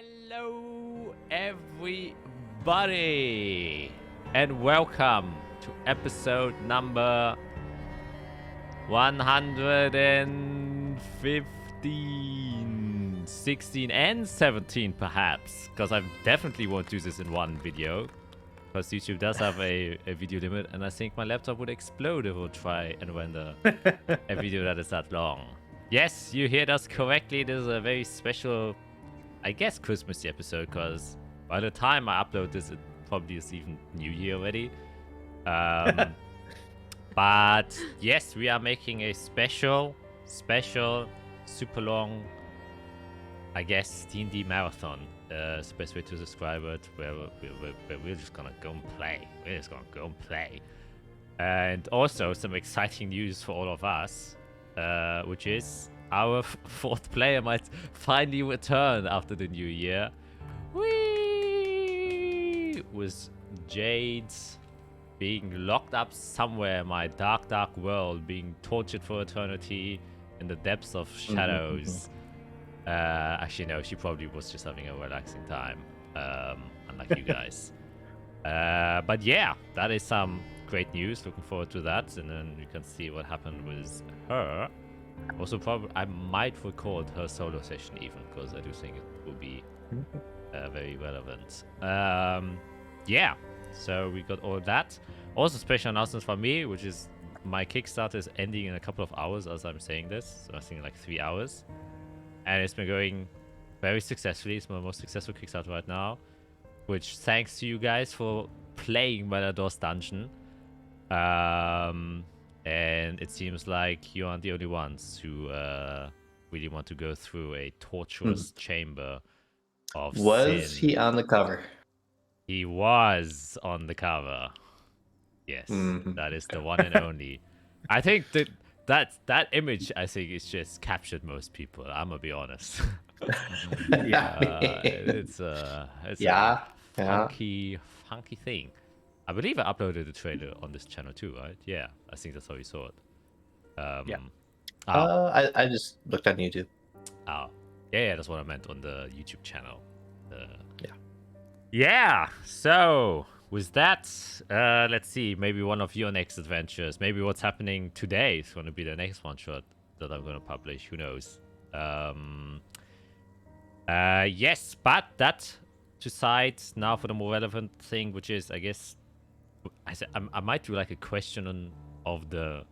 Hello, everybody, and welcome to episode number 115, 16, and 17, perhaps, because I definitely won't do this in one video, because YouTube does have a video limit, and I think my laptop would explode if I would try and render a video that is that long. Yes, you heard us correctly. This is a very special, I guess, Christmas episode, because by the time I upload this, it probably is even New Year already. But yes, we are making a special, super long, I guess, D&D marathon. It's the best way to describe it, where we're just gonna go and play. We're just gonna go and play. And also some exciting news for all of us. Which is our fourth player might finally return after the new year. Whee! With Jade being locked up somewhere in my dark world, being tortured for eternity in the depths of shadows. Actually, no, she probably was just having a relaxing time, unlike you guys. But yeah, that is some great news. Looking forward to that, and then we can see what happened with her. Also, probably I might record her solo session even, because I do think it will be very relevant. Yeah, so we got all that. Also, special announcements from me, which is my Kickstarter is ending in a couple of hours as I'm saying this. So I think like 3 hours, and it's been going very successfully. It's my most successful Kickstarter right now, which thanks to you guys for playing Valadore's Dungeon. And it seems like you aren't the only ones who really want to go through a torturous chamber of Was sin. he on the cover? He was on the cover. Yes, that is the one and only. I think that image, I think, is just captured most people. I'm gonna be honest. It's a funky thing. I believe I uploaded the trailer on this channel too, right? Yeah, I think that's how you saw it. I just looked on YouTube. Oh, yeah, that's what I meant on the YouTube channel. Yeah. So with that, let's see. Maybe one of your next adventures. Maybe what's happening today is going to be the next one shot that I'm going to publish. Who knows? Yes, but that to side now for the more relevant thing, which is, I guess, I might do like a question of the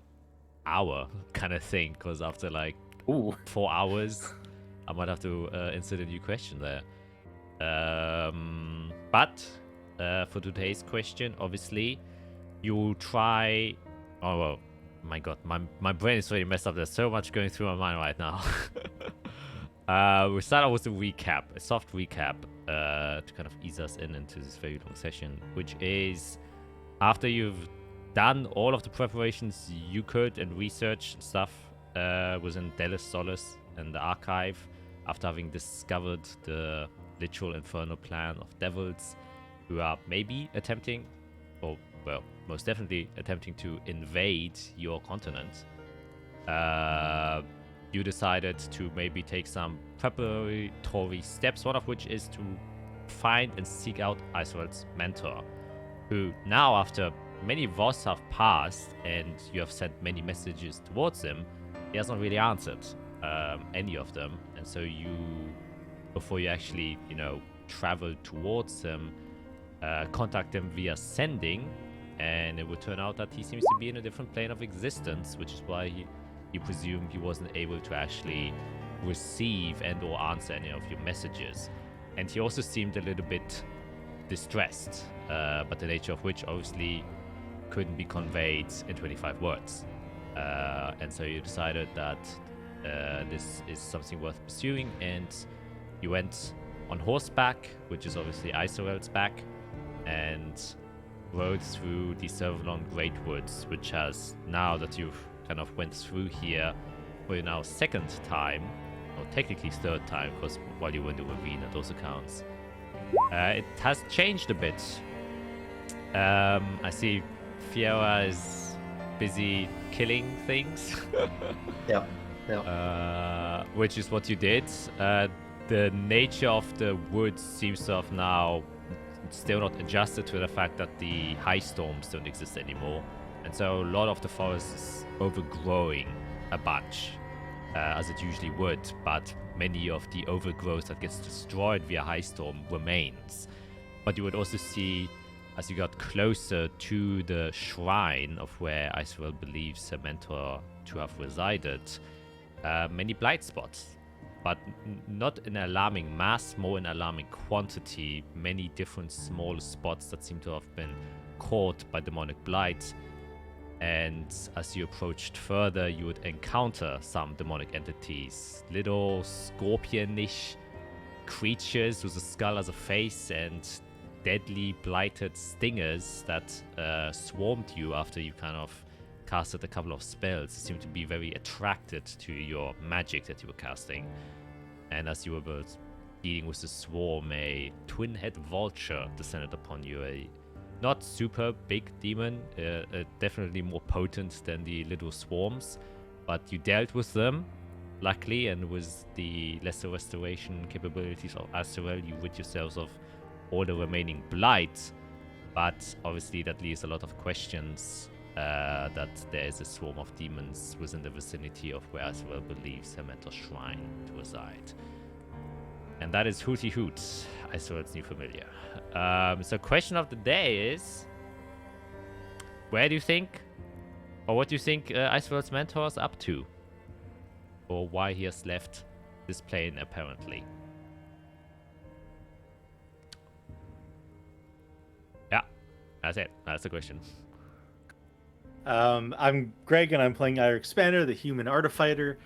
hour kind of thing, because after like 4 hours, I might have to insert a new question there. But for today's question, obviously, you'll try. Oh well, my God, my brain is already messed up. There's so much going through my mind right now. We'll start out with a recap, a soft recap, to kind of ease us into this very long session, which is after you've done all of the preparations you could and research stuff within Delis Solis and the archive, after having discovered the literal infernal plan of devils who are maybe attempting, or well, most definitely attempting to invade your continent, you decided to maybe take some preparatory steps, one of which is to find and seek out Isolde's mentor, who now, after many vods have passed and you have sent many messages towards him, he has not really answered any of them. And so you, before you actually, travel towards him, contact him via sending, and it would turn out that he seems to be in a different plane of existence, which is why you presume he wasn't able to actually receive and or answer any of your messages. And he also seemed a little bit distressed, but the nature of which obviously couldn't be conveyed in 25 words. And so you decided that this is something worth pursuing, and you went on horseback, which is obviously Isolde's back, and rode through the Servalon Great Woods, which has, now that you've kind of went through here for your now second time, or technically third time, because while you were in the ravine, that also counts. It has changed a bit. I see Fiora is busy killing things. Yeah. Which is what you did. the nature of the woods seems to have now still not adjusted to the fact that the high storms don't exist anymore. And so a lot of the forest is overgrowing a bunch, as it usually would, but many of the overgrowth that gets destroyed via high storm remains. But you would also see, as you got closer to the shrine of where Icefield believes her mentor to have resided, many blight spots. But not in alarming mass, more in alarming quantity. Many different small spots that seem to have been caught by demonic blight. And as you approached further, you would encounter some demonic entities. Little scorpionish creatures with a skull as a face and deadly blighted stingers that swarmed you after you kind of casted a couple of spells. They seemed to be very attracted to your magic that you were casting. And as you were dealing with the swarm, a twin-head vulture descended upon you. A not super big demon, definitely more potent than the little swarms, but you dealt with them, luckily, and with the lesser restoration capabilities of Azrael, you rid yourselves of all the remaining blight. But obviously that leaves a lot of questions, that there is a swarm of demons within the vicinity of where Azrael believes her mentor shrine to reside. And that is Hooty Hoot, Azrael's new familiar. So question of the day is, where do you think, or what do you think Azrael's mentor is up to? Or why he has left this plane, apparently? Yeah, that's it. That's the question. I'm Greg, and I'm playing Iric Spanner, the human artifighter.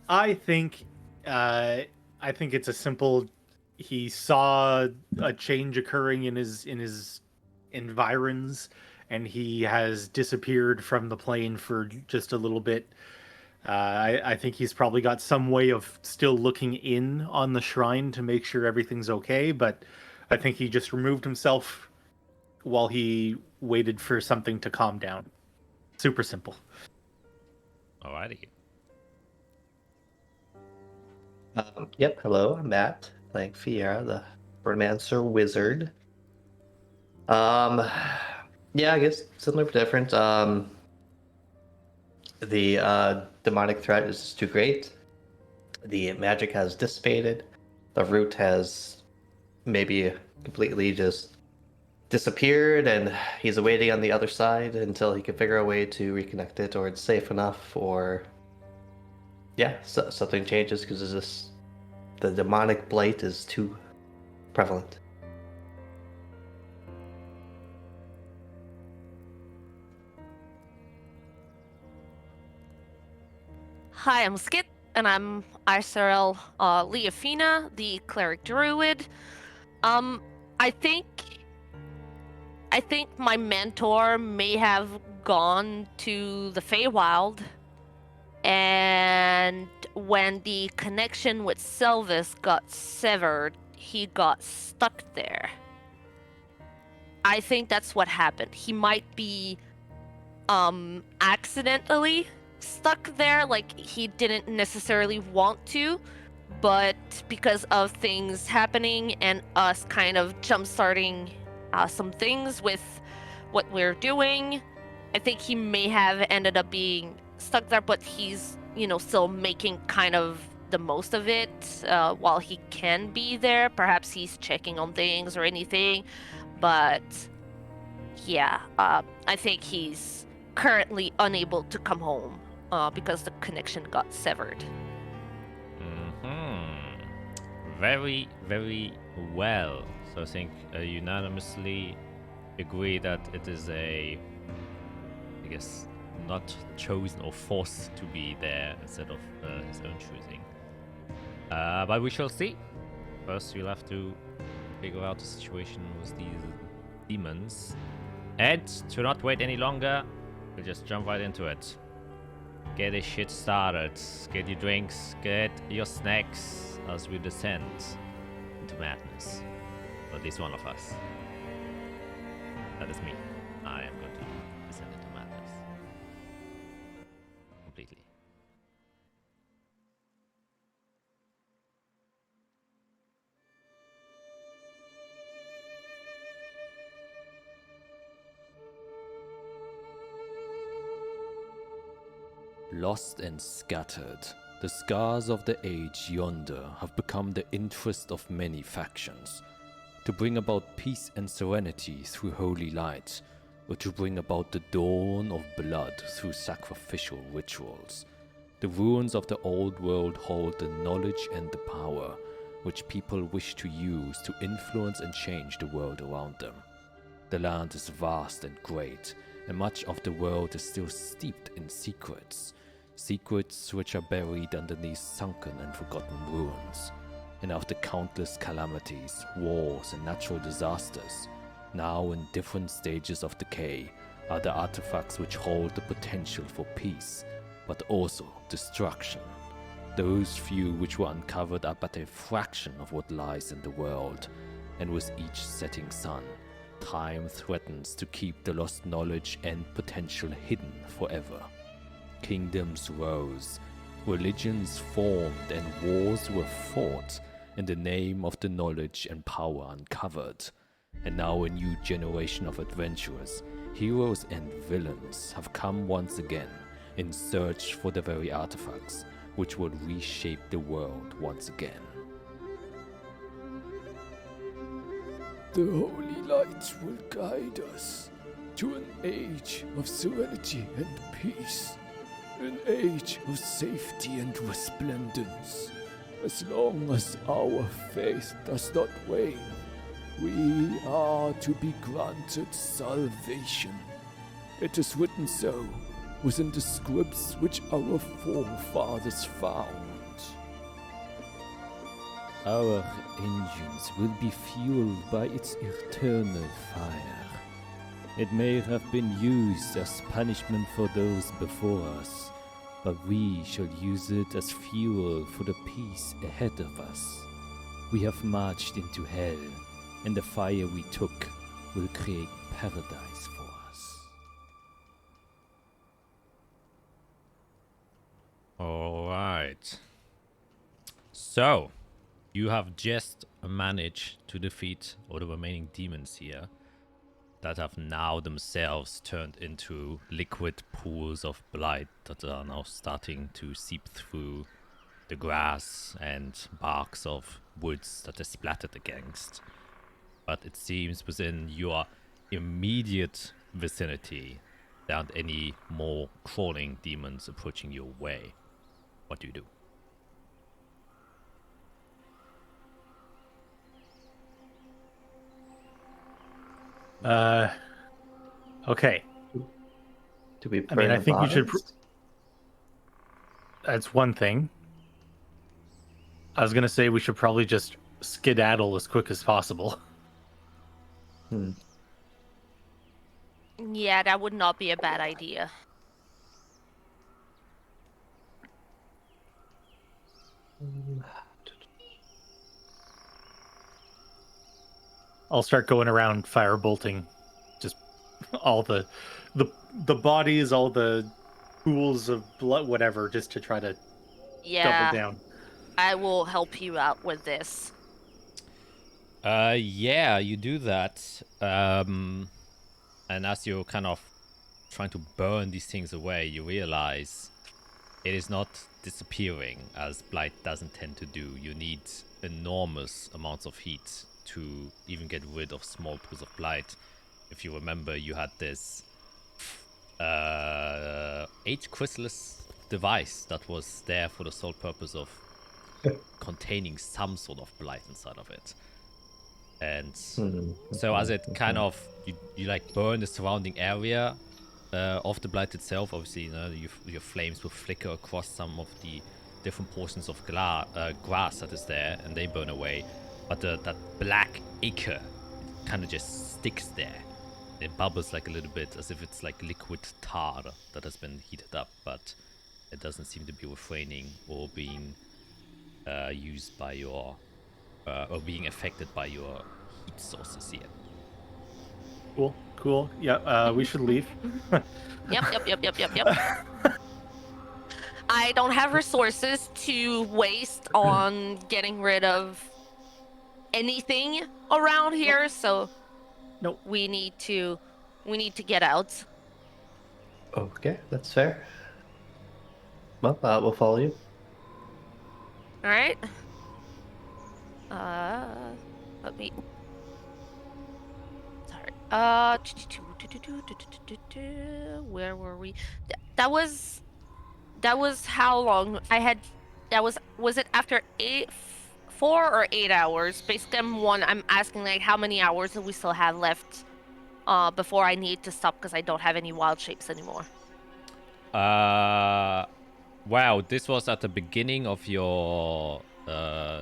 I think it's a simple. He saw a change occurring in his environs, and he has disappeared from the plane for just a little bit. I think he's probably got some way of still looking in on the shrine to make sure everything's okay, but I think he just removed himself while he waited for something to calm down. Super simple. Alrighty. Yep, hello, I'm Matt, playing Fiera, the Romancer Wizard. Yeah, I guess similar but different. The demonic threat is just too great. The magic has dissipated. The root has maybe completely just disappeared, and he's awaiting on the other side until he can figure a way to reconnect it, or it's safe enough, or yeah, something changes because the demonic blight is too prevalent. Hi, I'm Skit, and I'm Isarel Leofina, the cleric druid. I think my mentor may have gone to the Feywild, and when the connection with Selvis got severed, he got stuck there. I think that's what happened. He might be accidentally stuck there, like he didn't necessarily want to, but because of things happening and us kind of jump-starting some things with what we're doing, I think he may have ended up being stuck there, but he's, still making kind of the most of it while he can be there. Perhaps he's checking on things or anything, but yeah, I think he's currently unable to come home because the connection got severed. Very, very well. So I think unanimously agree that it is I guess, not chosen or forced to be there instead of his own choosing. But we shall see. First, we'll have to figure out the situation with these demons. And to not wait any longer, we'll just jump right into it. Get this shit started. Get your drinks, get your snacks as we descend into madness. Or at least one of us. That is me. I am going to descend into madness. Completely. Lost and scattered, the scars of the age yonder have become the interest of many factions. To bring about peace and serenity through holy light, or to bring about the dawn of blood through sacrificial rituals. The ruins of the old world hold the knowledge and the power which people wish to use to influence and change the world around them. The land is vast and great, and much of the world is still steeped in secrets. Secrets which are buried underneath sunken and forgotten ruins. And after countless calamities, wars, and natural disasters, now in different stages of decay, are the artifacts which hold the potential for peace, but also destruction. Those few which were uncovered are but a fraction of what lies in the world, and with each setting sun, time threatens to keep the lost knowledge and potential hidden forever. Kingdoms rose, religions formed, and wars were fought in the name of the knowledge and power uncovered. And now a new generation of adventurers, heroes and villains have come once again in search for the very artifacts which will reshape the world once again. The holy light will guide us to an age of serenity and peace, an age of safety and resplendence. As long as our faith does not wane, we are to be granted salvation. It is written so within the scripts which our forefathers found. Our engines will be fueled by its eternal fire. It may have been used as punishment for those before us, but we shall use it as fuel for the peace ahead of us. We have marched into hell, and the fire we took will create paradise for us. Alright. So, you have just managed to defeat all the remaining demons here that have now themselves turned into liquid pools of blight that are now starting to seep through the grass and barks of woods that are splattered against. But it seems within your immediate vicinity there aren't any more crawling demons approaching your way. What do you do? Okay. Do we I mean, I burn think we should. bodies? That's one thing. I was gonna say we should probably just skedaddle as quick as possible. Yeah, that would not be a bad idea. I'll start going around firebolting just all the bodies, all the pools of blood, whatever, just to try to Yeah, double down. I will help you out with this. Yeah, you do that. And as you're kind of trying to burn these things away, you realize it is not disappearing, as blight doesn't tend to do. You need enormous amounts of heat to even get rid of small pools of blight. If you remember, you had this 8 chrysalis device that was there for the sole purpose of containing some sort of blight inside of it. And so as it kind of you like burn the surrounding area of the blight itself, obviously, you know, your flames will flicker across some of the different portions of grass that is there, and they burn away. But that black ichor kind of just sticks there. It bubbles like a little bit, as if it's like liquid tar that has been heated up, but it doesn't seem to be refraining or being used by your or being affected by your heat sources yet. Cool. Yeah, we should leave. Yep. I don't have resources to waste on getting rid of anything around here, so Nope. we need to get out. Okay, that's fair. Well, we'll follow you. All right. Let me. Sorry. Where were we? That was how long I had. That was it after 4 or 8 hours? Basically, I'm asking like how many hours do we still have left before I need to stop because I don't have any wild shapes anymore. Wow, this was at the beginning of your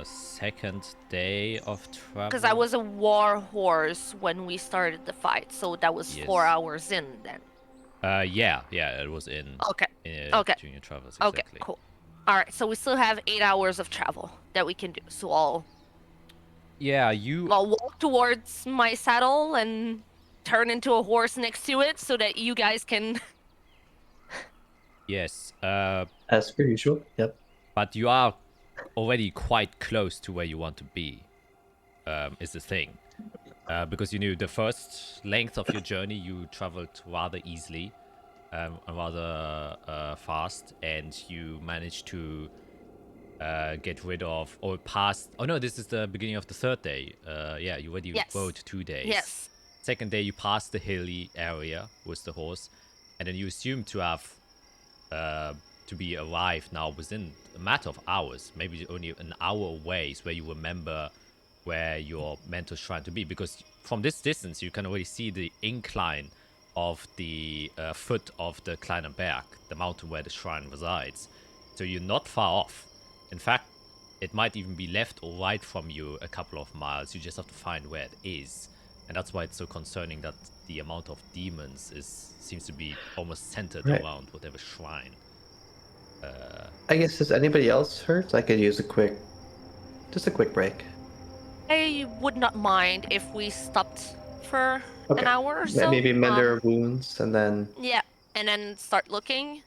second day of travel. Because I was a war horse when we started the fight, so that was 4 Yes. hours in then. Yeah, it was in. Okay. Okay. During your travels, exactly. Okay, cool. All right, so we still have 8 hours of travel that we can do. So I'll walk towards my saddle and turn into a horse next to it so that you guys can. Yes. As per usual. Yep. But you are already quite close to where you want to be. Is the thing. Because you knew the first length of your journey, you traveled rather easily, rather fast, and you managed to get rid of or pass. Oh no, this is the beginning of the third day. Yeah, you already rode 2 days. Yes. Second day, you passed the hilly area with the horse, and then you assume to have to be arrived now within a matter of hours, maybe only an hour away, is where you remember where your mental shrine to be, because from this distance you can already see the incline of the foot of the Kleiner Berg, the mountain where the shrine resides. So you're not far off. In fact, it might even be left or right from you a couple of miles. You just have to find where it is, and that's why it's so concerning that the amount of demons seems to be almost centered around whatever shrine. I guess, is anybody else hurt? I could use a quick break. I would not mind if we stopped for an hour or so. Maybe mend our wounds and then. Yeah, and then start looking.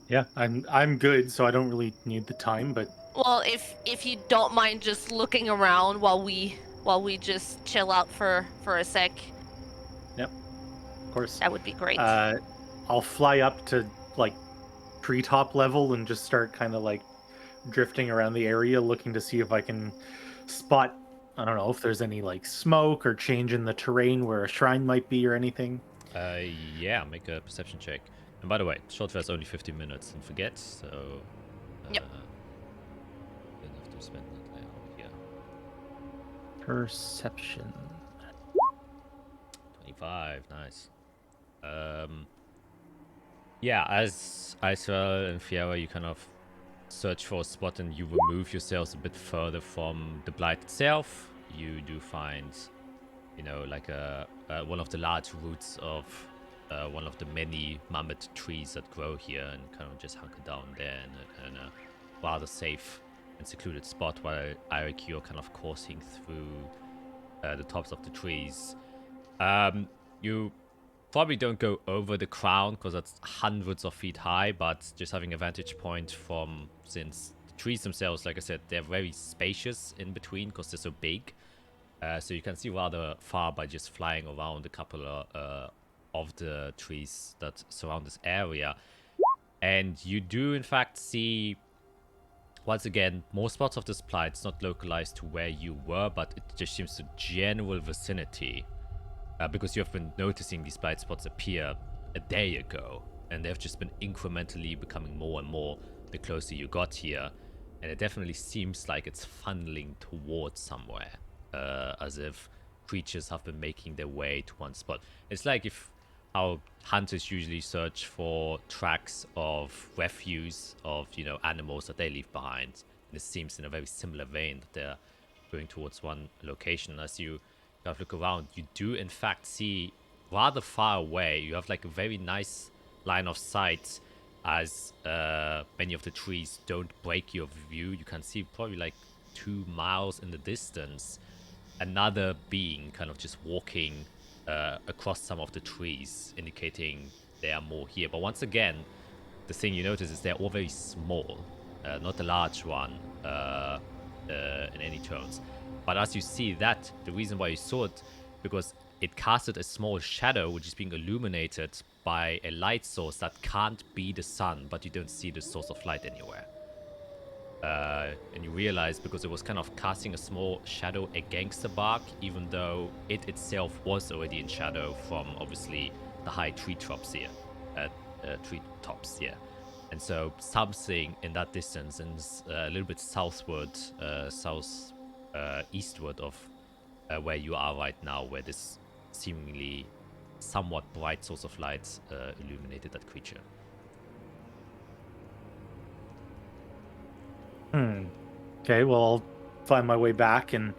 Yeah, I'm good, so I don't really need the time. But well, if you don't mind just looking around while we just chill out for a sec. Yep, of course. That would be great. I'll fly up to like treetop level and just start kind of like drifting around the area, looking to see if I can spot. I don't know if there's any like smoke or change in the terrain where a shrine might be or anything. Yeah, make a perception check. And by the way, short rest only 15 minutes, don't forget. So. Yep. Don't have to spend that out here. Perception. 25, nice. Yeah, as Israel and Fiera, you kind of search for a spot and you remove yourselves a bit further from the blight itself. You do find, like one of the large roots of one of the many mammoth trees that grow here, and kind of just hunker down there in a rather safe and secluded spot while Eric, you're kind of coursing through the tops of the trees. You probably don't go over the crown because that's hundreds of feet high, but just having a vantage point since the trees themselves, like I said, they're very spacious in between because they're so big. So you can see rather far by just flying around a couple of the trees that surround this area. And you do in fact see, once again, more spots of this blight. It's not localized to where you were, but it just seems the general vicinity. Because you have been noticing these blight spots appear a day ago, and they've just been incrementally becoming more and more the closer you got here. And it definitely seems like it's funneling towards somewhere, as if creatures have been making their way to one spot. It's like how hunters usually search for tracks of refuse of animals that they leave behind. And it seems in a very similar vein that they're going towards one location. As you look around, you do in fact see rather far away, you have like a very nice line of sight as many of the trees don't break your view. You can see probably like 2 miles in the distance another being kind of just walking across some of the trees, indicating there are more here. But once again, the thing you notice is they're all very small, not a large one in any terms. But as you see that, the reason why you saw it, because it casted a small shadow which is being illuminated by a light source that can't be the sun, but you don't see the source of light anywhere. And you realize because it was kind of casting a small shadow against the bark, even though it itself was already in shadow from obviously the high treetops here. And so something in that distance, and a little bit southward, eastward of where you are right now, where this seemingly somewhat bright source of light illuminated that creature. Okay, well, I'll find my way back and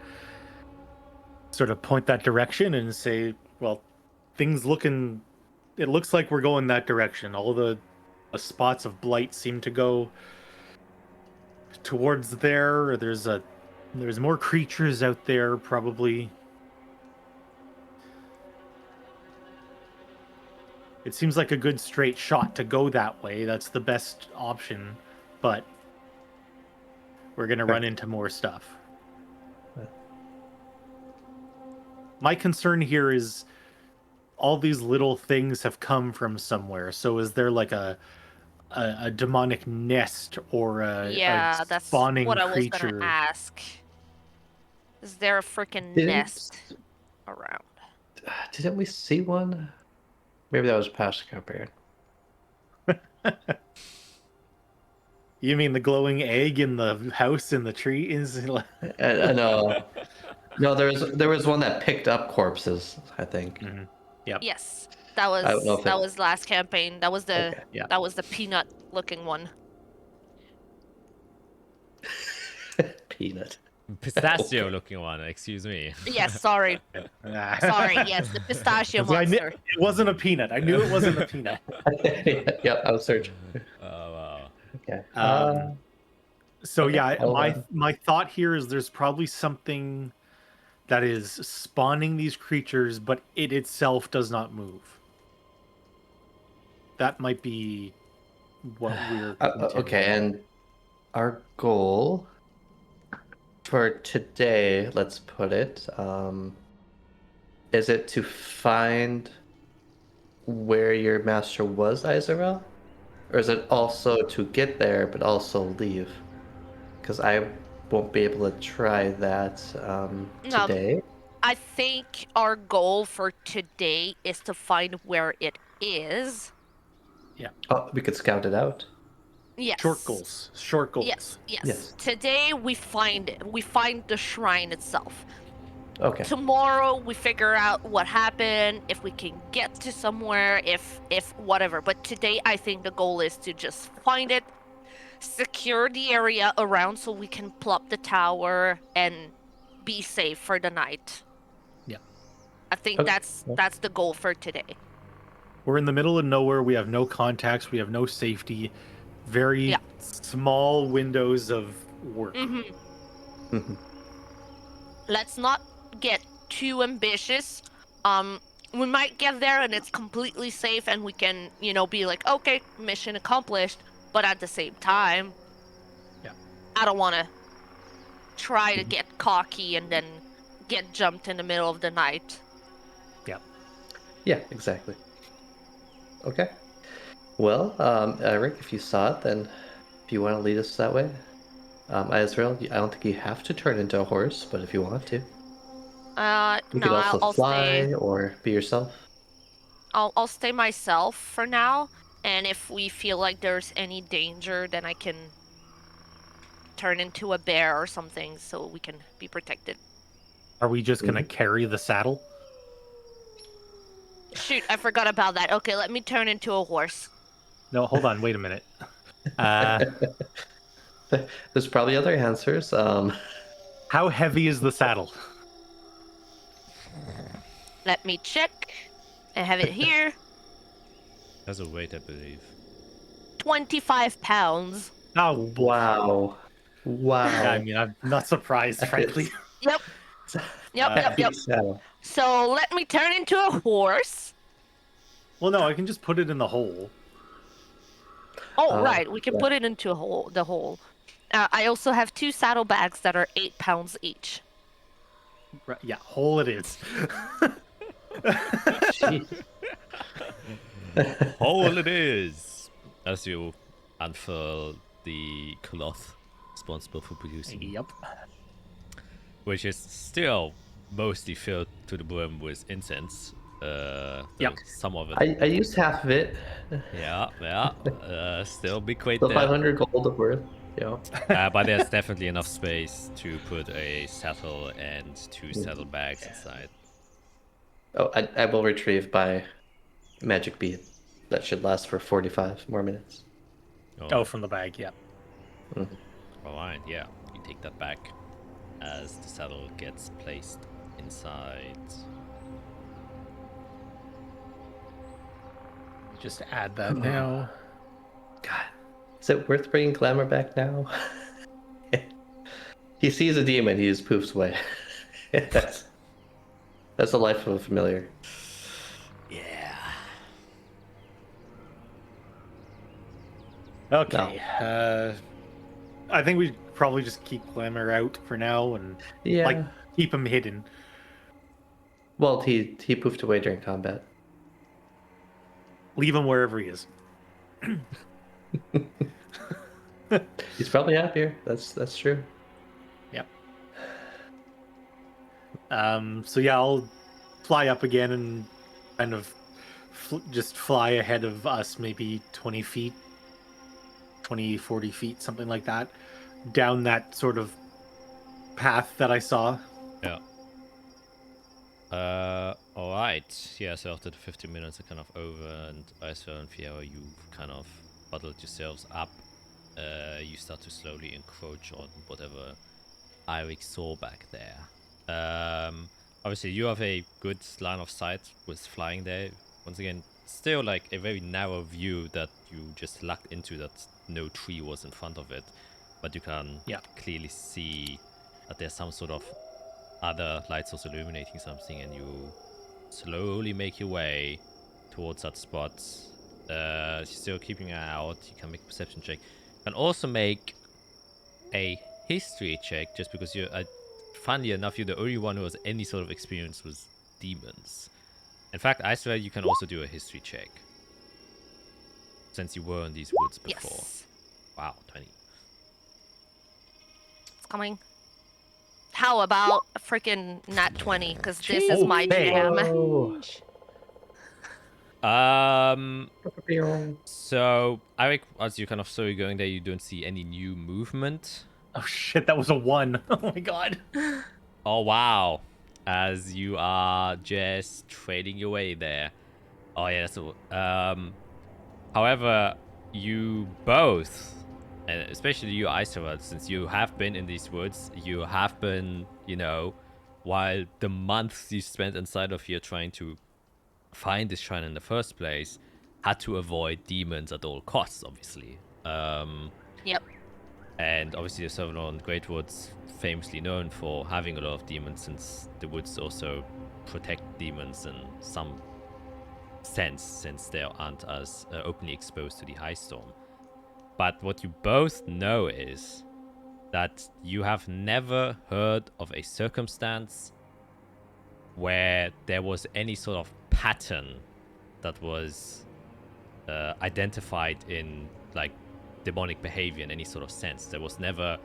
sort of point that direction and say, well, it looks like we're going that direction. All the spots of blight seem to go towards there. There's more creatures out there, probably. It seems like a good straight shot to go that way. That's the best option, but we're going to run into more stuff. My concern here is all these little things have come from somewhere. So is there like a demonic nest or a that's spawning what I was creature? gonna ask. Is there a freaking nest around? Didn't we see one? Maybe that was past campaign. You mean the glowing egg in the house in the tree? No, there was one that picked up corpses, I think. Mm-hmm. Yep. Yes, that I don't know if was last campaign. That was the yeah. that was the peanut looking one. Peanut. Pistachio looking one, excuse me. Yes, sorry. Sorry, yes, the pistachio monster. It wasn't a peanut. I knew it wasn't a peanut. Yep, I was searching. Oh, wow. Okay. So Okay, yeah, my thought here is there's probably something that is spawning these creatures, but it itself does not move. That might be what we're okay, and our goal for today, let's put it, is it to find where your master was, Izarel? Or is it also to get there, but also leave? Because I won't be able to try that today. I think our goal for today is to find where it is. Yeah. Oh, we could scout it out. Yes. Short goals. Yes. Yes. Today we find it. We find the shrine itself. Okay. Tomorrow we figure out what happened, if we can get to somewhere, if whatever. But today I think the goal is to just find it, secure the area around so we can plop the tower and be safe for the night. Yeah. I think Okay. that's the goal for today. We're in the middle of nowhere. We have no contacts. We have no safety. Very small windows of work. Mm-hmm. Let's not get too ambitious. We might get there and it's completely safe and we can, be like, okay, mission accomplished. But at the same time, I don't want to try to get cocky and then get jumped in the middle of the night. Yeah, exactly. Okay. Well, Eric, if you saw it, then if you want to lead us that way. Israel, I don't think you have to turn into a horse, but if you want to. You could also I'll fly stay. or be yourself. I'll stay myself for now, and if we feel like there's any danger, then I can turn into a bear or something so we can be protected. Are we just going to carry the saddle? Shoot, I forgot about that. Okay, let me turn into a horse. No, hold on. Wait a minute. There's probably other answers. How heavy is the saddle? Let me check. I have it here. Has a weight, I believe. 25 pounds. Oh, Wow. Yeah, I mean, I'm not surprised, frankly. Yep. Yep. So, So let me turn into a horse. Well, no, I can just put it in the hole. Oh, right. We can put it into the hole. I also have 2 saddlebags that are 8 pounds each. Right, yeah, hole it is. Hole it is! As you unfurl the cloth responsible for producing, Yep. which is still mostly filled to the brim with incense. Yep. Some of it. I used half of it. Yeah. Still big weight The there. 500 gold worth. Yeah. But there's definitely enough space to put a saddle and 2 saddlebags inside. Oh, I will retrieve by magic bead. That should last for 45 more minutes. Oh, from the bag. Yep. Alright, yeah. You take that back as the saddle gets placed inside. Just add that now. God, is it worth bringing Glamour back now? He sees a demon, he just poofs away. that's the life of a familiar. Yeah. Okay. I think we probably just keep Glamour out for now and Yeah. like keep him hidden. Well, he poofed away during combat. Leave him wherever he is. He's probably happier. That's true. Yep. So yeah, I'll fly up again and kind of just fly ahead of us, maybe 20 feet, 20, 40 feet, something like that, down that sort of path that I saw. Yeah. Alright. Yeah, so after the 15 minutes are kind of over, and Isra and Fiera, you kind of bottled yourselves up. You start to slowly encroach on whatever Eirik saw back there. Obviously, you have a good line of sight with flying there. Once again, still like a very narrow view that you just lucked into, that no tree was in front of it. But you can clearly see that there's some sort of other light source illuminating something, and you slowly make your way towards that spot. Still keeping an eye out. You can make a perception check. You can also make a history check, just because you're, funnily enough, you're the only one who has any sort of experience with demons. In fact, I swear you can also do a history check, since you were in these woods before. Yes. Wow, 20. It's coming. How about a freaking nat 20? Because this is my Okay. jam. Oh. So Eirik, as you kind of saw you going there, you don't see any new movement. Oh shit, that was a 1. Oh my god. Oh wow, as you are just trading your way there. Oh yeah, so however, you both, and especially you, Isra, since you have been in these woods, you have been, you know, while the months you spent inside of here trying to find this shrine in the first place, had to avoid demons at all costs, obviously. Yep. And obviously the Southern Great Woods, famously known for having a lot of demons, since the woods also protect demons in some sense, since they aren't as openly exposed to the high storm. But what you both know is that you have never heard of a circumstance where there was any sort of pattern that was identified in like demonic behavior in any sort of sense. There was never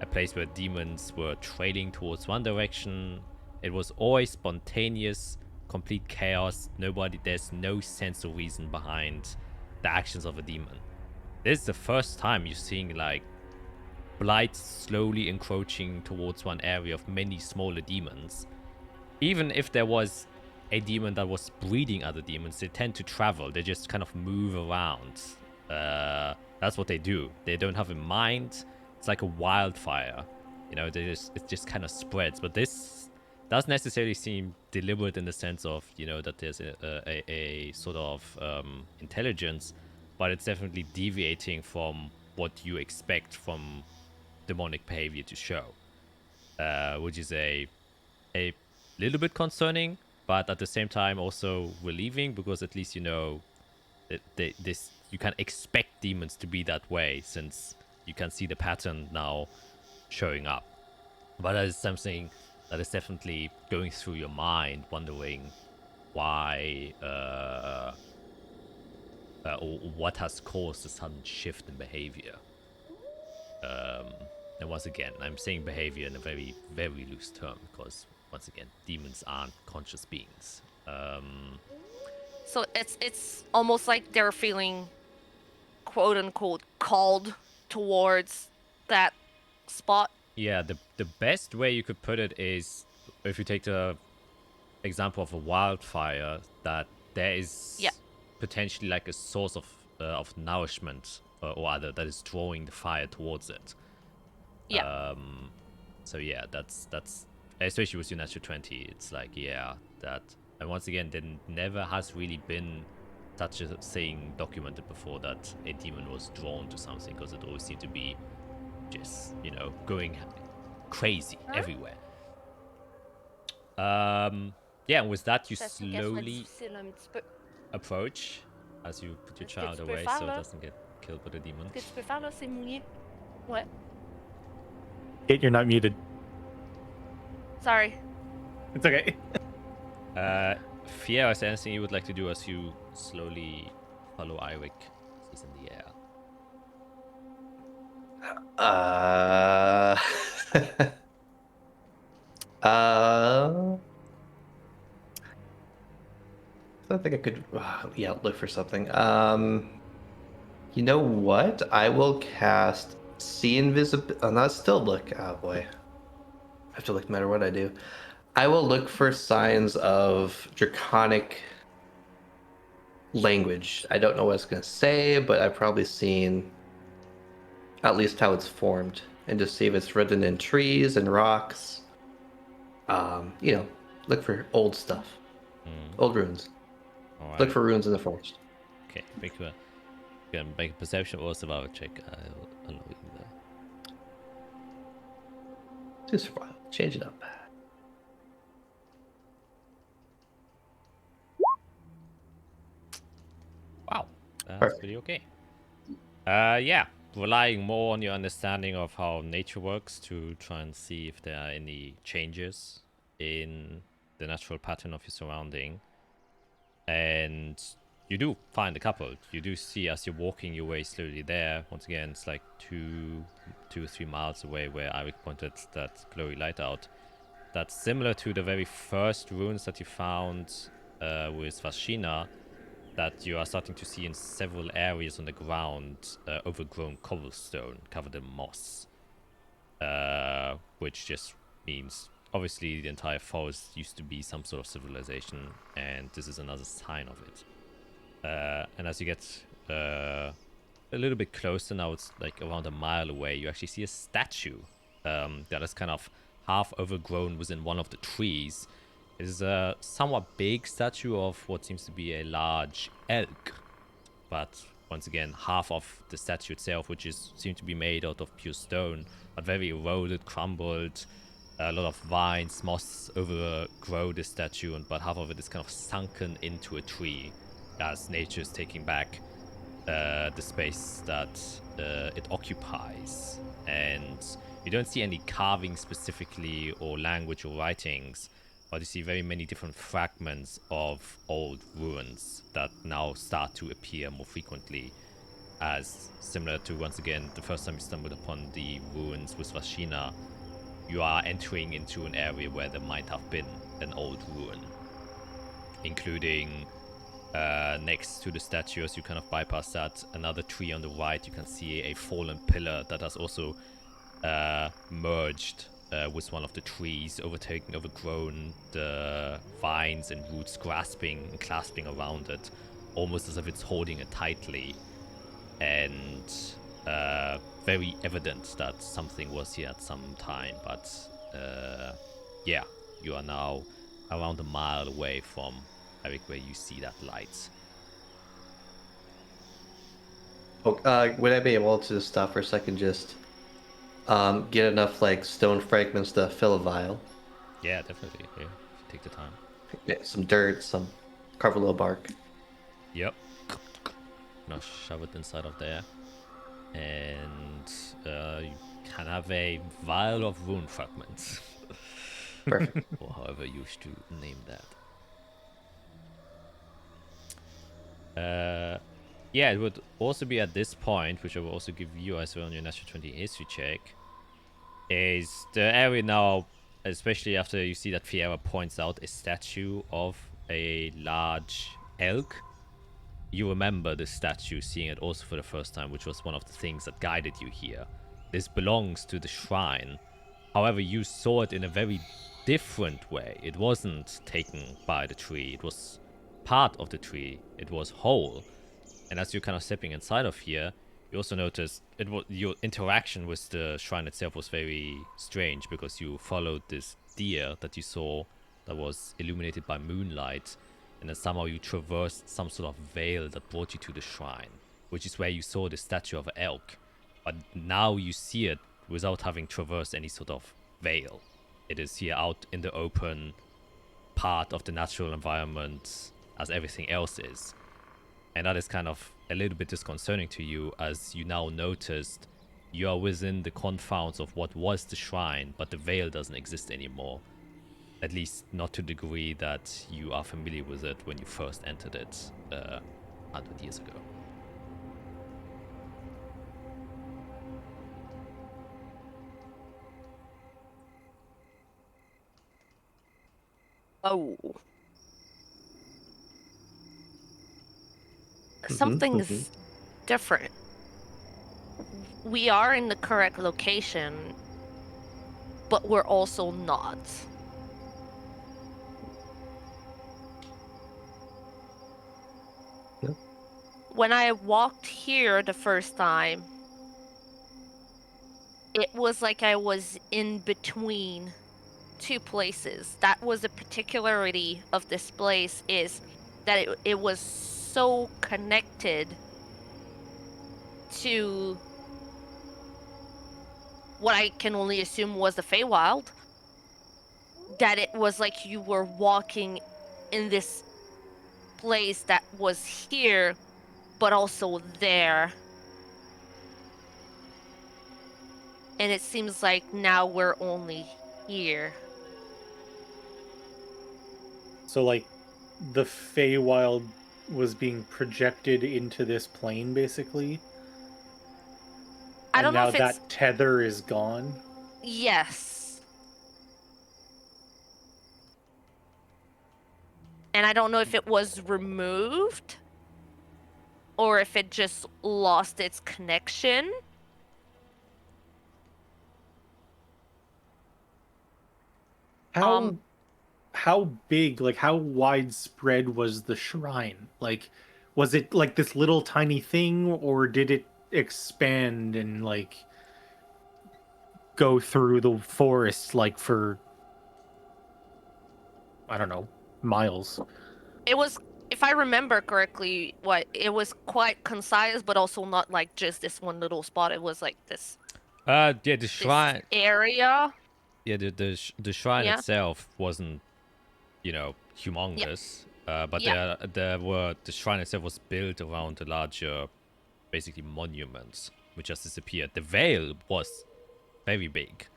a place where demons were trailing towards one direction. It was always spontaneous, complete chaos. There's no sense or reason behind the actions of a demon. This is the first time you're seeing like blight slowly encroaching towards one area of many smaller demons. Even if there was a demon that was breeding other demons, they tend to travel. They just kind of move around. That's what they do. They don't have a mind. It's like a wildfire. You know, it just kind of spreads. But this doesn't necessarily seem deliberate in the sense of, you know, that there's a sort of intelligence, but it's definitely deviating from what you expect from demonic behavior to show, which is a little bit concerning, but at the same time also relieving, because at least you know that you can expect demons to be that way, since you can see the pattern now showing up. But that is something that is definitely going through your mind, wondering why or what has caused a sudden shift in behavior. And once again, I'm saying behavior in a very, very loose term because, once again, demons aren't conscious beings. So it's almost like they're feeling, quote unquote, called towards that spot. Yeah, the best way you could put it is if you take the example of a wildfire, that there is Yeah. potentially like a source of nourishment, or other that is drawing the fire towards it. Yeah. So yeah, that's especially with your natural 20, it's like, yeah, that. And once again, there never has really been such a thing documented before that a demon was drawn to something, because it always seemed to be just, going crazy everywhere. Yeah, and with that, you Ça se cache pas slowly difficile un petit peu. approach as you put your Ce que child tu peux away faire, so it là, doesn't get killed by the demon. Ce que tu peux faire là, c'est mouiller. Ouais. Kate, you're not muted. Sorry. It's okay. Fiera, is there anything you would like to do as you slowly follow Eirik? He's in the air. I think I could, look for something. You know what? I will cast See Invisibility. Oh, not still look. Oh boy, I have to look no matter what I do. I will look for signs of draconic language. I don't know what it's gonna say, but I've probably seen at least how it's formed, and just see if it's written in trees and rocks. Look for old stuff, old runes. All right. Look for runes in the forest. Okay, make a perception or survival check. I'll allow you there. Do survival. Change it up. Wow, that's Perfect. pretty okay. Yeah, relying more on your understanding of how nature works to try and see if there are any changes in the natural pattern of your surrounding. And you do find a couple. You do see, as you're walking your way slowly there, once again, it's like 2 or 3 miles away where Eirik pointed that glowy light out. That's similar to the very first runes that you found with Vashina, that you are starting to see in several areas on the ground, overgrown cobblestone covered in moss. Which just means, obviously, the entire forest used to be some sort of civilization, and this is another sign of it. And as you get a little bit closer, now it's like around a mile away, you actually see a statue that is kind of half overgrown within one of the trees. It is a somewhat big statue of what seems to be a large elk, but once again, half of the statue itself, which seemed to be made out of pure stone, but very eroded, crumbled. A lot of vines, moss overgrow the statue, but half of it is kind of sunken into a tree as nature is taking back the space that it occupies. And you don't see any carving specifically, or language or writings, but you see very many different fragments of old ruins that now start to appear more frequently, as similar to, once again, the first time you stumbled upon the ruins with Vashina, you are entering into an area where there might have been an old ruin, including next to the statue, as you kind of bypass that, another tree on the right, you can see a fallen pillar that has also merged with one of the trees, overgrown the vines and roots, grasping and clasping around it, almost as if it's holding it tightly. And very evident that something was here at some time, but yeah, you are now around a mile away from Eirik where you see that light. Would I be able to stop for a second, just get enough like stone fragments to fill a vial? Yeah, definitely. Yeah, take the time. Yeah, some dirt, carve a little bark. Yep. Now shove it inside of there, and you can have a vial of rune fragments. Perfect. Or however you wish to name that. Yeah, it would also be at this point, which I will also give you as well on your Natural 20 history check, is the area now, especially after you see that Fiera points out a statue of a large elk. You remember the statue, seeing it also for the first time, which was one of the things that guided you here. This belongs to the shrine. However, you saw it in a very different way. It wasn't taken by the tree. It was part of the tree. It was whole. And as you're kind of stepping inside of here, you also noticed your interaction with the shrine itself was very strange, because you followed this deer that you saw that was illuminated by moonlight, and then somehow you traversed some sort of veil that brought you to the shrine, which is where you saw the statue of an elk. But now you see it without having traversed any sort of veil. It is here out in the open, part of the natural environment as everything else is. And that is kind of a little bit disconcerting to you, as you now noticed you are within the confounds of what was the shrine, but the veil doesn't exist anymore. At least not to the degree that you are familiar with it when you first entered it 100 years ago. Oh. Something's different. We are in the correct location, but we're also not. Yeah. When I walked here the first time, it was like I was in between two places. That was a particularity of this place, is that it was so connected to what I can only assume was the Feywild, that it was like you were walking in this place that was here, but also there. And it seems like now we're only here. So, like, the Feywild was being projected into this plane, basically. I don't know now if it's... that tether is gone. Yes. And I don't know if it was removed or if it just lost its connection. How big, like, how widespread was the shrine? Like, was it like this little tiny thing, or did it expand and like go through the forest like for, I don't know, miles? It was, if I remember correctly, it was quite concise, but also not like just this one little spot. It was like this The shrine area. Yeah, the shrine Yeah. itself wasn't, humongous. But Yeah. the shrine itself was built around a larger, basically, monuments which just disappeared. The veil was very big.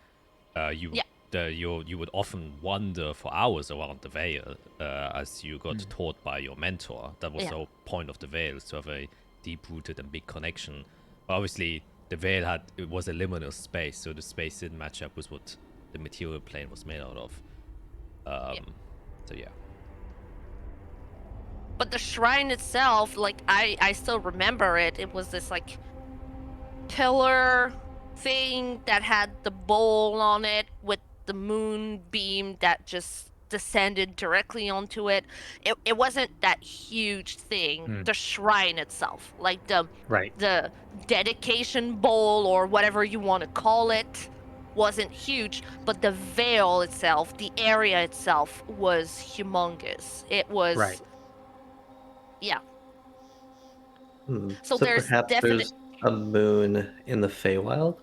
You would often wander for hours around the veil, as you got taught by your mentor. That was the whole point of the veil, is to have a deep-rooted and big connection. But obviously, the veil was a liminal space, so the space didn't match up with what the material plane was made out of. So yeah. But the shrine itself, like, I still remember it. It was this like pillar thing that had the bowl on it with the moon beam that just descended directly onto it. It wasn't that huge thing. The shrine itself, like the dedication bowl or whatever you want to call it, wasn't huge, but the veil itself, the area itself, was humongous. It was yeah. So there's perhaps there's a moon in the Feywild?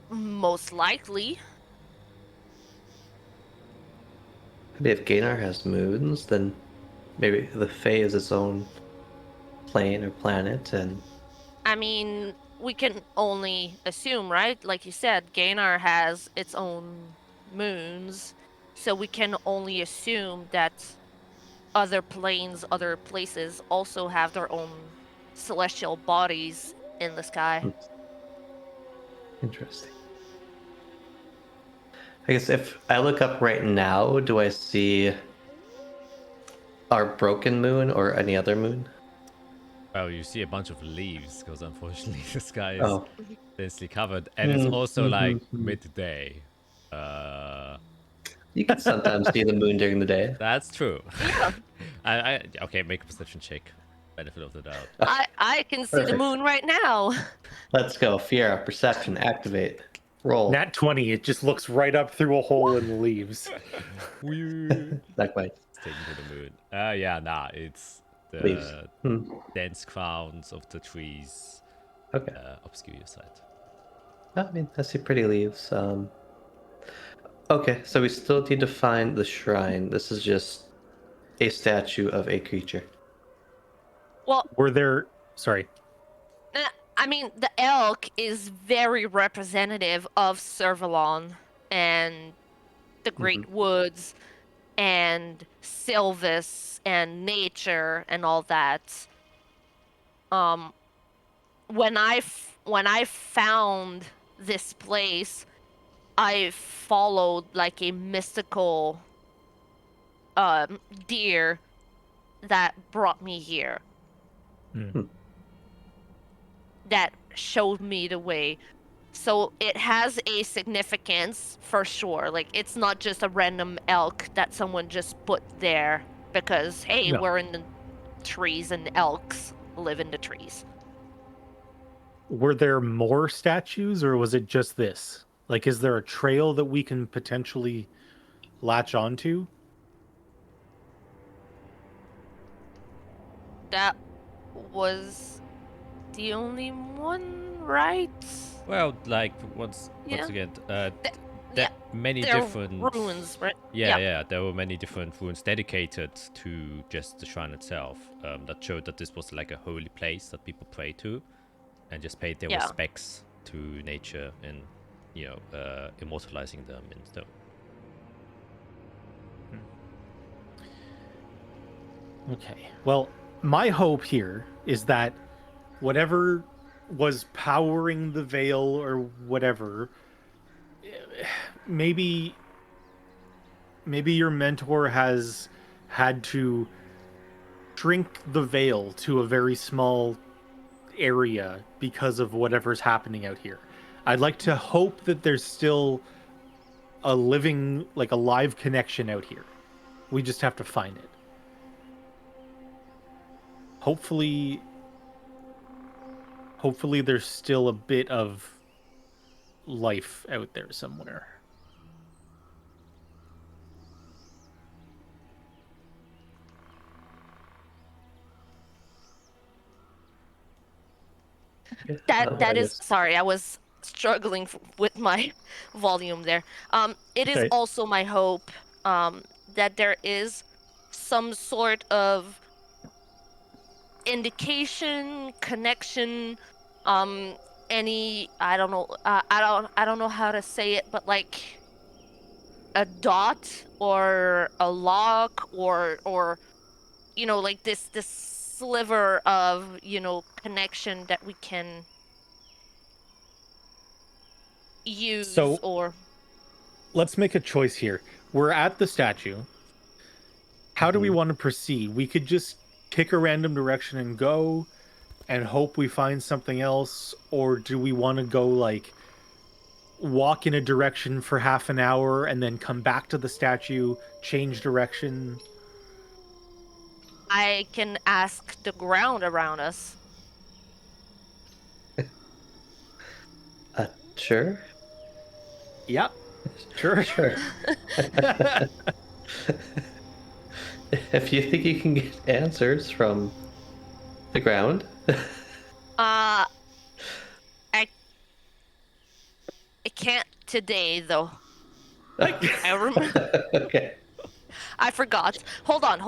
Most likely. Maybe if Ganar has moons, then maybe the Fey is its own plane or planet, and... I mean, we can only assume, right? Like you said, Ganar has its own moons, so we can only assume that other planes, other places also have their own celestial bodies in the sky. Interesting. I guess if I look up right now, do I see our broken moon or any other moon? Well, you see a bunch of leaves because unfortunately the sky is Oh. densely covered, and it's also like Mm. midday. Uh, You can sometimes see the moon during the day. that's true. Yeah. Okay, make a perception check. Benefit of the doubt. I can see the Perfect. moon right now. Let's go. Fiera, perception, activate. Roll. Nat 20, it just looks right up through a hole in the leaves. Not quite. Taken to the moon. Yeah, nah, it's the Leaves. dense crowns of the trees Okay. obscure your sight. I mean, I see pretty leaves. Okay, so we still need to find the shrine. This is just a statue of a creature. Well, Were there. Sorry. I mean, the elk is very representative of Servalon and the Great Woods and Sylvis and nature and all that. When I found this place, I followed like a mystical deer that brought me here. That showed me the way. So it has a significance for sure. Like, it's not just a random elk that someone just put there because, hey, No. we're in the trees and elks live in the trees. Were there more statues or was it just this? Like, is there a trail that we can potentially latch onto? That was the only one, right? Well, like once Yeah. again, yeah, many there are different ruins, right? Yeah, there were many different ruins dedicated to just the shrine itself. That showed that this was like a holy place that people pray to, and just paid their Yeah. respects to nature and immortalizing them in stone. Okay. Well, my hope here is that whatever was powering the veil or whatever, maybe your mentor has had to shrink the veil to a very small area because of whatever's happening out here. I'd like to hope that there's still a living, like a live connection out here. We just have to find it. Hopefully there's still a bit of life out there somewhere. That is sorry, I was struggling with my volume there. It is Okay. also my hope that there is some sort of indication, connection, any I don't know I don't know how to say it, but like a dot or a lock or like this sliver of connection that we can use. So- or Let's make a choice here. We're at the statue. How do we want to proceed? We could just pick a random direction and go and hope we find something else, or do we want to go like walk in a direction for half an hour and then come back to the statue, change direction? I can ask the ground around us. Sure. Yep. Sure. Sure. If you think you can get answers from the ground. I can't today though. I remember. Okay. I forgot. Hold on.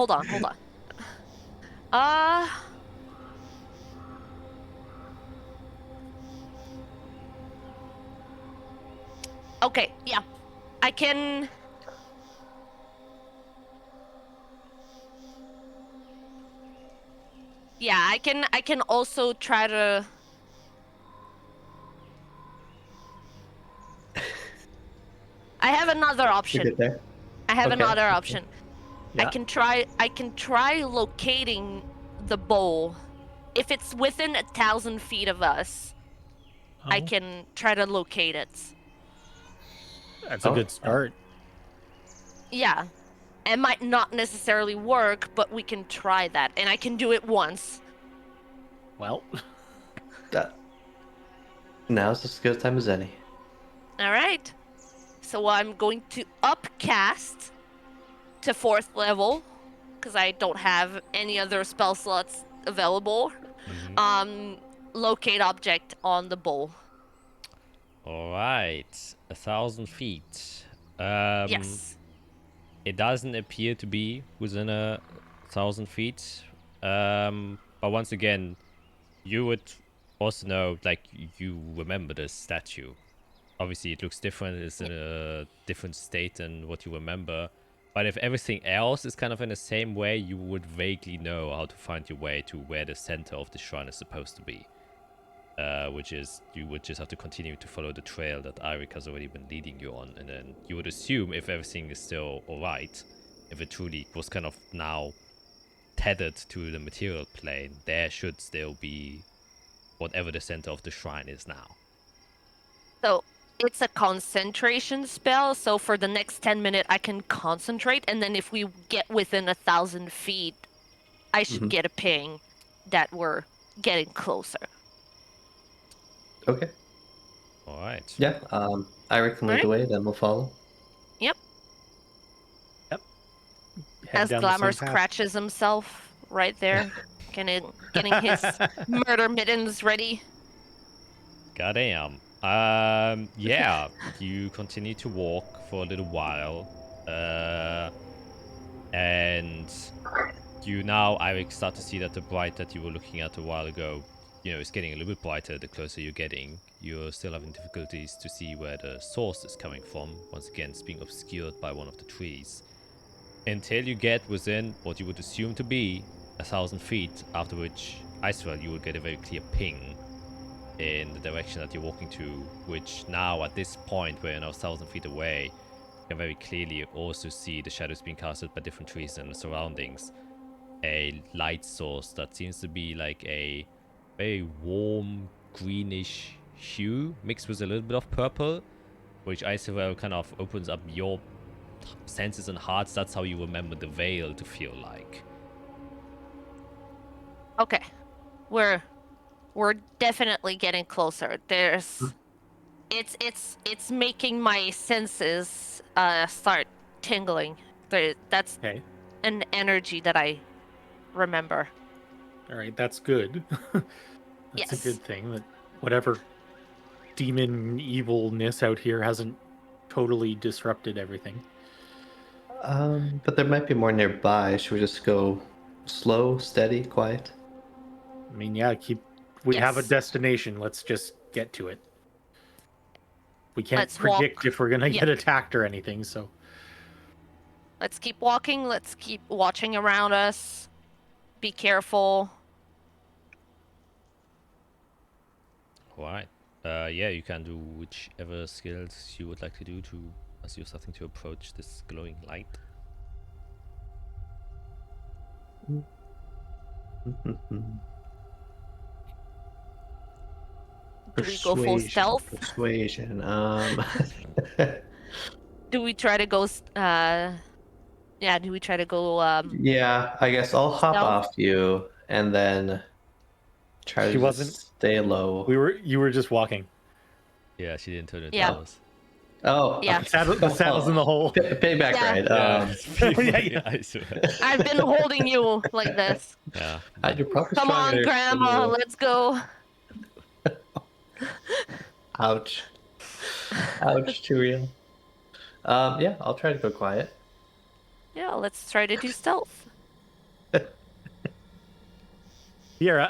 Okay, yeah. I can Yeah, I can also try to. I have another You option. get there? I have Okay, another okay. option. Yeah. I can try locating the bowl. If it's within 1,000 feet of us, I Oh, can try to locate it. that's a Oh, good start. Yeah. It might not necessarily work, but we can try that. And I can do it once. Well, now's as good a time as any. Alright. So I'm going to upcast to 4th level. Because I don't have any other spell slots available. Locate object on the bowl. All right, 1,000 feet. Yes. It doesn't appear to be within 1,000 feet. But once again, you would also know, like, you remember the statue. Obviously, it looks different. It's in a different state than what you remember. But if everything else is kind of in the same way, you would vaguely know how to find your way to where the center of the shrine is supposed to be. Which is, you would just have to continue to follow the trail that Eirik has already been leading you on. And then you would assume, if everything is still alright, if it truly was kind of now tethered to the material plane, there should still be whatever the center of the shrine is now. So it's a concentration spell. So for the next 10 minutes, I can concentrate. And then if we get within 1,000 feet, I should get a ping that we're getting closer. Okay. Alright. Yeah. Ira can lead the way, then we'll follow. Yep. head As down the same Glamour path. scratches himself right there, getting his murder mittens ready. Goddamn. Yeah, you continue to walk for a little while. And you now, Eirik, start to see that the bright that you were looking at a while ago, is getting a little bit brighter the closer you're getting. You're still having difficulties to see where the source is coming from. Once again, it's being obscured by one of the trees. Until you get within what you would assume to be 1,000 feet, after which, Icewell, you will get a very clear ping in the direction that you're walking to, which now, at this point, where you're now 1,000 feet away, you can very clearly also see the shadows being casted by different trees and the surroundings. A light source that seems to be like a very warm, greenish hue, mixed with a little bit of purple, which Icewell kind of opens up your senses and hearts. That's how you remember the veil to feel like. Okay, we're definitely getting closer. It's making my senses start tingling. That's Okay. an energy that I remember. All right, that's good. That's Yes. a good thing that whatever demon evilness out here hasn't totally disrupted everything. But there might be more nearby. Should we just go slow, steady, quiet? I mean, yeah, we have a Yes. destination. Let's just get to it. We can't Let's predict walk. if we're gonna Yeah. get attacked or anything, so Let's keep walking. Let's keep watching around us. Be careful. Alright. Yeah, you can do whichever skills you would like to do as you're starting to approach this glowing light. Do we go full stealth? Persuasion. Do we try to go? Do we try to go? Yeah, I guess I'll hop Stealth? off you and then try She to wasn't- just stay low. you were just walking. Yeah, she didn't turn it Yeah. down. Oh, Yeah. The saddle's in the hole. Payback Yeah. ride. Yeah. I swear. I've been holding you like this. Yeah. You're probably Come on, stronger Grandma. than me. Let's go. Ouch. Ouch, too real. Yeah, I'll try to go quiet. Yeah, let's try to do stealth. Here.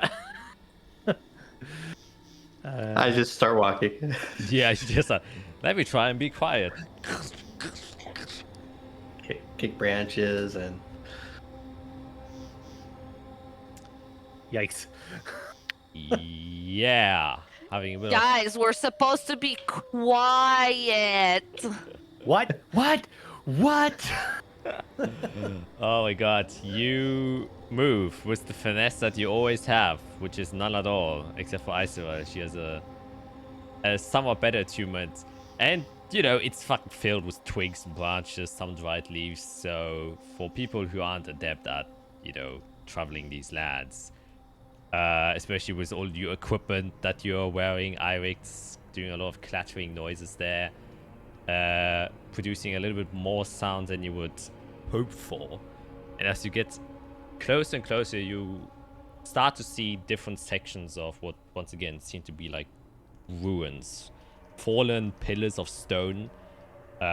I just start walking. Yeah, she just let me try and be quiet. Kick branches and Yikes. Yeah. Having a bit of... Guys, we're supposed to be quiet. What? What? Oh my god, you move with the finesse that you always have, which is none at all, except for Isra. She has a somewhat better attunement. And, you know, it's fucking filled with twigs and branches, some dried leaves, so for people who aren't adept at, you know, traveling these lands, especially with all your equipment that you're wearing, Irix doing a lot of clattering noises there, producing a little bit more sound than you would hope for. And as you get closer and closer, you start to see different sections of what once again seem to be like ruins, fallen pillars of stone,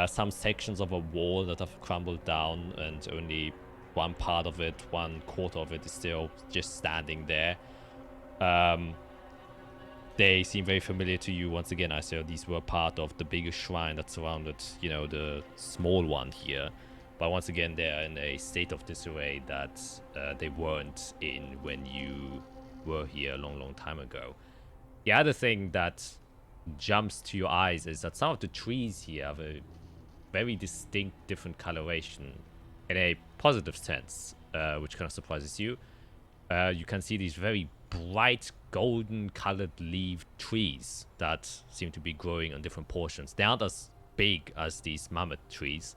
some sections of a wall that have crumbled down, and only one part of it, 1/4 of it, is still just standing there. They seem very familiar to you once again. I saw these were part of the bigger shrine that surrounded, you know, the small one here. But once again, they're in a state of disarray that they weren't in when you were here a long time ago. The other thing that jumps to your eyes is that some of the trees here have a very distinct different coloration in a positive sense, which kind of surprises you. You can see these very bright golden colored leaf trees that seem to be growing on different portions. They aren't as big as these mammoth trees.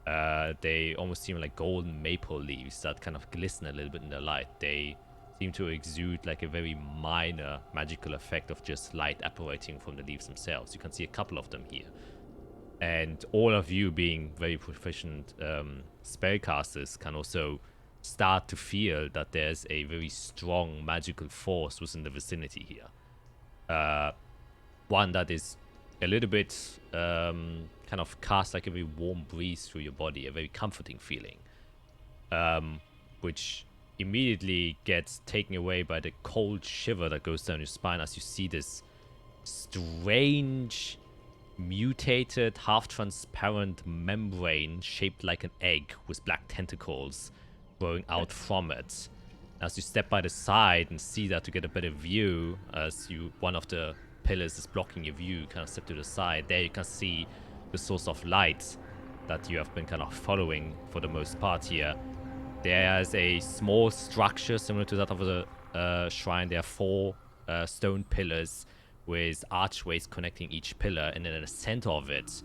They almost seem like golden maple leaves that kind of glisten a little bit in the light. They seem to exude like a very minor magical effect of just light apparating from the leaves themselves. You can see a couple of them here. And all of you being very proficient spellcasters can also start to feel that there's a very strong magical force within the vicinity here. One that is a little bit kind of cast like a very warm breeze through your body, a very comforting feeling, which immediately gets taken away by the cold shiver that goes down your spine as you see this strange, mutated, half-transparent membrane shaped like an egg with black tentacles growing out from it. As you step by the side and see that to get a better view, as one of the pillars is blocking your view, you kind of step to the side. There you can see the source of light that you have been kind of following for the most part here. There's a small structure similar to that of the shrine. There are 4 stone pillars with archways connecting each pillar, and then in the center of it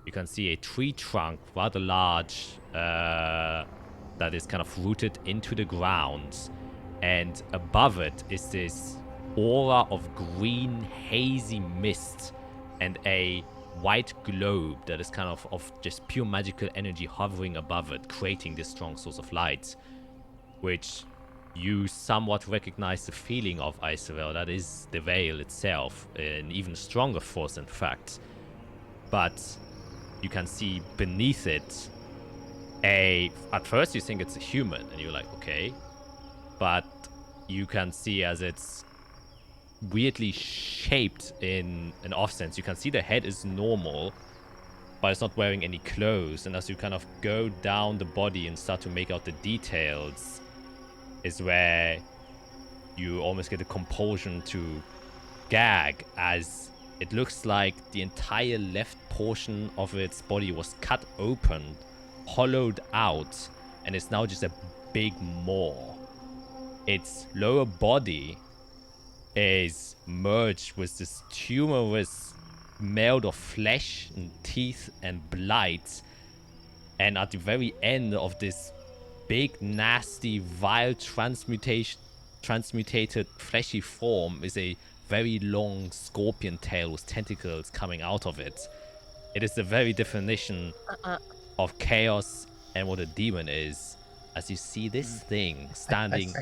you can see a tree trunk, rather large, that is kind of rooted into the ground, and above it is this aura of green hazy mist and a white globe that is kind of just pure magical energy hovering above it, creating this strong source of light, which you somewhat recognize the feeling of, Isabel. That is the veil itself, an even stronger force in fact. But you can see beneath it at first you think it's a human, and you're like, okay. But you can see as it's weirdly shaped in an off sense. You can see the head is normal, but it's not wearing any clothes. And as you kind of go down the body and start to make out the details, is where you almost get a compulsion to gag, as it looks like the entire left portion of its body was cut open, hollowed out, and it's now just a big maw. Its lower body is merged with this tumorous meld of flesh and teeth and blight, and at the very end of this big, nasty, vile transmutated fleshy form is a very long scorpion tail with tentacles coming out of it. It is the very definition of chaos and what a demon is, as you see this thing standing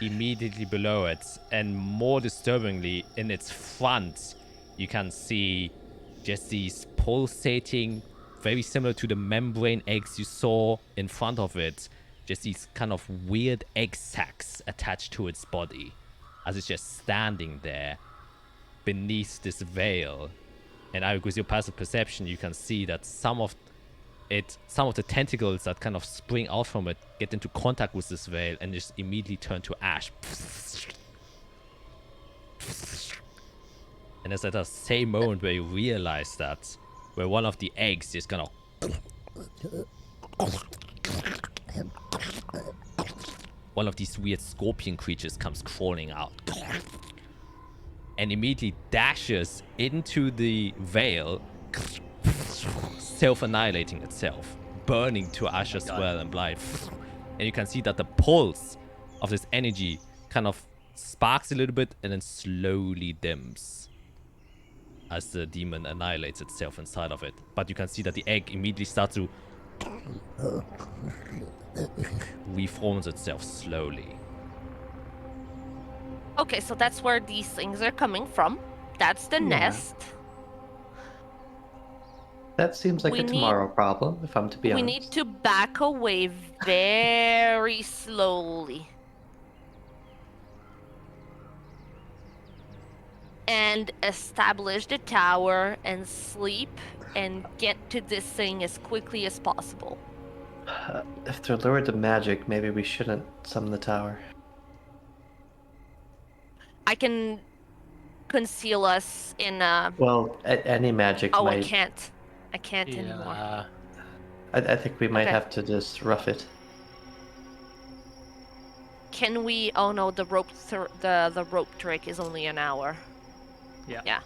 immediately below it, and more disturbingly, in its front, you can see just these pulsating, very similar to the membrane eggs you saw in front of it, just these kind of weird egg sacs attached to its body, as it's just standing there beneath this veil. And with your passive perception, you can see that some of some of the tentacles that kind of spring out from it get into contact with this veil and just immediately turn to ash. And it's at the same moment where you realize that, where one of the eggs just kind of, one of these weird scorpion creatures comes crawling out and immediately dashes into the veil, self-annihilating itself, burning to ash as well and blind. And you can see that the pulse of this energy kind of sparks a little bit and then slowly dims as the demon annihilates itself inside of it. But you can see that the egg immediately starts to reforms itself slowly. Okay, so that's where these things are coming from. That's the nest. That seems like We a need- tomorrow problem, if I'm to be We honest. need to back away very slowly. And establish the tower and sleep and get to this thing as quickly as possible. If they're lured to magic, maybe we shouldn't summon the tower. I can conceal us in a... Well, any magic Oh, I might. can't. I can't anymore. I think we might Okay. have to just rough it. Can we... Oh no, the rope the rope trick is only an hour. Yeah. Yeah.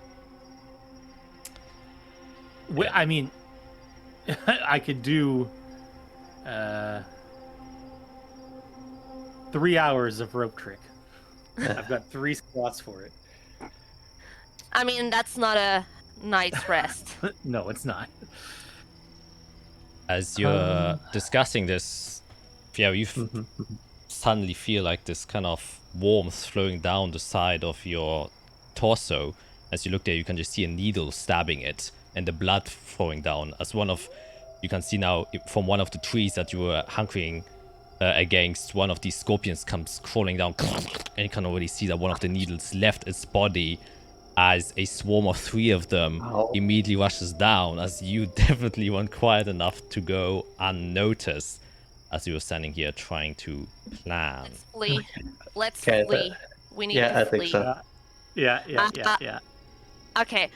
I mean, I could do 3 hours of rope trick. I've got 3 slots for it. I mean, that's not a night's rest. No, it's not. As you're discussing this, yeah, you Mhm. suddenly feel like this kind of warmth flowing down the side of your torso. As you look there, you can just see a needle stabbing it and the blood flowing down. As you can see now from one of the trees that you were hunkering against, one of these scorpions comes crawling down, and you can already see that one of the needles left its body as a swarm of 3 of them Ow. immediately rushes down, as you definitely weren't quiet enough to go unnoticed as you were standing here trying to plan. Let's flee. Let's Okay, flee. We need Yeah, to I flee. think so. Yeah. Okay.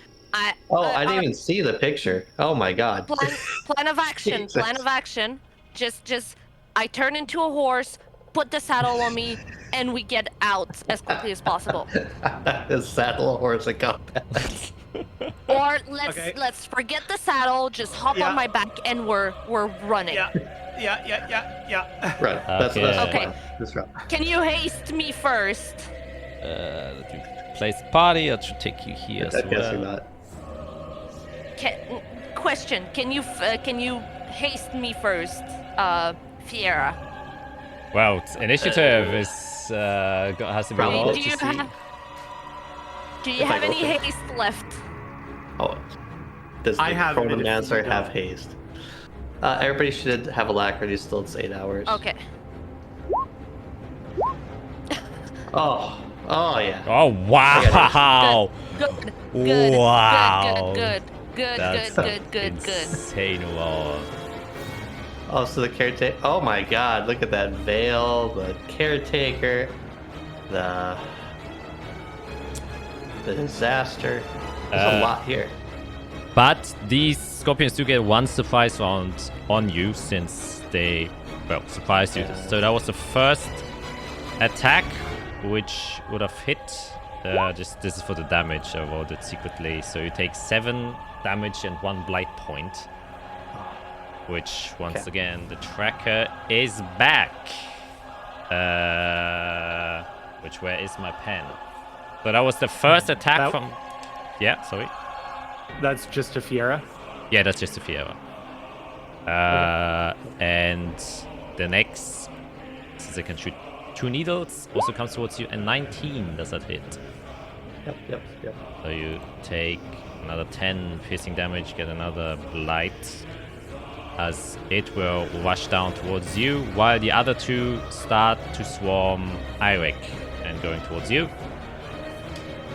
Oh, I didn't even see the picture. Oh my god. Plan of action. Jesus. Plan of action. Just I turn into a horse, put the saddle on me, and we get out as quickly as possible. The saddle horse and combat. Or Okay. let's forget the saddle, just hop Yeah. on my back and we're running. Yeah. Right. That's Okay. the Okay. plan. Just run. Can you haste me first? Let you place the party. That should take you here as I'm guessing well. not. Question. Can you haste me first, Fiera? Well, initiative is has to be Probably. rolled Do to you see. If I have go any for- haste left? Oh. Does I the have it if Chronomancer you have don't. haste? Everybody should have alacrity still. It's 8 hours. Okay. Oh. Oh yeah. Oh wow! Good. Wow. Good. That's Good. insane roll. Oh, so the caretaker. Oh my god, look at that veil, the caretaker, the disaster. There's a lot here. But these scorpions do get 1 surprise round on you since they, well, surprised you. So that was the first attack, which would have hit. This is for the damage. I rolled it secretly. So you take 7 damage and 1 blight point. Which, once again, the tracker is back. Where is my pen? So that was the first attack That- from... Yeah, sorry. That's just a Fiera. Yeah, that's just a Fiera. And the next, since I can shoot 2 needles, also comes towards you, and 19 does that hit. Yep. So you take another 10 piercing damage, get another blight, as it will rush down towards you, while the other 2 start to swarm Eirik and going towards you.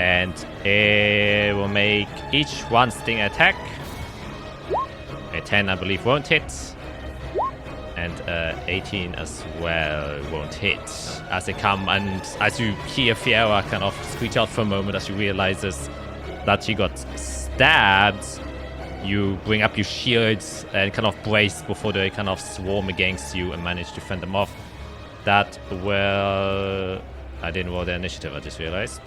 And it will make each one sting attack. It 10, I believe, won't hit. And 18 as well won't hit. As they come, and as you hear Fiera kind of screech out for a moment as she realizes that she got stabbed, you bring up your shields and kind of brace before they kind of swarm against you and manage to fend them off. That will... I didn't roll the initiative, I just realized.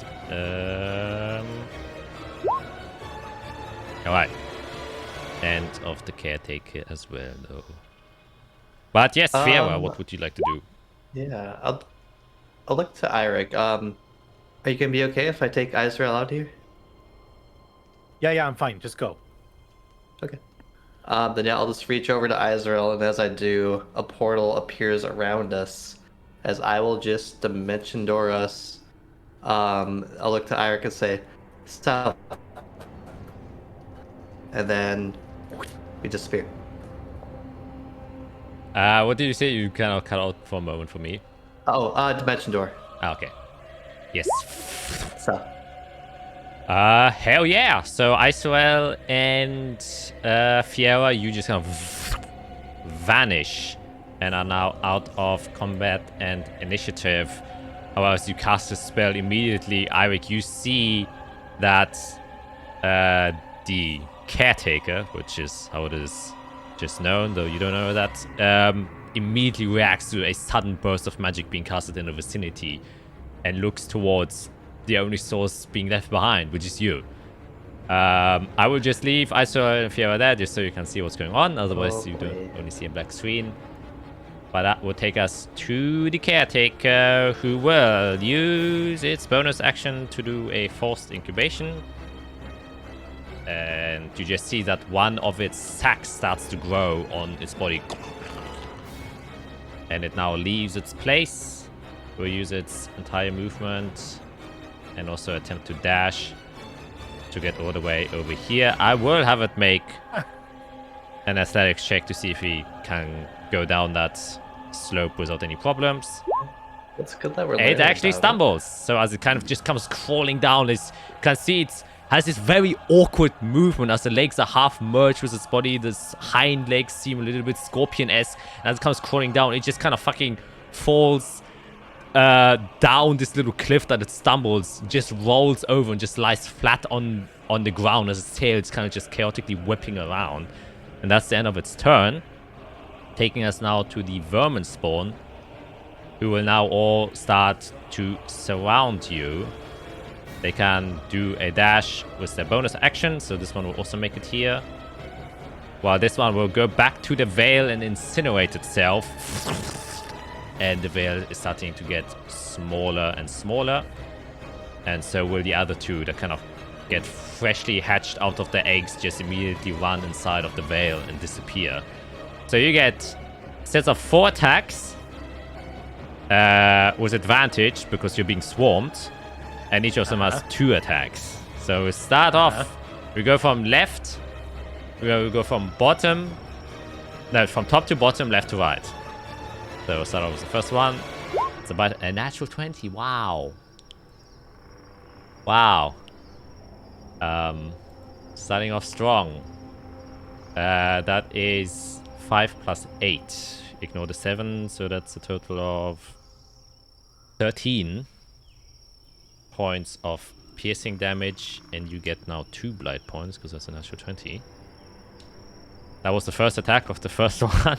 Alright. End of the caretaker as well, though. But yes, Fiera, what would you like to do? Yeah, I'll look to Eirik. Are you gonna be okay if I take Israel out here? Yeah, I'm fine. Just go. Okay. Then yeah, I'll just reach over to Israel, and as I do, a portal appears around us. As I will just dimension door us. I'll look to Eirik and say, "Stop," and then we disappear. What did you say? You kind of cut out for a moment for me. Oh, dimension door. Okay. Yes. So. Hell yeah! So Israel and Fiera, you just kind of vanish and are now out of combat and initiative. However, as you cast the spell immediately, Eirik, you see that the caretaker, which is how it is just known, though you don't know that, immediately reacts to a sudden burst of magic being casted in the vicinity and looks towards the only source being left behind, which is you. I will just leave Israel and Fiera there just so you can see what's going on, otherwise you don't only see a black screen. But that will take us to the caretaker, who will use its bonus action to do a forced incubation. And you just see that one of its sacs starts to grow on its body. And it now leaves its place. We'll use its entire movement and also attempt to dash to get all the way over here. I will have it make an athletics check to see if we can go down that slope without any problems. It's good that we're It actually stumbles. So as it kind of just comes crawling down, you can see it has this very awkward movement as the legs are half merged with its body. The hind legs seem a little bit scorpion-esque. And as it comes crawling down, it just kind of fucking falls down this little cliff that it stumbles, just rolls over and just lies flat on the ground as its tail is kind of just chaotically whipping around. And that's the end of its turn. Taking us now to the vermin spawn, who will now all start to surround you. They can do a dash with their bonus action, so this one will also make it here. While this one will go back to the veil and incinerate itself. And the veil is starting to get smaller and smaller. And so will the other two that kind of get freshly hatched out of the eggs, just immediately run inside of the veil and disappear. So you get sets of 4 attacks with advantage because you're being swarmed. And each of them has 2 attacks. So we start off, we go from left, we go from bottom, no, from top to bottom, left to right. So we'll start off with the first one. It's about a natural 20. Wow. Wow. Starting off strong. That is 5 plus 8. Ignore the 7, so that's a total of 13 points of piercing damage, and you get now 2 blight points because that's a natural 20. That was the first attack of the first one.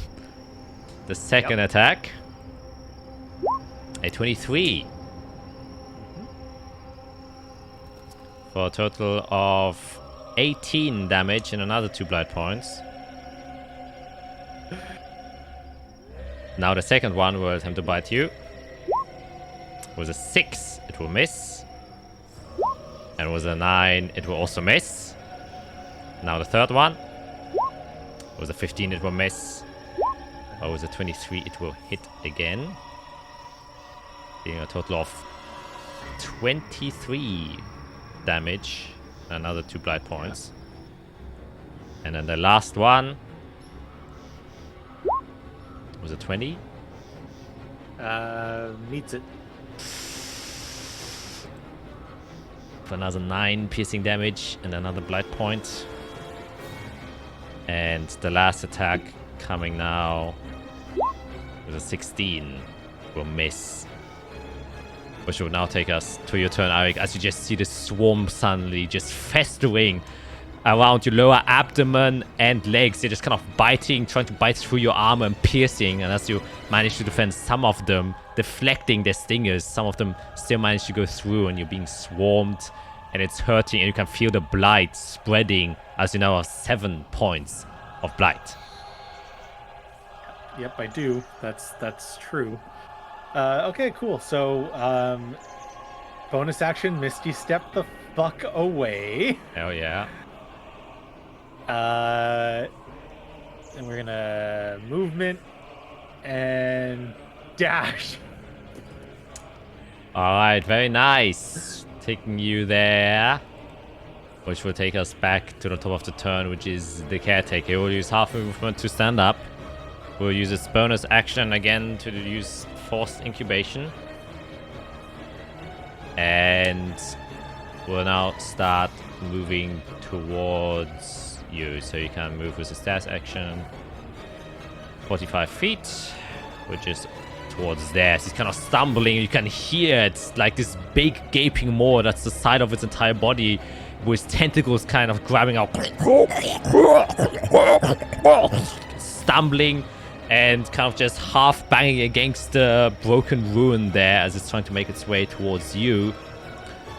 The second attack, a 23. For a total of 18 damage and another 2 blight points. Now the second one will attempt to bite you. With a 6, it will miss. And with a 9, it will also miss. Now the third one. With a 15, it will miss. Or with a 23, it will hit again. Being a total of 23 damage. Another 2 blight points. And then the last one. Was it 20? Meets it. For another 9 piercing damage and another blight point. And the last attack coming now with a 16 will miss. Which will now take us to your turn, Eric, as you just see the swarm suddenly just festering around your lower abdomen and legs. They're just kind of biting, trying to bite through your armor and piercing. And as you manage to defend some of them, deflecting their stingers, some of them still manage to go through, and you're being swarmed and it's hurting, and you can feel the blight spreading as you now have 7 points of blight. Yep, I do. That's true. Okay, cool. So, bonus action, Misty Step the fuck away. Hell yeah. And we're gonna movement and dash. Alright, very nice. Taking you there. Which will take us back to the top of the turn, which is the caretaker. We'll use half movement to stand up. We'll use its bonus action again to use forced incubation. And we'll now start moving towards you. So you can move with the stash action 45 feet, which is towards there. So he's kind of stumbling. You can hear it's like this big gaping maw that's the side of its entire body, with tentacles kind of grabbing out, stumbling and kind of just half banging against the broken ruin there as it's trying to make its way towards you,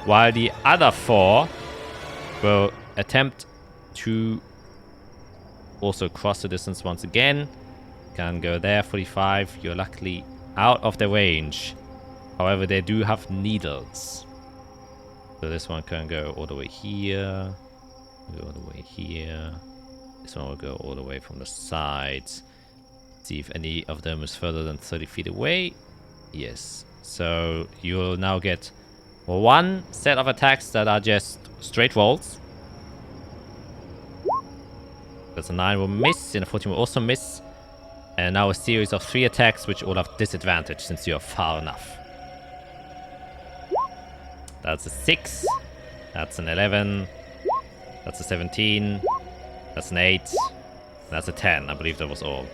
while the other 4 will attempt to also cross the distance once again. Can go there, 45. You're luckily out of the range. However, they do have needles. So this one can go all the way here. Go all the way here. This one will go all the way from the sides. See if any of them is further than 30 feet away. Yes. So you'll now get 1 set of attacks that are just straight rolls. That's a 9 will miss, and a 14 will also miss. And now a series of 3 attacks which all have disadvantage since you are far enough. That's a 6. That's an 11. That's a 17. That's an 8. That's a 10. I believe that was all.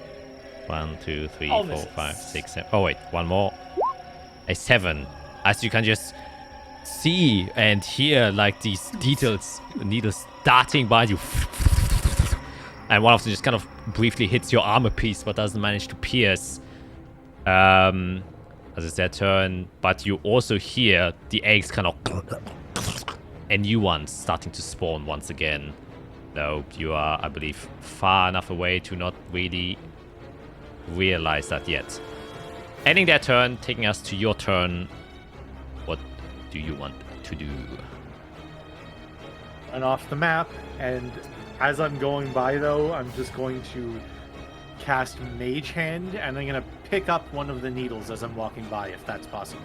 1, 2, 3, 4, 5, 6, 7. Oh wait, one more. A 7. As you can just see and hear like these needles darting by you. And one of them just kind of briefly hits your armor piece, but doesn't manage to pierce. As it's their turn. But you also hear the eggs kind of... and new ones starting to spawn once again. Though you are, I believe, far enough away to not really realize that yet. Ending their turn, taking us to your turn. What do you want to do? And off the map, and as I'm going by, though, I'm just going to cast Mage Hand, and I'm going to pick up one of the needles as I'm walking by, if that's possible.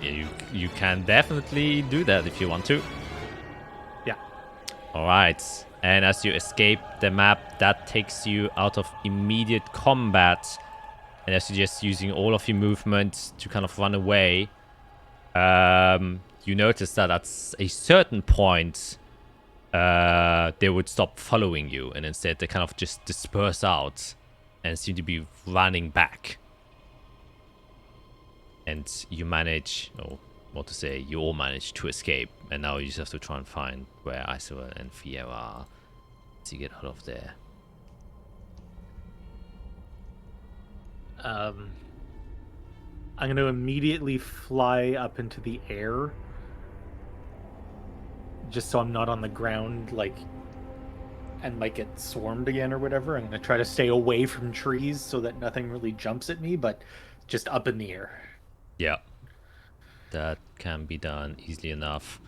Yeah, you can definitely do that if you want to. Yeah. Alright. And as you escape the map, that takes you out of immediate combat. And as you're just using all of your movement to kind of run away, you notice that at a certain point, they would stop following you, and instead they kind of just disperse out and seem to be running back. And you manage, or what to say, you all manage to escape, and now you just have to try and find where Isra and Fiera are to get out of there. I'm going to immediately fly up into the air, just so I'm not on the ground, like, and might get swarmed again or whatever. I'm going to try to stay away from trees so that nothing really jumps at me, but just up in the air. Yeah, that can be done easily enough.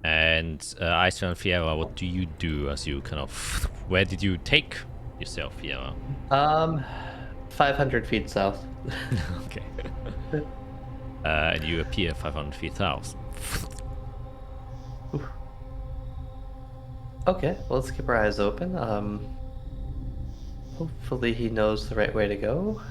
And Isra and Fiera, what do you do as you kind of... Where did you take yourself, Fiera? 500 feet south. Okay. And you appear 500 feet south. Okay, well, let's keep our eyes open. Hopefully he knows the right way to go.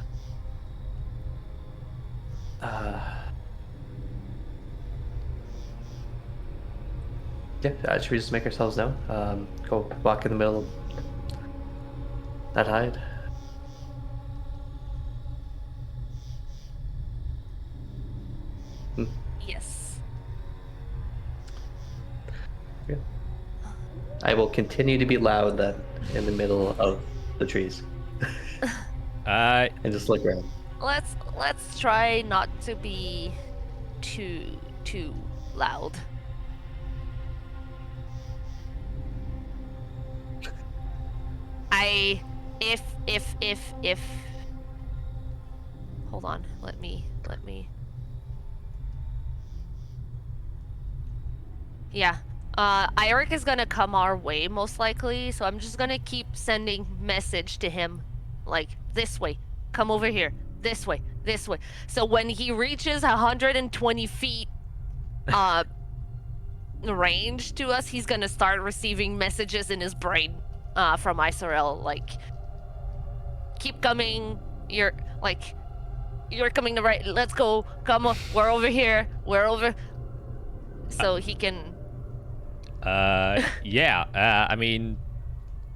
Yeah, should we just make ourselves known? Go walk in the middle That hide. Yes. I will continue to be loud then in the middle of the trees and just look around. Let's try not to be too loud. If hold on, let me yeah. Eirik is gonna come our way most likely, so I'm just gonna keep sending message to him, like, this way, come over here, this way. So when he reaches 120 feet range to us, he's gonna start receiving messages in his brain from Isorel, like, keep coming, you're coming the right, let's go, come on, we're over, so he can... Yeah, I mean,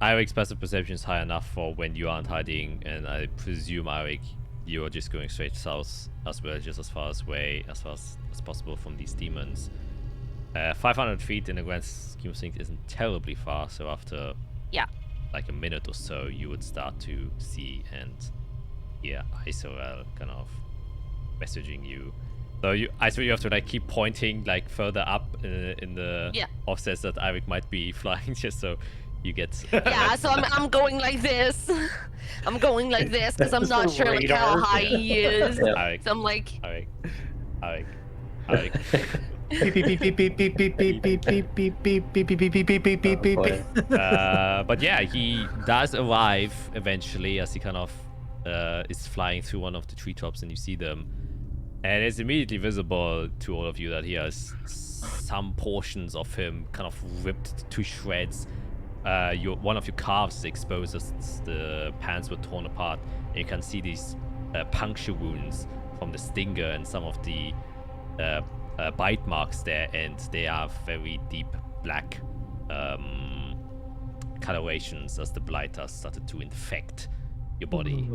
Eirik's passive perception is high enough for when you aren't hiding, and I presume, Eirik, you're just going straight south as well, just as far as possible from these demons. 500 feet in the grand scheme of things isn't terribly far, so after like a minute or so, you would start to see and hear Isorel kind of messaging you. So you have to like keep pointing like further up in the offsets that Eirik might be flying, just so you get. Yeah, so I'm going like this. I'm going like this because I'm not sure like how high he is. Eirik, So I'm like. Eirik. But yeah, he does arrive eventually as he kind of is flying through one of the treetops, and you see them. And it's immediately visible to all of you that he has some portions of him kind of ripped to shreds. One of your calves is exposed as the pants were torn apart, and you can see these puncture wounds from the stinger and some of the bite marks there, and they are very deep black colorations as the blight has started to infect your body.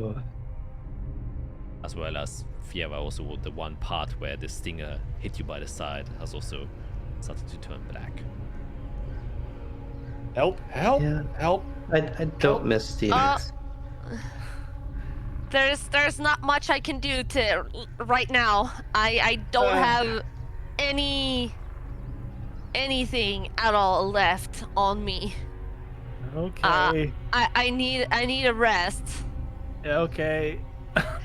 As well as Fiera, also the one part where the stinger hit you by the side has also started to turn black. Help! Yeah. Help! I don't miss Stevens. There's not much I can do to right now. I don't have anything at all left on me. Okay. I need a rest. Okay.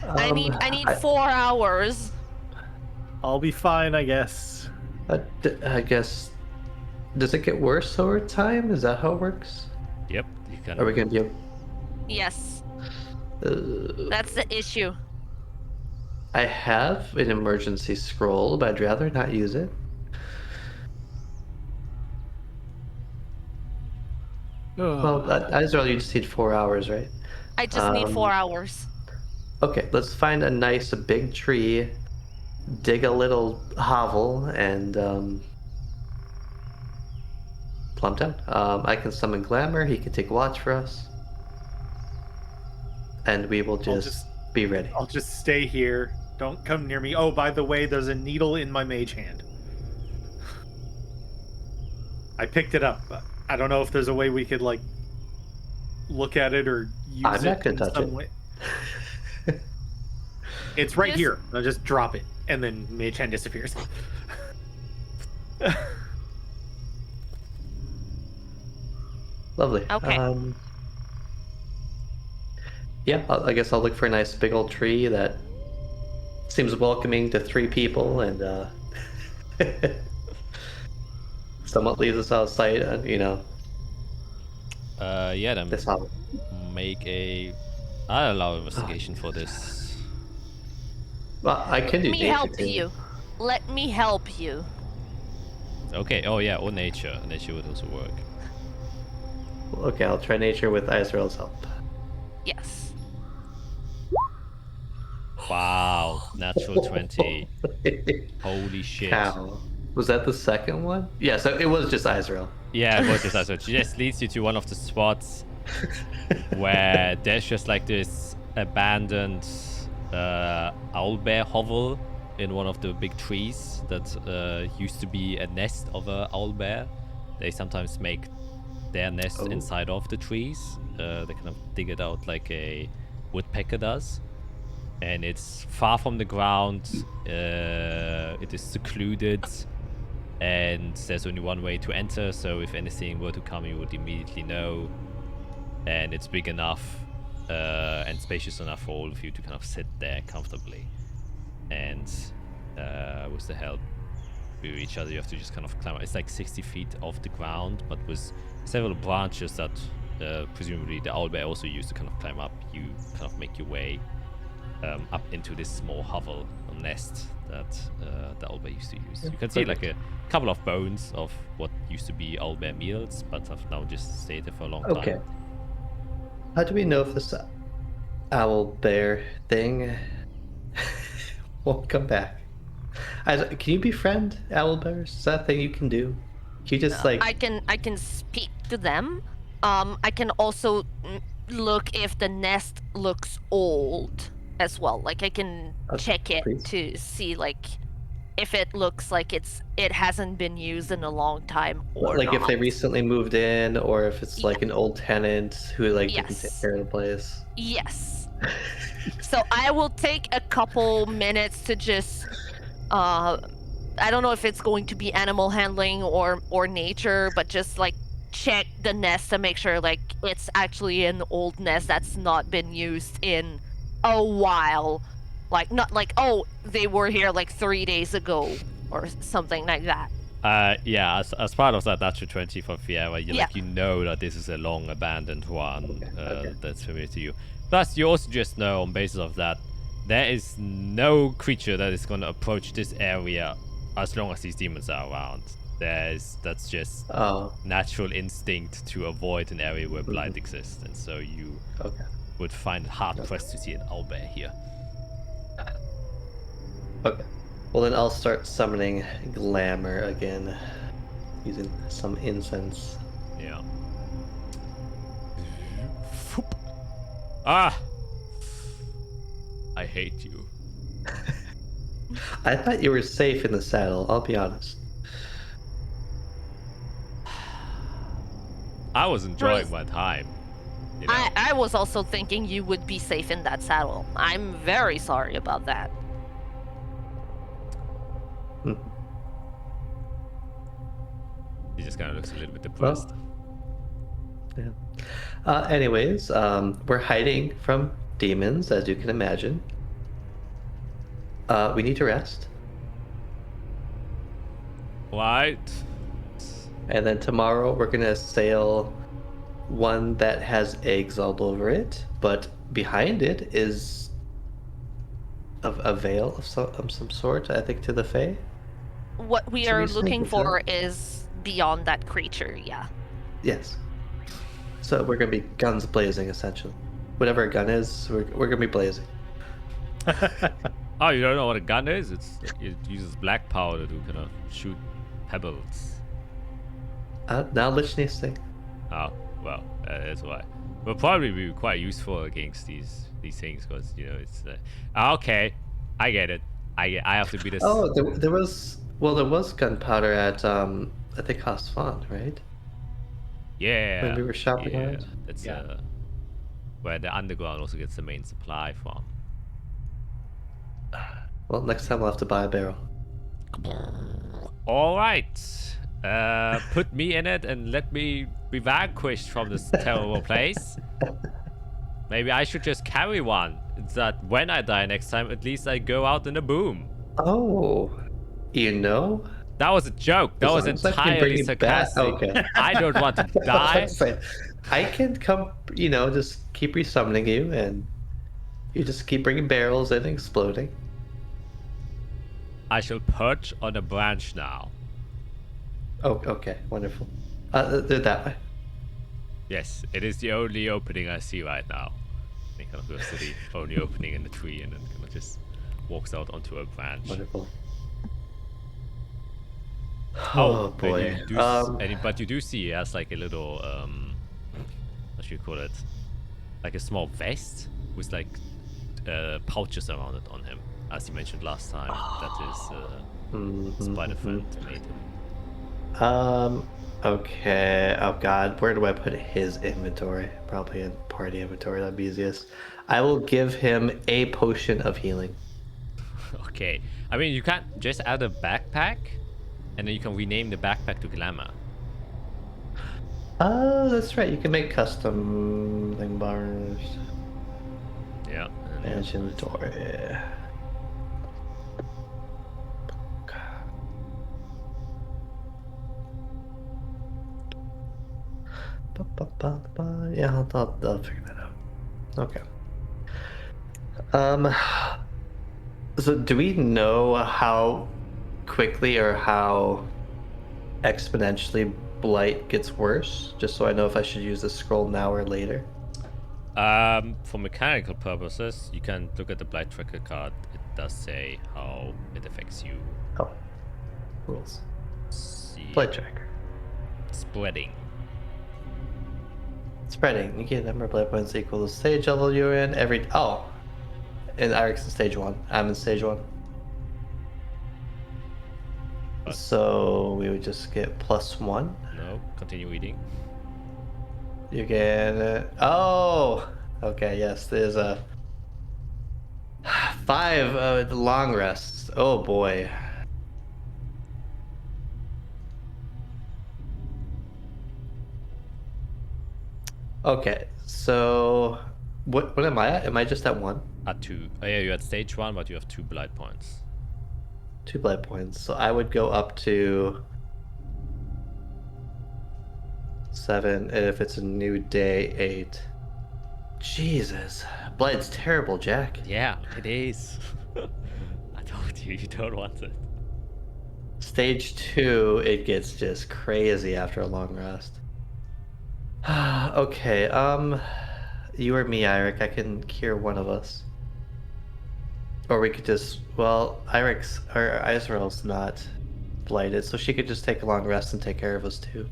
I need 4 hours. I'll be fine, I guess. I guess. Does it get worse over time? Is that how it works? Yep, you can. Are we gonna be able... Yes. That's the issue. I have an emergency scroll, but I'd rather not use it. Well, Isorel, you just need 4 hours, right? I just need 4 hours. Okay, let's find a nice big tree, dig a little hovel, and plump down. I can summon Glamour, he can take watch for us. And we will just be ready. I'll just stay here. Don't come near me. Oh, by the way, there's a needle in my mage hand. I picked it up. I don't know if there's a way we could, like, look at it or use I'm it not gonna in touch some it. way. It's right Yes. here. I'll just drop it, and then mage hand disappears. Lovely. Okay. Yeah, I guess I'll look for a nice big old tree that seems welcoming to 3 people, and somewhat leaves us out of sight, you know. Yeah, then This hovel. make a... I'll allow investigation for this. Well, I can do Let me nature help too. you. Let me help you. Okay, oh yeah, or nature. Nature would also work. Okay, I'll try nature with Isorel's help. Yes. Wow, natural 20. Holy shit. Cow. Was that the second one? Yeah, so it was just Isorel. Yeah, it was just that. So it just leads you to one of the spots where there's just like this abandoned owlbear hovel in one of the big trees that used to be a nest of a owlbear. They sometimes make their nest inside of the trees. They kind of dig it out like a woodpecker does. And it's far from the ground. It is secluded. And there's only one way to enter, so if anything were to come, you would immediately know. And it's big enough and spacious enough for all of you to kind of sit there comfortably. And with the help of each other, you have to just kind of climb. It's like 60 feet off the ground, but with several branches that presumably the owlbear also used to kind of climb up, you kind of make your way up into this small hovel or nest that the owlbear used to use. You can see like a couple of bones of what used to be owlbear meals, but have now just stayed there for a long time. Okay. How do we know if this owlbear thing won't come back? Can you befriend owlbears? Is that a thing you can do? Can you just like... I can speak to them. I can also look if the nest looks old as well. Like I can check it to see like if it looks like it hasn't been used in a long time or like not. if they recently moved in, or if it's like an old tenant who like didn't take care of the place. Yes. So I will take a couple minutes to just I don't know if it's going to be animal handling or nature, but just like check the nest to make sure like it's actually an old nest that's not been used in a while. Like not like, oh, they were here like 3 days ago or something like that. Yeah, as part of that natural 20 for Fiera, you know that this is a long abandoned one that's familiar to you. Plus, you also just know on basis of that, there is no creature that is going to approach this area as long as these demons are around. That's just natural instinct to avoid an area where blight exists, and so you would find it hard pressed to see an owlbear here. Okay. Well, then I'll start summoning glamour again, using some incense. Yeah. Ah! I hate you. I thought you were safe in the saddle, I'll be honest. I was enjoying my time. You know? I was also thinking you would be safe in that saddle. I'm very sorry about that. He just kind of looks a little bit depressed. Anyways, we're hiding from demons, as you can imagine. We need to rest. Right. And then tomorrow we're gonna sail one that has eggs all over it, but behind it is a veil of some sort, I think, to the Fae. What we are looking for is beyond that creature, yeah. Yes. So we're gonna be guns blazing, essentially. Whatever a gun is, we're gonna be blazing. Oh, you don't know what a gun is? It uses black powder to kind of shoot pebbles. Now Lichni's thing. Oh, well, that's why. Will probably be quite useful against these things, because it's okay. I get it. I have to be this. Oh, there was gunpowder at I think Hasfan, right? Yeah. When we were shopping yeah. around. That's where the underground also gets the main supply from. Well, next time we'll have to buy a barrel. All right. Put me in it and let me be vanquished from this terrible place. Maybe I should just carry one. It's that when I die next time, at least I go out in a boom. Oh, That was a joke. That was entirely sarcastic. Okay. I don't want to die. I can come, just keep resummoning you, and you just keep bringing barrels in and exploding. I shall perch on a branch now. Oh, okay, wonderful. They're that way. Yes, it is the only opening I see right now. He kind of goes to the only opening in the tree and then kind of just walks out onto a branch. Wonderful. Oh boy. But you do see he has like a little what you call it, like a small vest with like pouches around it on him, as you mentioned last time. That is Spider-Friend made him. Okay. Oh god, where do I put his inventory? Probably in party inventory. That'd be easiest. I will give him a potion of healing. Okay. I mean, you can't just add a backpack, and then you can rename the backpack to Glamour. Oh, that's right. You can make custom thing bars. Yeah. Manage inventory. Yeah, I'll figure that out. Okay. So do we know how quickly or how exponentially blight gets worse? Just so I know if I should use the scroll now or later. For mechanical purposes, you can look at the blight tracker card. It does say how it affects you. Oh, rules. See, Blight tracker. spreading. Spreading. You get a number of blight points equal to stage level you're in every. Oh, and Eric's in stage 1. I'm in stage 1. What? So we would just get +1. No, continue eating. You get. Oh, okay. Yes, there's a 5 long rests. Oh boy. Okay, so what am I at? Am I just at 1? At 2. Oh yeah, you're at stage 1, but you have 2 blight points. 2 blight points. So I would go up to 7, and if it's a new day, 8. Jesus, blight's terrible, Jack. Yeah, it is. I told you, you don't want it. Stage 2, it gets just crazy after a long rest. Okay, you or me, Eirik, I can cure one of us. Or we could just, well, Israel's not blighted, so she could just take a long rest and take care of us too.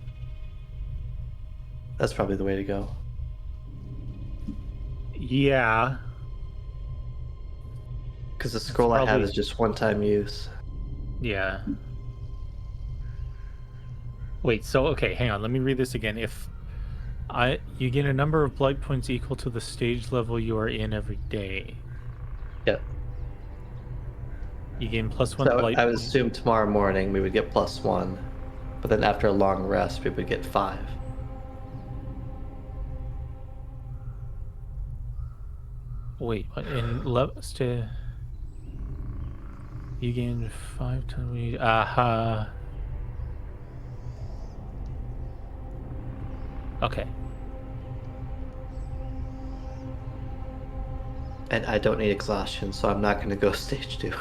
That's probably the way to go. Yeah. Because the scroll I have is just one-time use. Yeah. Wait, so okay, hang on, let me read this again. If you gain a number of blight points equal to the stage level you are in every day. Yep. You gain +1 So blight I would points. assume tomorrow morning we would get +1, but then after a long rest we would get 5. Wait, what? You gain 5 times. Okay. And I don't need exhaustion, so I'm not going to go stage 2.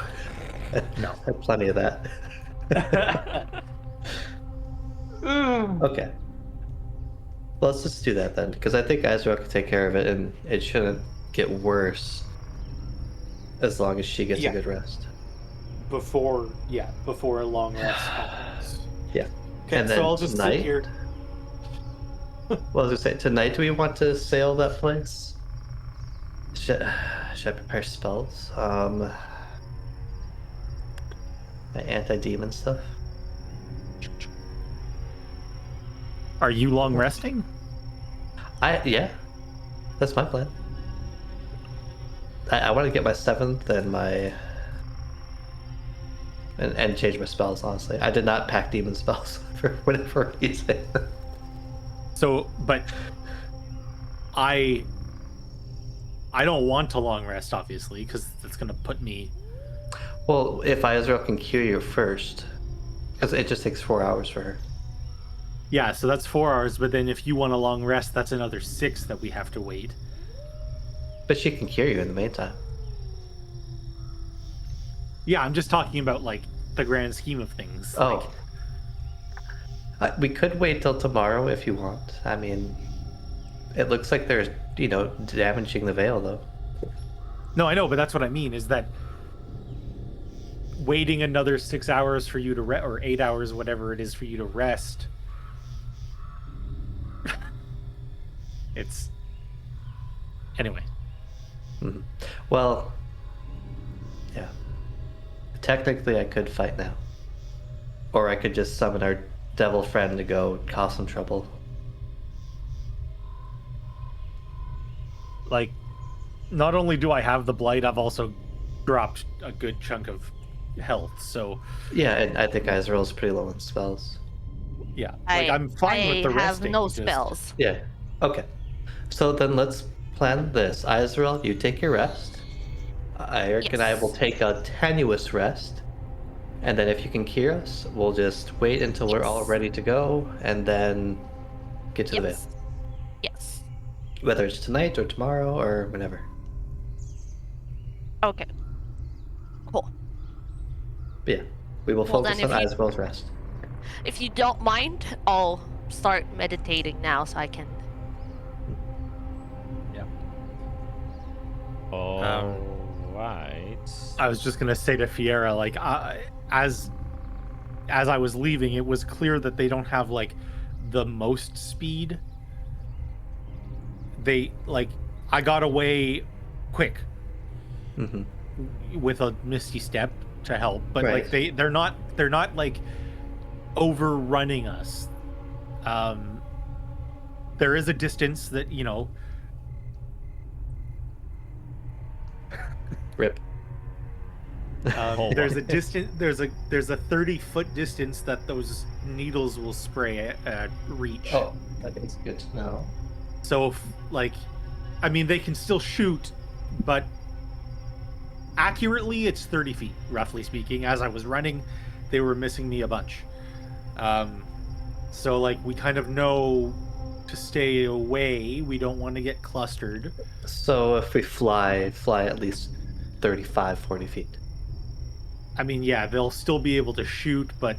No. I have plenty of that. Okay. Well, let's just do that then, because I think Ezra can take care of it, and it shouldn't get worse as long as she gets a good rest. Before a long rest happens. Yeah. Okay, And then so I'll just tonight, sit here. well, I was going to say, tonight do we want to sail that place? Should I prepare spells? My anti-demon stuff? Are you long resting? Yeah. That's my plan. I want to get my 7th and my... And change my spells, honestly. I did not pack demon spells for whatever reason. So, but I don't want to long rest, obviously, because that's going to put me... Well, if Israel can cure you first, because it just takes 4 hours for her. Yeah, so that's 4 hours, but then if you want a long rest, that's another 6 that we have to wait. But she can cure you in the meantime. Yeah, I'm just talking about, like, the grand scheme of things. Oh. We could wait till tomorrow if you want. I mean, it looks like there's, damaging the veil, though. No, I know, but that's what I mean, is that waiting another 6 hours for you to rest, or 8 hours, whatever it is for you to rest, It's anyway. Mhm. Well, yeah. Technically, I could fight now, or I could just summon our devil friend to go cause some trouble. Like, not only do I have the blight, I've also dropped a good chunk of health. So Yeah, and I think Izrael's pretty low on spells. yeah, like I'm fine with the I have resting. no just- spells. Yeah. Okay. So then let's plan this. Izrael, you take your rest. Eric and I will Yes. take a tenuous rest. And then if you can cure us, we'll just wait until we're all Yes. ready to go and then get to the Yes. Yes. bit. Whether it's tonight or tomorrow or whenever. Okay. Cool. But yeah, we will Well, then focus on if you- Izrael's rest. If you don't mind, I'll start meditating now so I can. All right. I was just gonna say to Fiera, like, as I was leaving, it was clear that they don't have like the most speed. They like, I got away quick Hmm. with a misty step to help, but Right. like they're not like overrunning us. There is a distance that, you know, Rip. there's a distance, there's a 30-foot distance that those needles will spray reach. Oh, that is good to know. So if, like, I mean, they can still shoot, but accurately it's 30 feet, roughly speaking. As I was running, they were missing me a bunch. So like, we kind of know to stay away. We don't want to get clustered. So if we fly at least 35, 40 feet. I mean, yeah, they'll still be able to shoot, but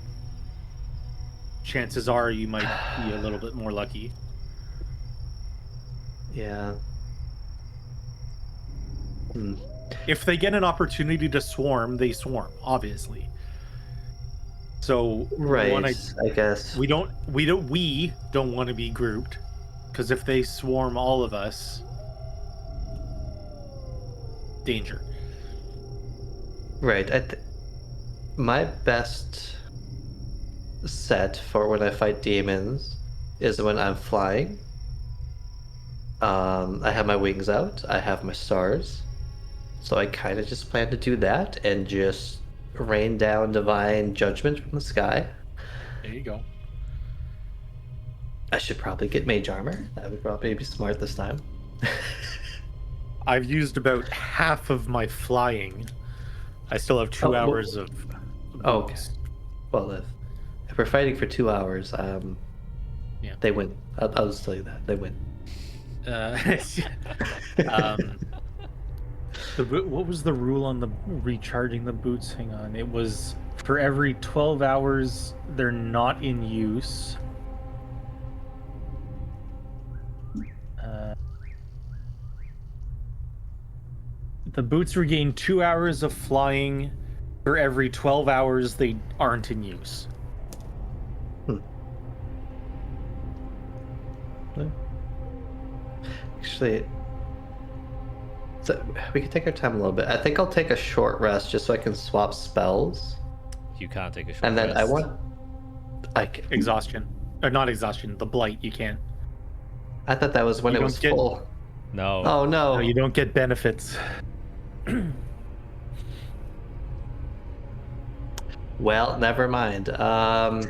chances are you might be a little bit more lucky. Yeah. Hmm. If they get an opportunity to swarm, they swarm, obviously. So Right, wanna- I guess. we don't want to be grouped, because if they swarm all of us, danger. Right. My best set for when I fight demons is when I'm flying. I have my wings out. I have my stars. So I kind of just plan to do that and just rain down divine judgment from the sky. There you go. I should probably get mage armor. That would probably be smart this time. I've used about half of my flying. I still have 2 Oh, well- hours of. Oh, okay. Well, if we're fighting for 2 hours, Yeah. they win. I'll just tell you that they win. What was the rule on the recharging the boots? Hang on. It was for every 12 hours they're not in use. The boots regain 2 hours of flying for every 12 hours they aren't in use. Actually, so we can take our time a little bit. I think I'll take a short rest just so I can swap spells, You can't take a short and then I rest. want. Exhaustion. Or not exhaustion, the blight, you can't. I thought that was when You it don't was get- full. No. Oh no! No, you don't get benefits. Well, never mind. I'll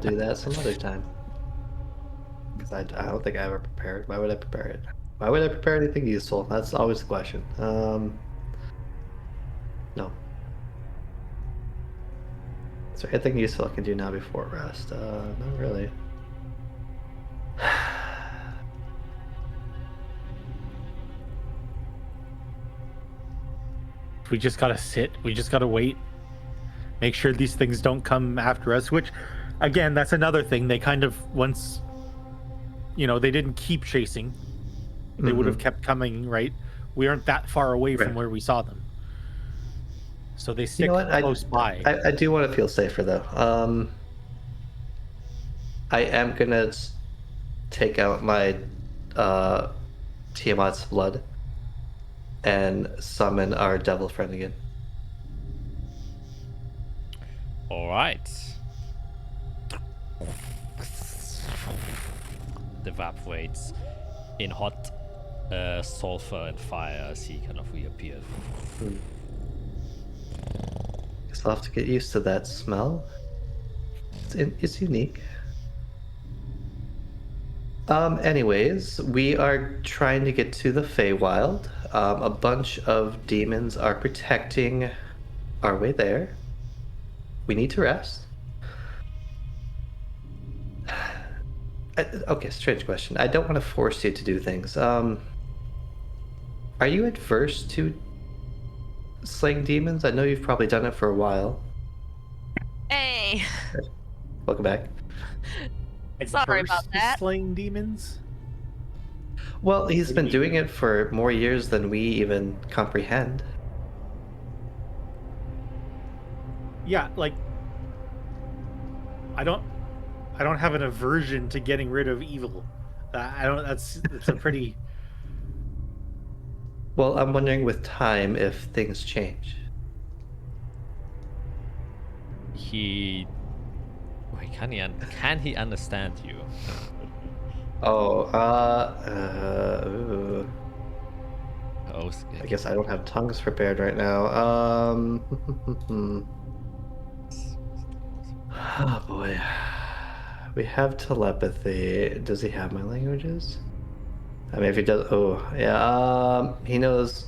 do that some other time. Because I don't think I ever prepared. Why would I prepare it? Why would I prepare anything useful? That's always the question. No. Is there anything useful I can do now before rest? Not really. We just gotta sit. We just gotta wait. Make sure these things don't come after us, which, again, that's another thing. They kind of, once, you know, they didn't keep chasing. They would have kept coming, right? We aren't that far away from Right. where we saw them. So they stick You know what? close by. I do want to feel safer though. I am gonna take out my Tiamat's blood and summon our devil friend again. Alright. Evaporates in hot sulfur and fire as he kind of reappears. Guess I'll have to get used to that smell. It's unique. Anyways, we are trying to get to the Feywild. A bunch of demons are protecting our way there. We need to rest. Okay, strange question. I don't want to force you to do things. Are you adverse to slaying demons? I know you've probably done it for a while. Hey, Welcome back. sorry Adverse about to that. Slaying demons. Well, he's What do been you doing it for more years than we even comprehend. Yeah, like I don't have an aversion to getting rid of evil. I don't. That's a pretty. Well, I'm wondering with time if things change. Wait, can he understand you? Oh, ooh. Oh, I guess I don't have tongues prepared right now. Oh boy. We have telepathy. Does he have my languages? I mean, if he does, oh yeah. He knows.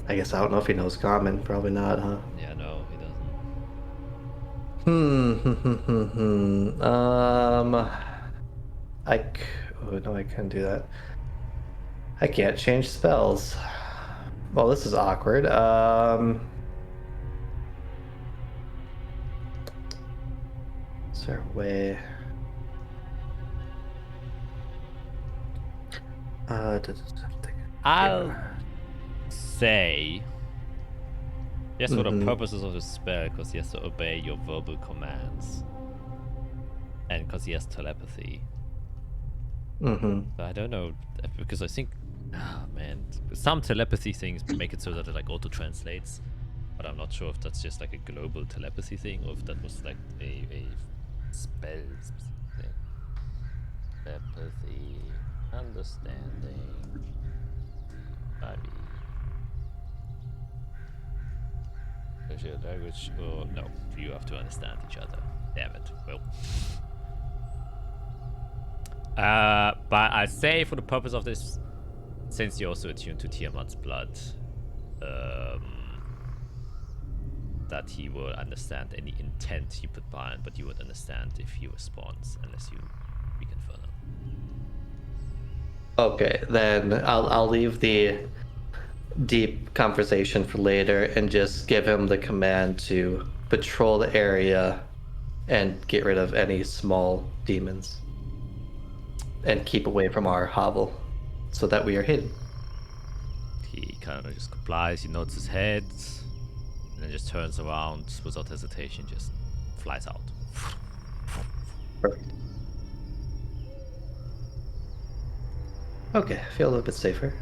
I guess I don't know if he knows common. Probably not, huh? Yeah, no, he doesn't. Oh no, I can't do that. I can't change spells. Well, this is awkward. Is there a way? I'll say, yes, for the Mhm. purposes of the spell, because he has to obey your verbal commands, and because he has telepathy. Mm-hmm. But I don't know, because I think, man, some telepathy things make it so that it like auto translates, but I'm not sure if that's just like a global telepathy thing or if that was like a spell thing. Telepathy, understanding, body. Is your language? Oh no, you have to understand each other. Damn it. Well. But I say for the purpose of this, since you're also attuned to Tiamat's blood, that he will understand any intent you put behind, but you would understand if he responds, unless you weaken further. Okay, then I'll leave the deep conversation for later and just give him the command to patrol the area and get rid of any small demons and keep away from our hovel so that we are hidden. He kind of just complies, he nods his head, and then just turns around without hesitation, just flies out. Perfect. Okay, I feel a little bit safer.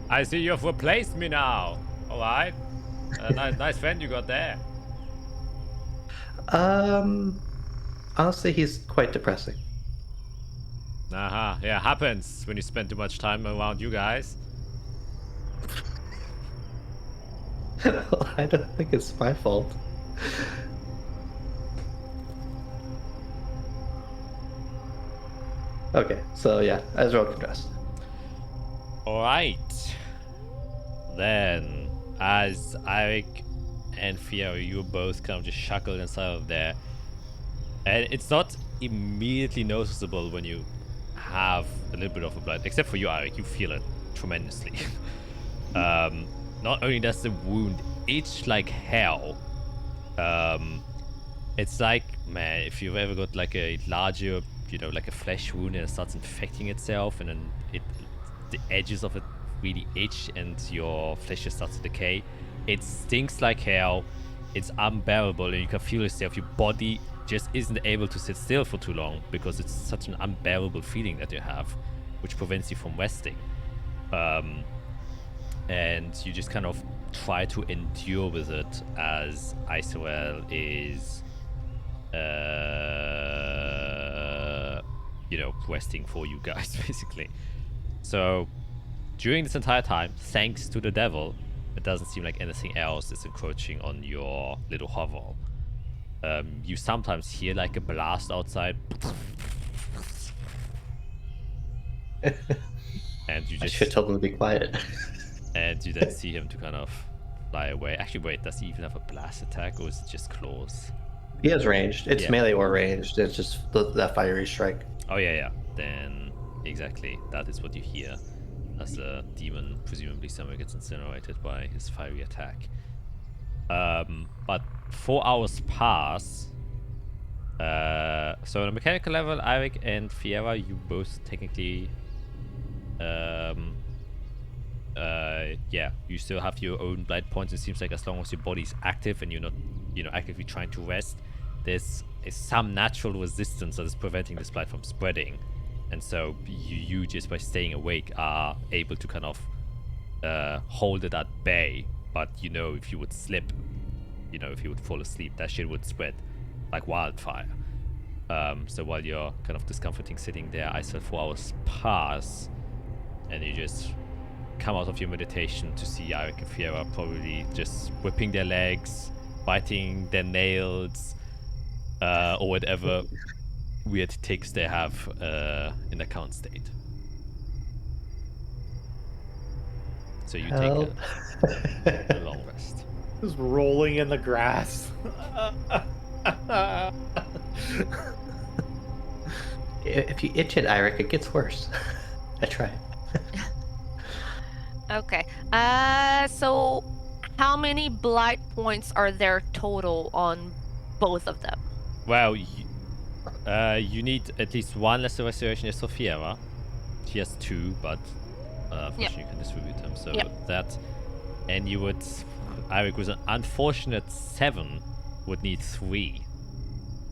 I see you have replaced me now. Alright. Nice friend you got there. Honestly, he's quite depressing. Yeah, happens when you spend too much time around you guys. I don't think it's my fault. Okay, so yeah, Ezra can rest. Alright. Then, as Eric and Fiero, you both kind of just chuckle inside of there. And it's not immediately noticeable when you have a little bit of a blood, except for you, Eric, you feel it tremendously. Not only does the wound itch like hell, it's like, man, if you've ever got like a larger, like a flesh wound and it starts infecting itself and then the edges of it really itch and your flesh just starts to decay. It stinks like hell. It's unbearable and you can feel yourself, your body just isn't able to sit still for too long because it's such an unbearable feeling that you have, which prevents you from resting. And you just kind of try to endure with it as Isoel is, resting for you guys, basically. So, during this entire time, thanks to the devil, it doesn't seem like anything else is encroaching on your little hovel. You sometimes hear like a blast outside. And you I just... should have told him to be quiet. And you then see him to kind of fly away. Actually, wait, does he even have a blast attack, or is it just claws? He has ranged. It's Yeah. melee or ranged. It's just that fiery strike. Oh, yeah. Then, exactly, that is what you hear as the demon presumably somewhere gets incinerated by his fiery attack. But 4 hours pass. So on a mechanical level, Eirik and Fiera, you both technically... you still have your own blight points. It seems like as long as your body's active and you're not, actively trying to rest, there's some natural resistance that is preventing this blight from spreading. And so you just by staying awake are able to kind of hold it at bay. But if you would slip, if you would fall asleep, that shit would spread like wildfire. So while you're kind of discomforting sitting there, I said 4 hours pass, and you just come out of your meditation to see Eirik and Fiera probably just whipping their legs, biting their nails, or whatever weird tics they have in the current state. So you Help. take a long rest. Just rolling in the grass. If you itch it, Eirik, it gets worse. I tried. Okay. So how many blight points are there total on both of them? Well, you need at least one lesser restoration as Fiera. She has 2, but unfortunately you can distribute them. So that, and you would, Eirik with an unfortunate 7 would need 3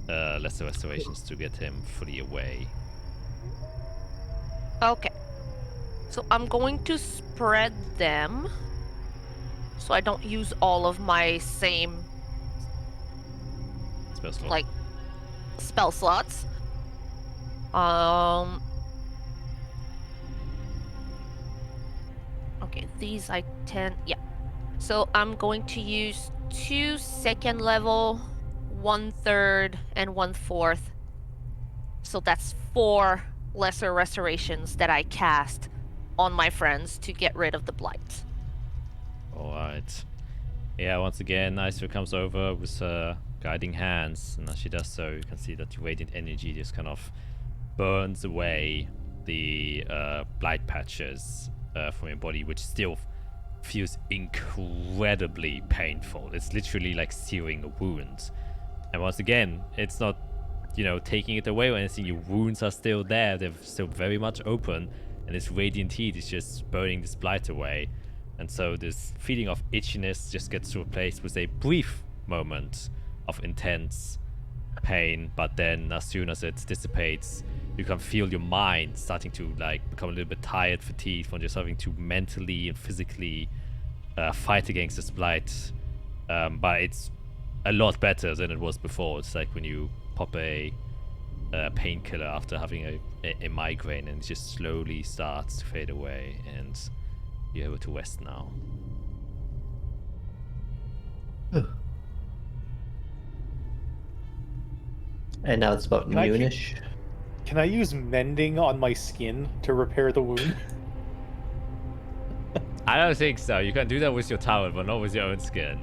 lesser restorations to get him fully away. Okay. So I'm going to spread them so I don't use all of my same Spell slot. like spell slots. Okay, these I so I'm going to use 2 second level, 1/3, and 1/4. So that's 4 lesser restorations that I cast on my friends to get rid of the blight. Alright. Yeah, once again, Icer comes over with her guiding hands, and as she does so, you can see that the radiant energy just kind of burns away the blight patches from your body, which still feels incredibly painful. It's literally like searing a wound. And once again, it's not, taking it away or anything. Your wounds are still there. They're still very much open. And this radiant heat is just burning this blight away. And so this feeling of itchiness just gets replaced with a brief moment of intense pain. But then as soon as it dissipates, you can feel your mind starting to become a little bit tired, fatigued from just having to mentally and physically fight against this blight. But it's a lot better than it was before. It's like when you pop a painkiller after having a migraine, and it just slowly starts to fade away, and you're able to rest now. And now it's about Can I keep- noonish. Can I use mending on my skin to repair the wound? I don't think so. You can do that with your towel, but not with your own skin.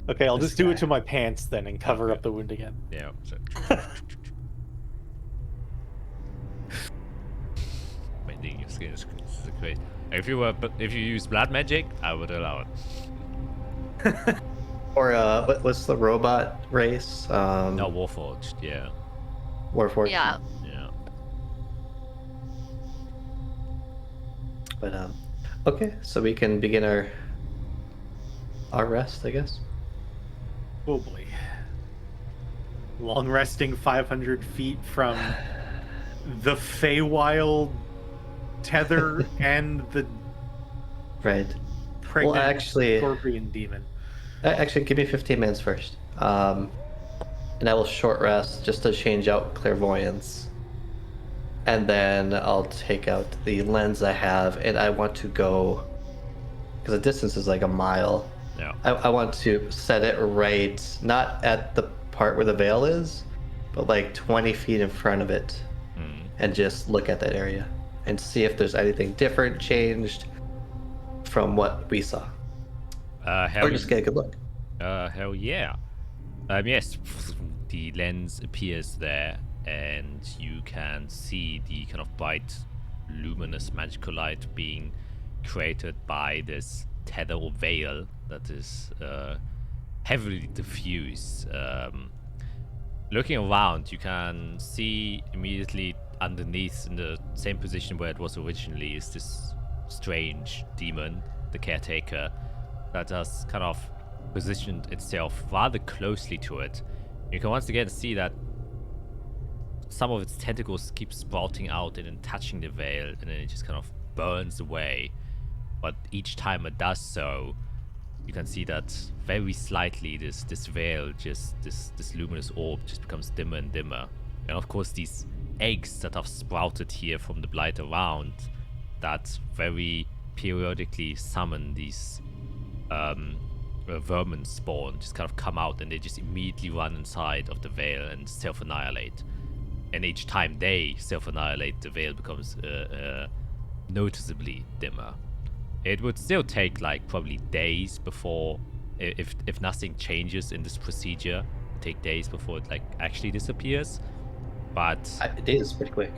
Okay, I'll This just do guy. it to my pants then and cover Okay. up the wound again. Yeah. So. Mending your skin is great. If you use blood magic, I would allow it. Or what's the robot race? No, Warforged. Yeah. Warforged. Yeah. Yeah. But okay, so we can begin our rest, I guess. Oh boy. Long resting 500 feet from the Feywild tether and the Right. pregnant actually- scorpion demon. Actually, give me 15 minutes first. And I will short rest just to change out clairvoyance. And then I'll take out the lens I have, and I want to go, because the distance is like a mile. Yeah. I want to set it right, not at the part where the veil is, but like 20 feet in front of it, and just look at that area and see if there's anything different, changed from what we saw. Or just get a good look. Hell yeah. Yes, the lens appears there, and you can see the kind of bright, luminous magical light being created by this tether or veil that is heavily diffused. Looking around, you can see immediately underneath, in the same position where it was originally, is this strange demon, the caretaker, that has kind of positioned itself rather closely to it. You can once again see that some of its tentacles keep sprouting out and then touching the veil, and then it just kind of burns away. But each time it does so, you can see that very slightly this veil, just this luminous orb, just becomes dimmer and dimmer. And of course these eggs that have sprouted here from the blight around, that very periodically summon these vermin spawn, just kind of come out, and they just immediately run inside of the veil and self-annihilate. And each time they self-annihilate, the veil becomes noticeably dimmer. It would still take like probably days before, if nothing changes in this procedure, it'd take days before it like actually disappears. But It is pretty quick.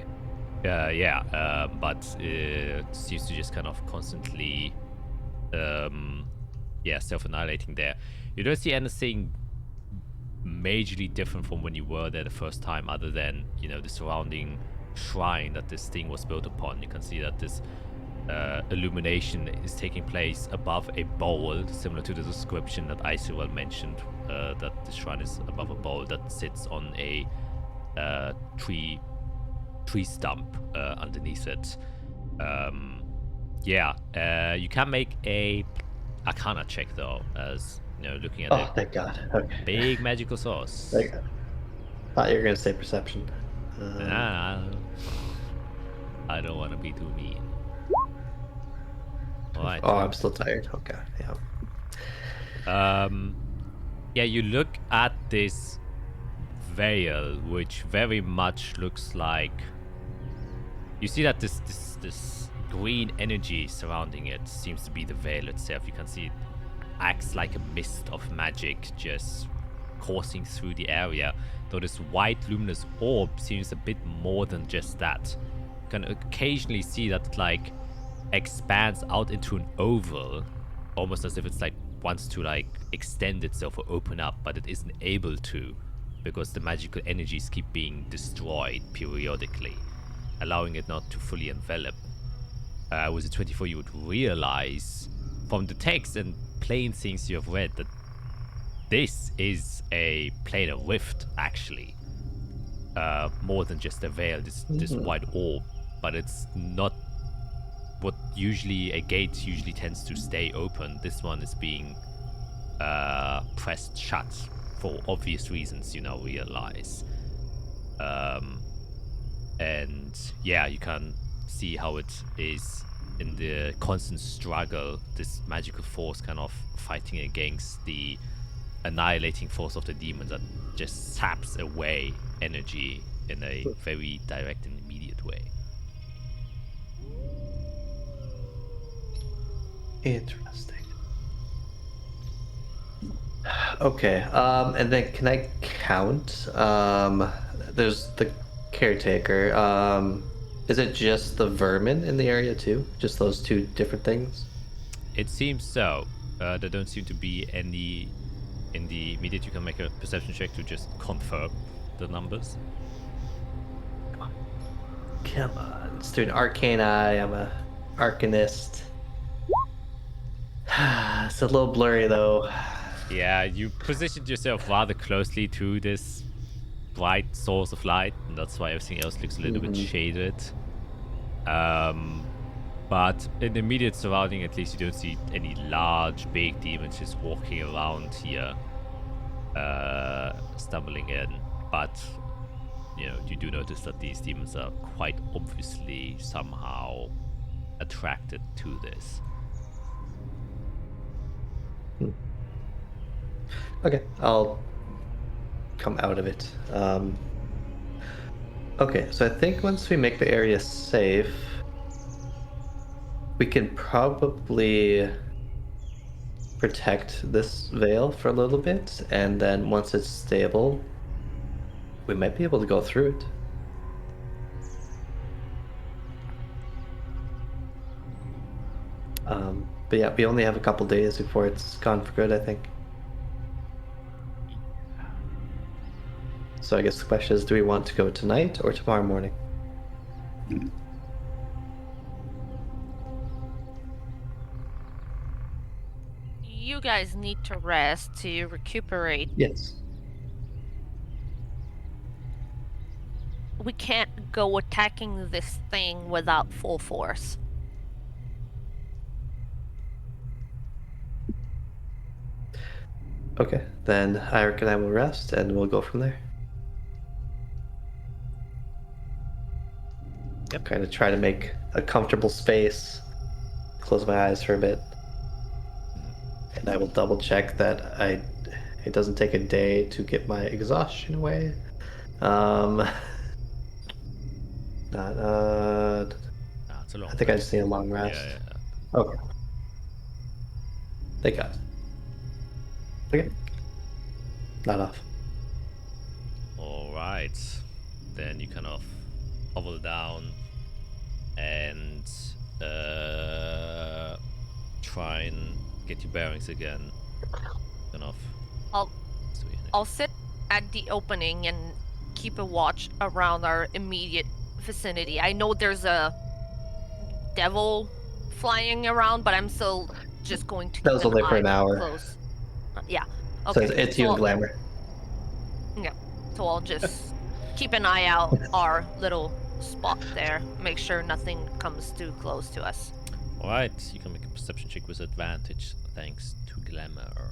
but it seems to just kind of constantly self-annihilating there. You don't see anything majorly different from when you were there the first time, other than, you know, the surrounding shrine that this thing was built upon. You can see that this illumination is taking place above a bowl, similar to the description that Isilwell mentioned, that the shrine is above a bowl that sits on a tree stump underneath it. You can make a Arcana check though, as you know, looking at Oh, thank God. Okay. big magical source. Thought you were gonna say perception. Nah, I don't want to be too mean. Alright. Oh, I'm still tired. Okay, yeah. You look at this veil, which very much looks like, you see that this green energy surrounding it seems to be the veil itself. You can see it acts like a mist of magic just coursing through the area, though this white luminous orb seems a bit more than just that. You can occasionally see that it like expands out into an oval, almost as if it's like wants to like extend itself or open up, but it isn't able to, because the magical energies keep being destroyed periodically, allowing it not to fully envelop. With a 24, you would realize from the text and plain things you have read that this is a planar rift, actually. More than just a veil, this white orb, but it's not what usually a gate usually tends to stay open. This one is being pressed shut for obvious reasons, you now realize. You can see how it is in the constant struggle, this magical force kind of fighting against the annihilating force of the demon that just saps away energy in a very direct and immediate way. Interesting. Okay, and then can I count? There's the caretaker. Is it just the vermin in the area too? Just those two different things? It seems so. There don't seem to be any in the immediate. You can make a perception check to just confirm the numbers. Come on, let's do an arcane eye. I'm a arcanist. It's a little blurry though. Yeah, you positioned yourself rather closely to this bright source of light, and that's why everything else looks a little bit shaded. But in the immediate surrounding, at least, you don't see any large, big demons just walking around here, stumbling in. But, you know, you do notice that these demons are quite obviously somehow attracted to this. Okay, I'll come out of it. Okay, so I think once we make the area safe, we can probably protect this veil for a little bit, and then once it's stable, we might be able to go through it. But yeah, we only have a couple days before it's gone for good, I think. So I guess the question is, do we want to go tonight or tomorrow morning? You guys need to rest to recuperate. Yes. We can't go attacking this thing without full force. Okay, then Eric and I will rest and we'll go from there. Yep. Kind of try to make a comfortable space, close my eyes for a bit. And I will double check that it doesn't take a day to get my exhaustion away. It's a long I think I rest. just need a long rest. Yeah. Okay. Thank God. Okay. Not off. Alright. Then you kind of hobble down and try and get your bearings again. Kind of. I'll sit at the opening and keep a watch around our immediate vicinity. I know there's a devil flying around, but I'm still just going to That was keep only for eye an hour. close. Yeah. So Okay. it's you and Glamour. Yeah. So I'll just keep an eye out our little spot there. Make sure nothing comes too close to us. Alright, you can make a perception check with advantage thanks to Glamour.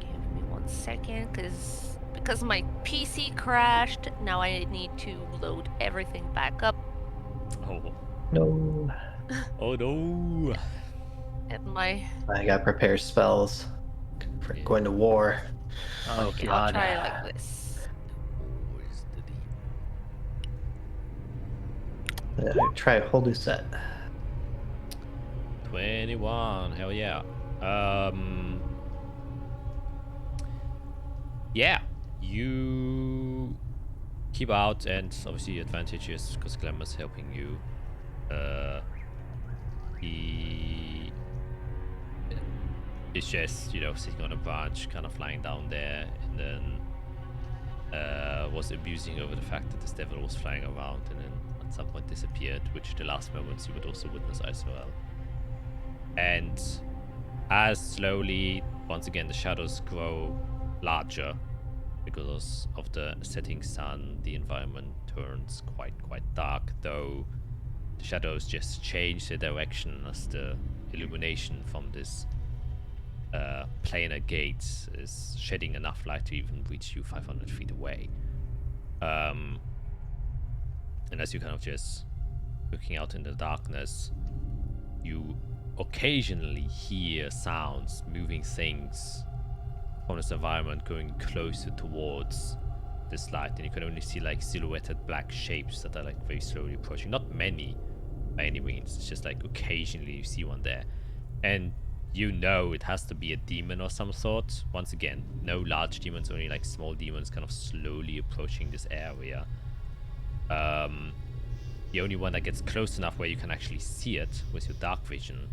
Give me 1 second, because my PC crashed. Now I need to load everything back up. Oh. No. Oh no. And my I got prepared spells for going to war. Oh okay, god. I'll try it like this. Try a whole new set. 21, hell yeah. Yeah, you keep out, and obviously advantage is because Glamour's helping you. He is just, you know, sitting on a branch, kind of lying down there, and then was abusing over the fact that this devil was flying around, and then at some point disappeared, which the last moments you would also witness as well. And as slowly, once again, the shadows grow larger because of the setting sun, the environment turns quite dark, though the shadows just change their direction as the illumination from this planar gate is shedding enough light to even reach you 500 feet away. And as you kind of just looking out in the darkness, you occasionally hear sounds, moving things from this environment going closer towards this light, and you can only see like silhouetted black shapes that are like very slowly approaching. Not many by any means, it's just like occasionally you see one there, and you know it has to be a demon of some sort. Once again, no large demons, only like small demons kind of slowly approaching this area. The only one that gets close enough where you can actually see it with your dark vision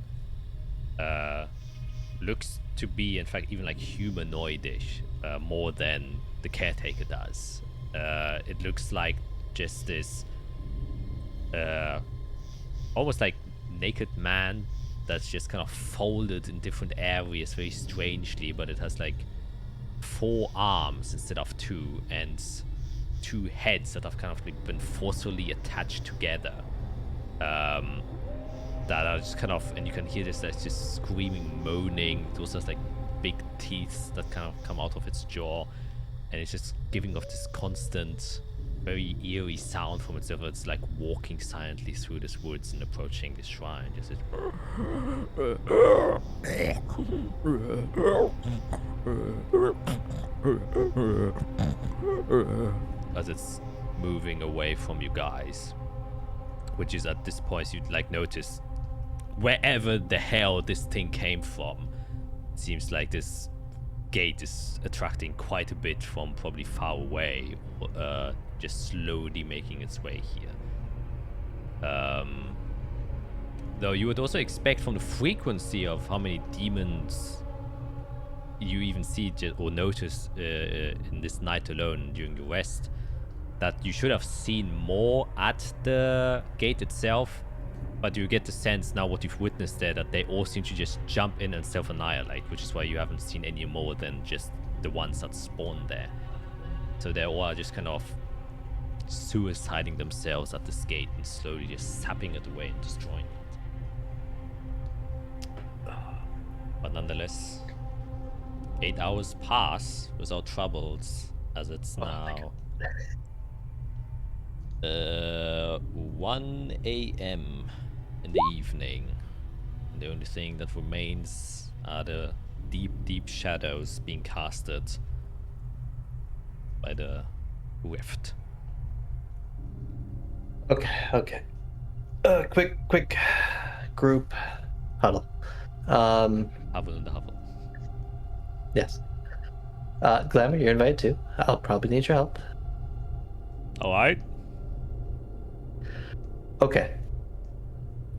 looks to be, in fact, even like humanoidish, more than the caretaker does. It looks like just this almost like naked man that's just kind of folded in different areas very strangely, but it has like 4 arms instead of 2, and 2 heads that have kind of like been forcefully attached together. That are just kind of, and you can hear this like just screaming, moaning. It also has like big teeth that kind of come out of its jaw, and it's just giving off this constant, very eerie sound from itself. It's like walking silently through this woods and approaching this shrine. Just as it's moving away from you guys, which is at this point you'd like notice wherever the hell this thing came from. It seems like this gate is attracting quite a bit from probably far away, just slowly making its way here. Though you would also expect from the frequency of how many demons you even see or notice in this night alone during your rest, that you should have seen more at the gate itself, but you get the sense now what you've witnessed there that they all seem to just jump in and self-annihilate, which is why you haven't seen any more than just the ones that spawned there. So they all are just kind of suiciding themselves at this gate and slowly just sapping it away and destroying it. But nonetheless, 8 hours pass without troubles, as it's now 1 a.m. in the evening, and the only thing that remains are the deep shadows being casted by the rift. Okay. Quick group huddle. Huddle in the hovel. Yes. Glamour, you're invited too. I'll probably need your help. Alright. Okay.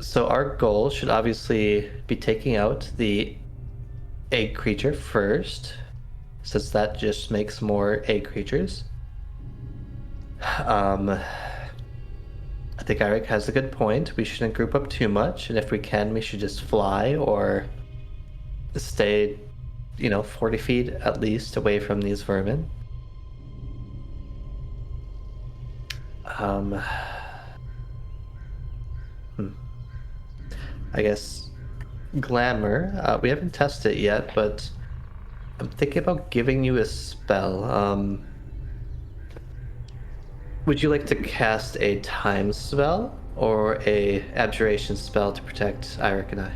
So our goal should obviously be taking out the egg creature first, since that just makes more egg creatures. I think Eric has a good point. We shouldn't group up too much, and if we can, we should just fly or stay, 40 feet at least away from these vermin. I guess Glamour, we haven't tested it yet, but I'm thinking about giving you a spell. Would you like to cast a time spell or a abjuration spell to protect Eric and I?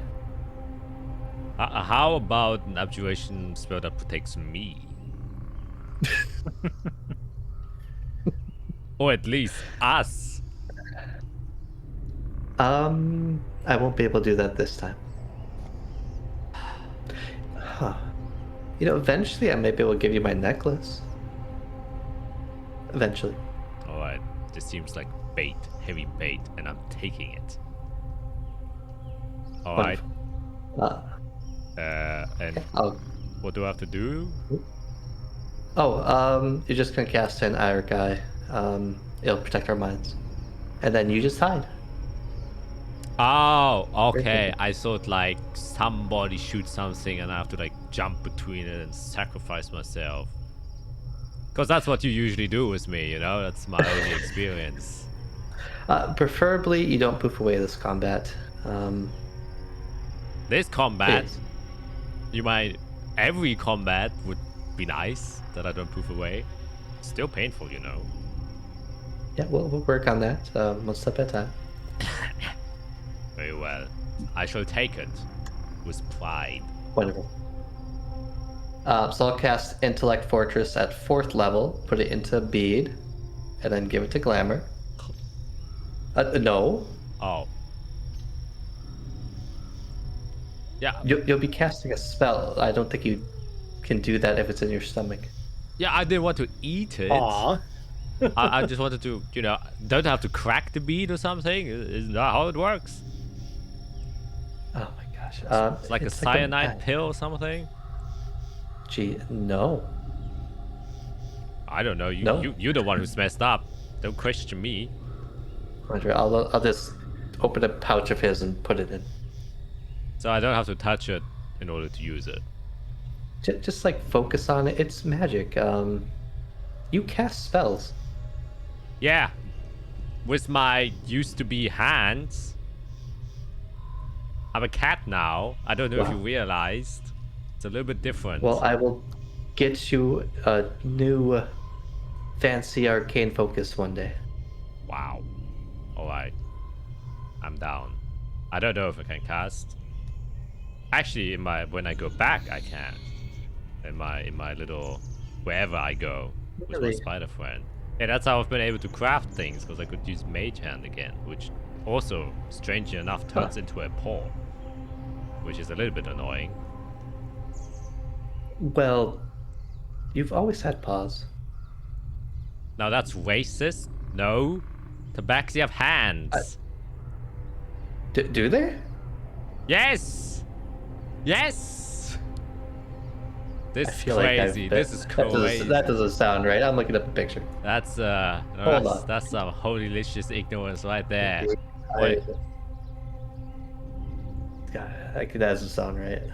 How about an abjuration spell that protects me? Or at least us. I won't be able to do that this time. Huh. Eventually I may be able to give you my necklace. Eventually. Alright, this seems like bait, heavy bait, and I'm taking it. Alright. And what do I have to do? You're just gonna cast an Ire guy. It'll protect our minds. And then you just hide. Oh, okay. I thought like somebody shoots something and I have to like jump between it and sacrifice myself. Because that's what you usually do with me, That's my only experience. Preferably you don't poof away this combat. This combat? Please. You might... Every combat would be nice that I don't poof away. Still painful, Yeah, we'll work on that one step at a time. Very well. I shall take it with pride. Wonderful. So I'll cast Intellect Fortress at 4th level, put it into a bead, and then give it to Glamour. No. Oh. Yeah. You'll be casting a spell. I don't think you can do that if it's in your stomach. Yeah, I didn't want to eat it. Aw. I just wanted to, don't have to crack the bead or something. Isn't that how it works? Oh my gosh. It's like a cyanide pill or something? Gee, no. I don't know. No? You're the one who's messed up. Don't question me. I'll just open a pouch of his and put it in. So I don't have to touch it in order to use it. Just like focus on it. It's magic. You cast spells. Yeah. With my used to be hands. I'm a cat now. I don't know if you realized. It's a little bit different. Well, I will get you a new fancy arcane focus one day. Wow. Alright. I'm down. I don't know if I can cast. Actually, when I go back, I can. In my little wherever I go with my Really? spider friend. Yeah, that's how I've been able to craft things, because I could use Mage Hand again, which also, strangely enough, turns into a paw, which is a little bit annoying. Well, you've always had paws. Now that's racist. No, Tabaxi have hands. Do they? Yes. Yes. This I is feel like I've crazy. been- This is crazy. That doesn't sound right. I'm looking up a picture. That's Hold on. that's some holy religious ignorance right there. God, that doesn't sound right. It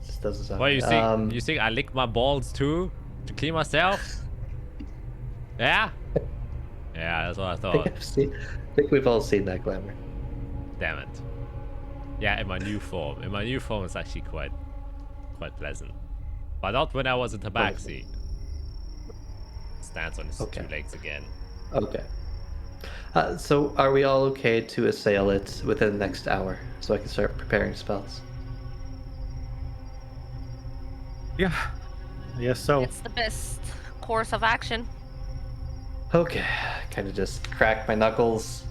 just doesn't sound What right. you think I lick my balls too to clean myself? Yeah. Yeah, that's what I I thought. think we've all seen that glamour. Damn it. Yeah, in my new form. In my new form, it's actually quite pleasant. But not when I was in Tabaxi. Stands on his Okay. two legs again. Okay. So are we all okay to assail it within the next hour, so I can start preparing spells? Yeah. Yes, so. It's the best course of action. Okay. Kind of just crack my knuckles.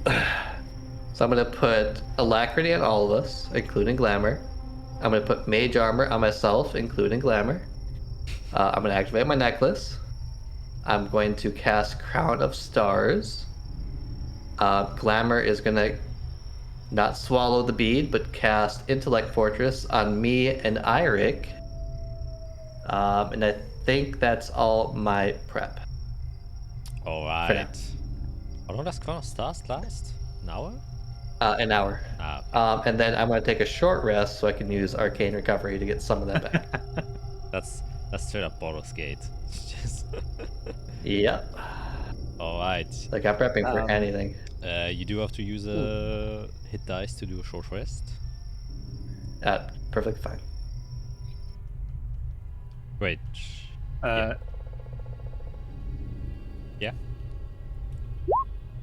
So I'm gonna put alacrity on all of us, including glamour. I'm gonna put mage armor on myself, including glamour. I'm gonna activate my necklace. I'm going to cast Crown of Stars. Glamour is gonna not swallow the bead, but cast Intellect Fortress on me and Eirik. And I think that's all my prep. Alright. How long does Crown of Stars last? An hour? An hour. And then I'm gonna take a short rest so I can use Arcane Recovery to get some of that back. That's straight up Baldur's Gate. Just Yep. Alright. Like I'm prepping for anything. You do have to use a hit dice to do a short rest. Perfectly fine. Wait. Yeah.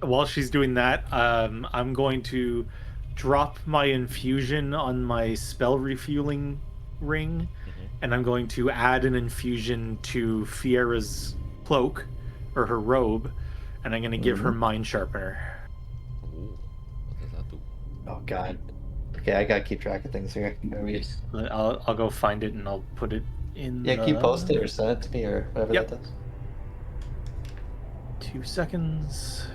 While she's doing that, I'm going to drop my infusion on my spell refueling ring, and I'm going to add an infusion to Fiera's cloak, or her robe, and I'm going to give her Mind Sharpener. Ooh, what does that do? Oh god. Okay, I gotta keep track of things here. I'll go find it and I'll put it in. Yeah, can you post it or send it to me or whatever Yep. that does? 2 seconds.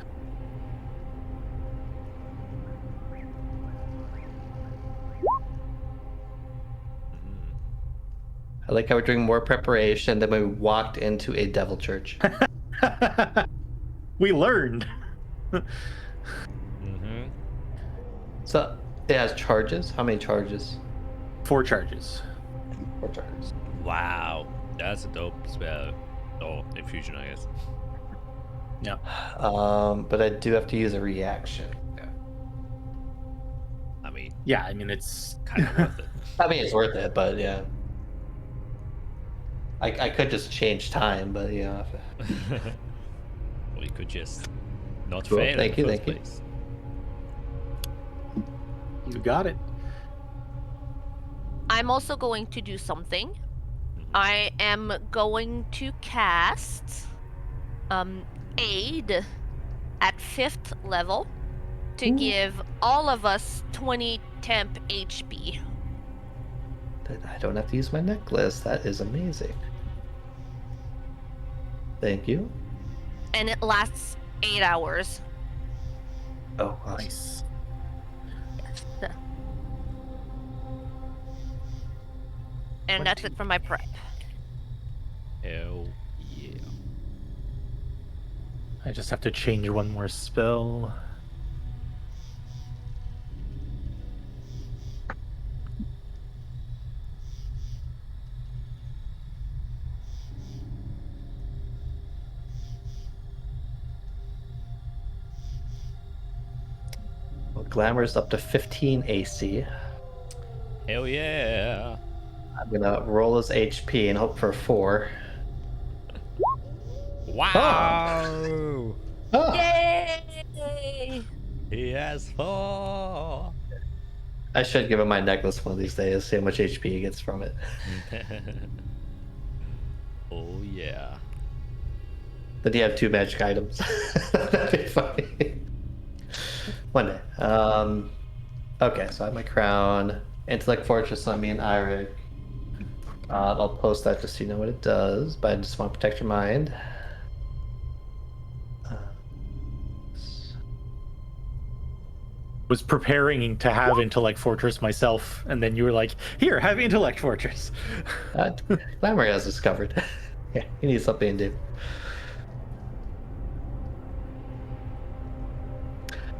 I like how we're doing more preparation than when we walked into a devil church. We learned. So it has charges. How many charges? 4 charges. 4 charges. Wow, that's a dope spell. Or infusion, I guess. Yeah. But I do have to use a reaction. I mean, Yeah, I mean, it's kind of worth it. I mean, it's worth it, but yeah. I could just change time, but yeah. Or you could just not Cool, fail thank in you, the first thank you. place. You got it. I'm also going to do something. I am going to cast Aid at 5th level to give all of us 20 temp HP. Then I don't have to use my necklace. That is amazing. Thank you. And it lasts 8 hours. Oh, awesome. Nice. And that's it for my prep. Hell yeah. I just have to change one more spell. Well, Glamour's up to 15 AC. Hell yeah. I'm gonna roll his HP and hope for 4. Wow. Oh, Yay! He has 4. I should give him my necklace one of these days, see how much HP he gets from it. Oh yeah. Then you have 2 magic items. That'd be funny. One day. Okay, so I have my crown. Intellect Fortress on me and Eirik. I'll post that just so you know what it does, but I just want to protect your mind. Was preparing to have Intellect Fortress myself, and then you were like, "Here, have Intellect Fortress." Glamour has discovered. Yeah, he needs something to do.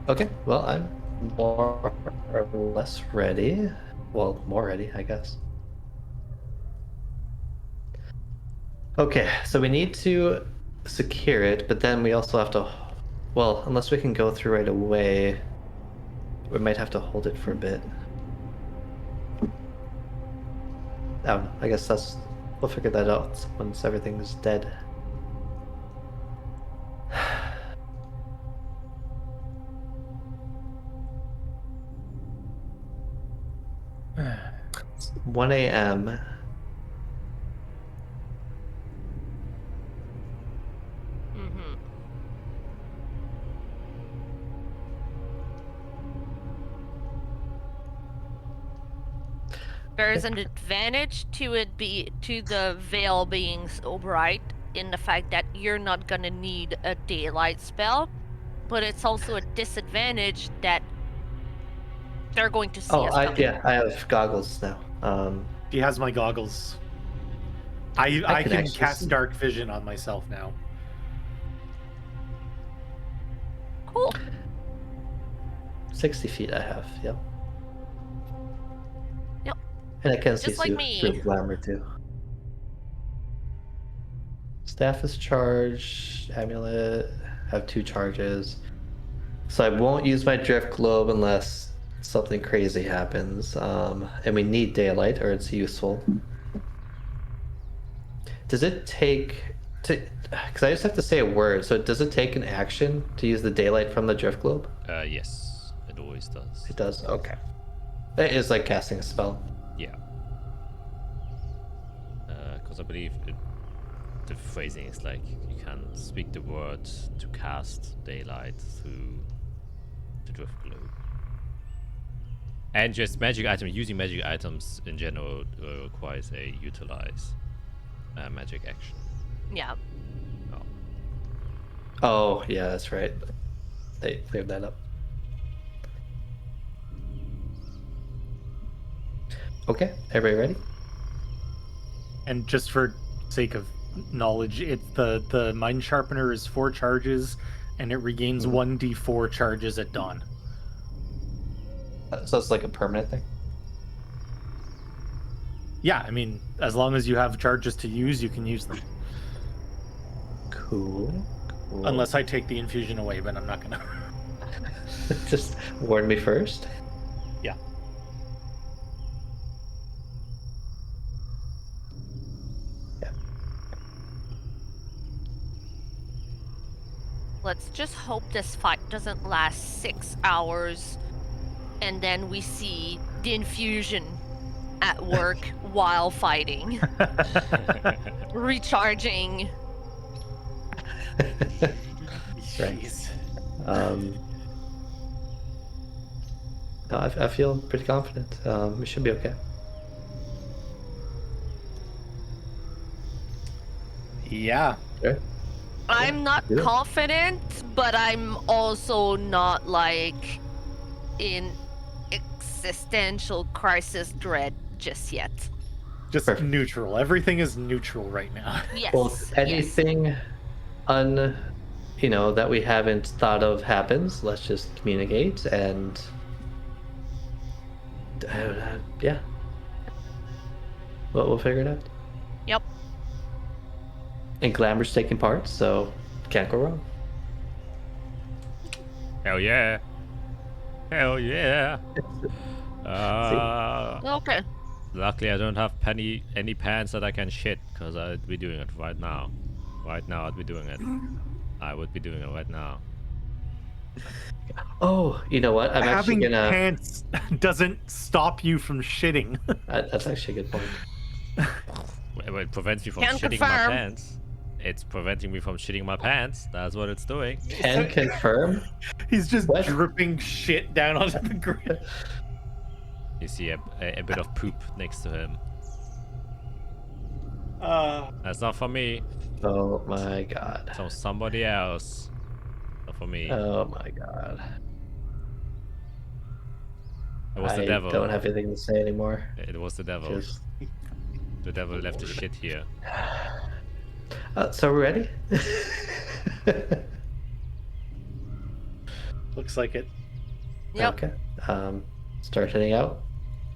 Okay, well, I'm more or less ready. Well, more ready, I guess. Okay, so we need to secure it, but then we also have to... Well, unless we can go through right away, we might have to hold it for a bit. I don't know. I guess we'll figure that out once everything's dead. 1 a.m. There is an advantage to the veil being so bright in the fact that you're not gonna need a daylight spell, but it's also a disadvantage that they're going to see us coming. Yeah, I have goggles now. He has my goggles. I can actually cast see. dark vision on myself now. Cool. 60 feet I have, yep. Yep. And I can see Just like me. through glamour too. Staff is charged, amulet, have 2 charges. So I won't use my drift globe unless something crazy happens. And we need daylight or it's useful. Does it take because I just have to say a word, so does it take an action to use the daylight from the drift globe? Yes, it always does. It does, okay. It is like casting a spell. Yeah. Because I believe the phrasing is like you can speak the word to cast daylight through the drift globe. And just using magic items in general requires a utilize magic action. Yeah. Oh, yeah, that's right. They cleared that up. Okay, everybody ready? And just for sake of knowledge, the Mind Sharpener is 4 charges, and it regains 1d4 charges at dawn. So it's like a permanent thing? Yeah, I mean, as long as you have charges to use, you can use them. Cool. Unless I take the infusion away, but I'm not gonna. Just warn me first. Yeah. Yeah. Let's just hope this fight doesn't last 6 hours, and then we see the infusion at work while fighting, recharging. Right. No, I feel pretty confident. We should be okay. Yeah. Okay. I'm not Yeah. confident, but I'm also not like in existential crisis dread just yet. Just Perfect. neutral. Everything is neutral right now. Yes. Well, yes. anything that we haven't thought of happens, let's just communicate and yeah, we'll figure it out. Yep. And Glamour's taking part, so can't go wrong. Hell yeah. Hell yeah. Okay. Luckily, I don't have any pants that I can shit, because I'd be doing it right now. Right now, I'd be doing it. I would be doing it right now. Oh, you know what? I'm actually Having gonna. pants doesn't stop you from shitting. That's actually a good point. Well, it prevents me from Can shitting my confirm. pants. It's preventing me from shitting my pants. That's what it's doing. Can confirm. He's just What? dripping shit down onto the ground. You see a bit of poop next to him. That's not for me. Oh my god. So somebody else. Not for me. Oh my god. It was the I devil. don't have anything to say anymore. It was the devil. Just... The devil left his shit here. So we're ready? Looks like it. Yep. Okay. Start heading out.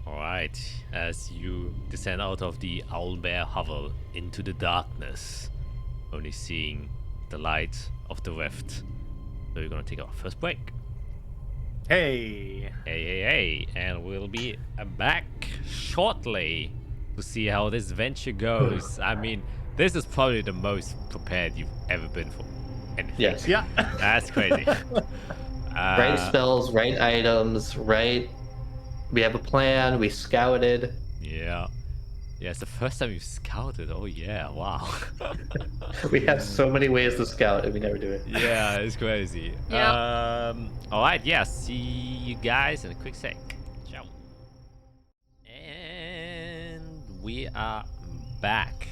Alright, as you descend out of the owlbear hovel into the darkness, only seeing the light of the rift. So we're gonna take our first break. Hey. Hey, and we'll be back shortly to see how this venture goes. I mean, this is probably the most prepared you've ever been for anything. Yes. Yeah. That's crazy. Right spells, right items, right. We have a plan. We scouted. Yeah. Yeah, it's the first time you've scouted. Oh yeah, wow. We have so many ways to scout, and we never do it. Yeah, it's crazy. Yeah. Alright, yeah, see you guys in a quick sec. Ciao. And we are back.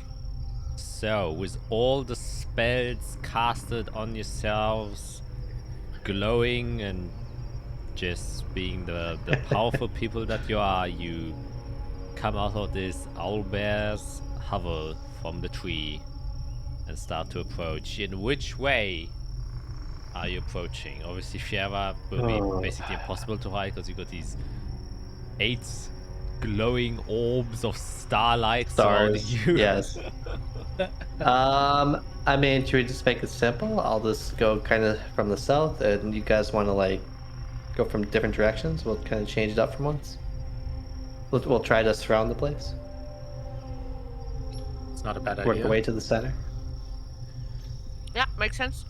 So, with all the spells casted on yourselves, glowing and just being the powerful people that you are, you come out of this owlbear's hovel from the tree and start to approach. In which way are you approaching? Obviously, Fiera will be basically impossible to hide because you got these 8 glowing orbs of starlight surrounding Stars. you. Yes. I mean, should we just make it simple? I'll just go kind of from the south, and you guys want to like go from different directions? We'll kind of change it up for once. We'll try to surround the place. It's not a bad Work idea. our way to the center. Yeah, makes sense.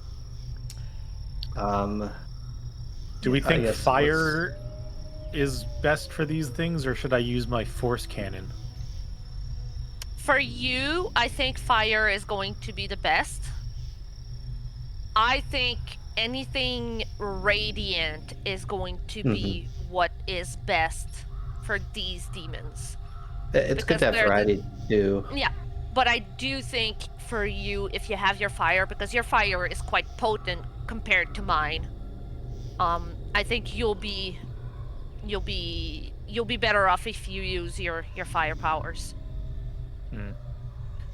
Do we I think guess fire is best for these things, or should I use my force cannon? For you, I think fire is going to be the best. I think anything radiant is going to be what is best for these demons. It's good Because to have they're the- variety too. Yeah, but I do think for you, if you have your fire, because your fire is quite potent compared to mine, I think you'll be better off if you use your fire powers.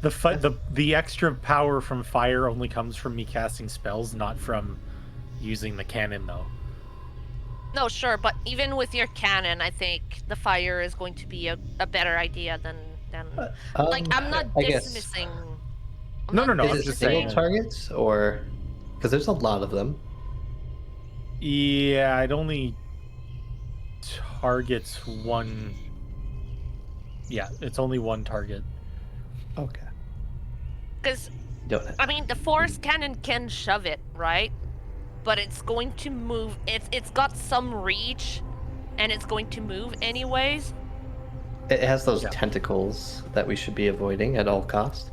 The extra power from fire only comes from me casting spells, not from using the cannon, though. No, sure, but even with your cannon, I think the fire is going to be a better idea than like I'm not I guess- dismissing. No, Is it just single saying. targets or because there's a lot of them? Yeah, it only targets one. Yeah, it's only one target. Okay. Because Don't. I mean, the force cannon can shove it, right? But it's going to move. It's got some reach, and it's going to move anyways. It has those Yeah. tentacles that we should be avoiding at all cost.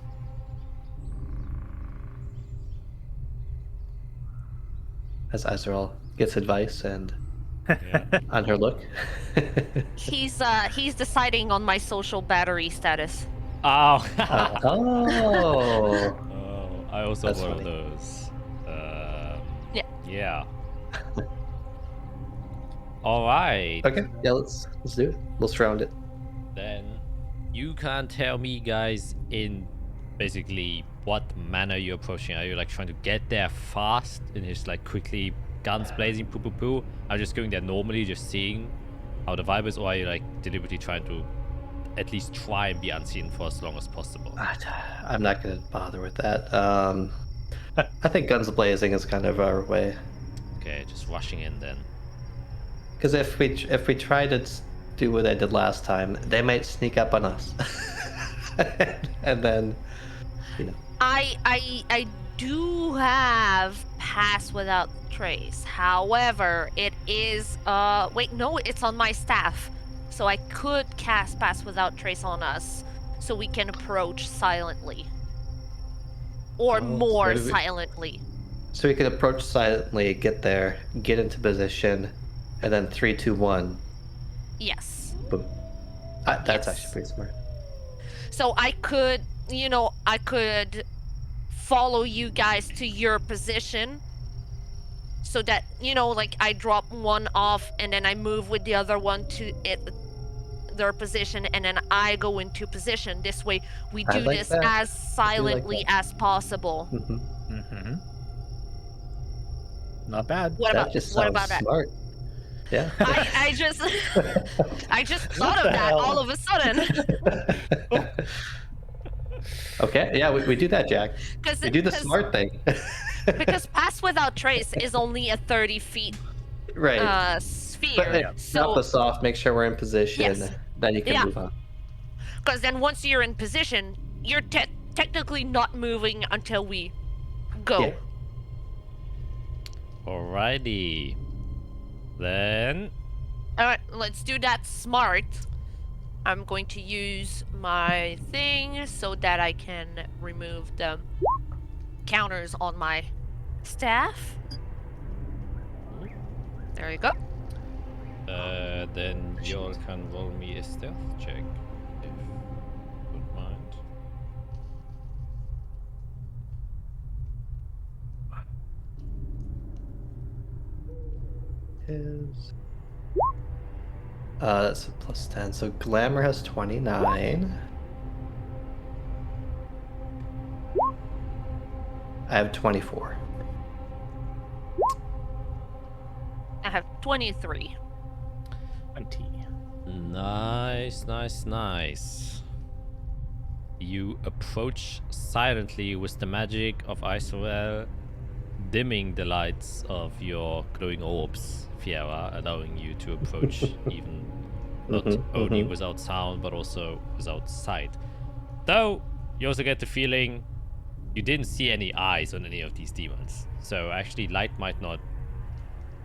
As Azrael gets advice and Yeah. on her look. He's deciding on my social battery status. Oh. Oh. Oh, I also That's have one funny. of those. Yeah. Yeah. All right. Okay. Yeah. Let's do it. We'll surround it. Then you can't tell me, guys, in basically what manner you're approaching. Are you like trying to get there fast and just like quickly guns blazing, poo poo poo? Are you just going there normally, just seeing how the vibe is, or are you like deliberately trying to at least try and be unseen for as long as possible? I'm not going to bother with that. I think guns blazing is kind of our way. Okay, just rushing in then. Because if we try to do what I did last time, they might sneak up on us, and then, you know. I do have pass without trace. However, it is wait, no, it's on my staff. So I could cast pass without trace on us so we can approach silently. Or more silently. So we could approach silently, get there, get into position, and then 3, 2, 1. Yes. Boom. That's Yes. actually pretty smart. So I could, I could follow you guys to your position so that, like I drop one off and then I move with the other one to their position and then I go into position. This way we do like this that. as silently as possible. Mm-hmm. Not bad. What That about just what sounds about that? smart. Yeah. I just thought of the that hell? all of a sudden. Okay, yeah, we do that, Jack. We do the 'cause- smart thing. Because pass without trace is only a 30 feet Right. sphere. But yeah, So drop us off, make sure we're in position, Yes. then you can Yeah. move on. because then once you're in position, you're technically not moving until we go. Yeah. Alrighty. Then All right, let's do that smart. I'm going to use my thing so that I can remove the counters on my staff. There you go. then you can roll me a stealth check, if you don't mind. That's a plus 10. So Glamour has 29. I have 24. I have 23. 20. Nice, nice, nice. You approach silently with the magic of Israel, dimming the lights of your glowing orbs, Fiera, allowing you to approach even not only without sound but also without sight. Though you also get the feeling you didn't see any eyes on any of these demons, so actually light might not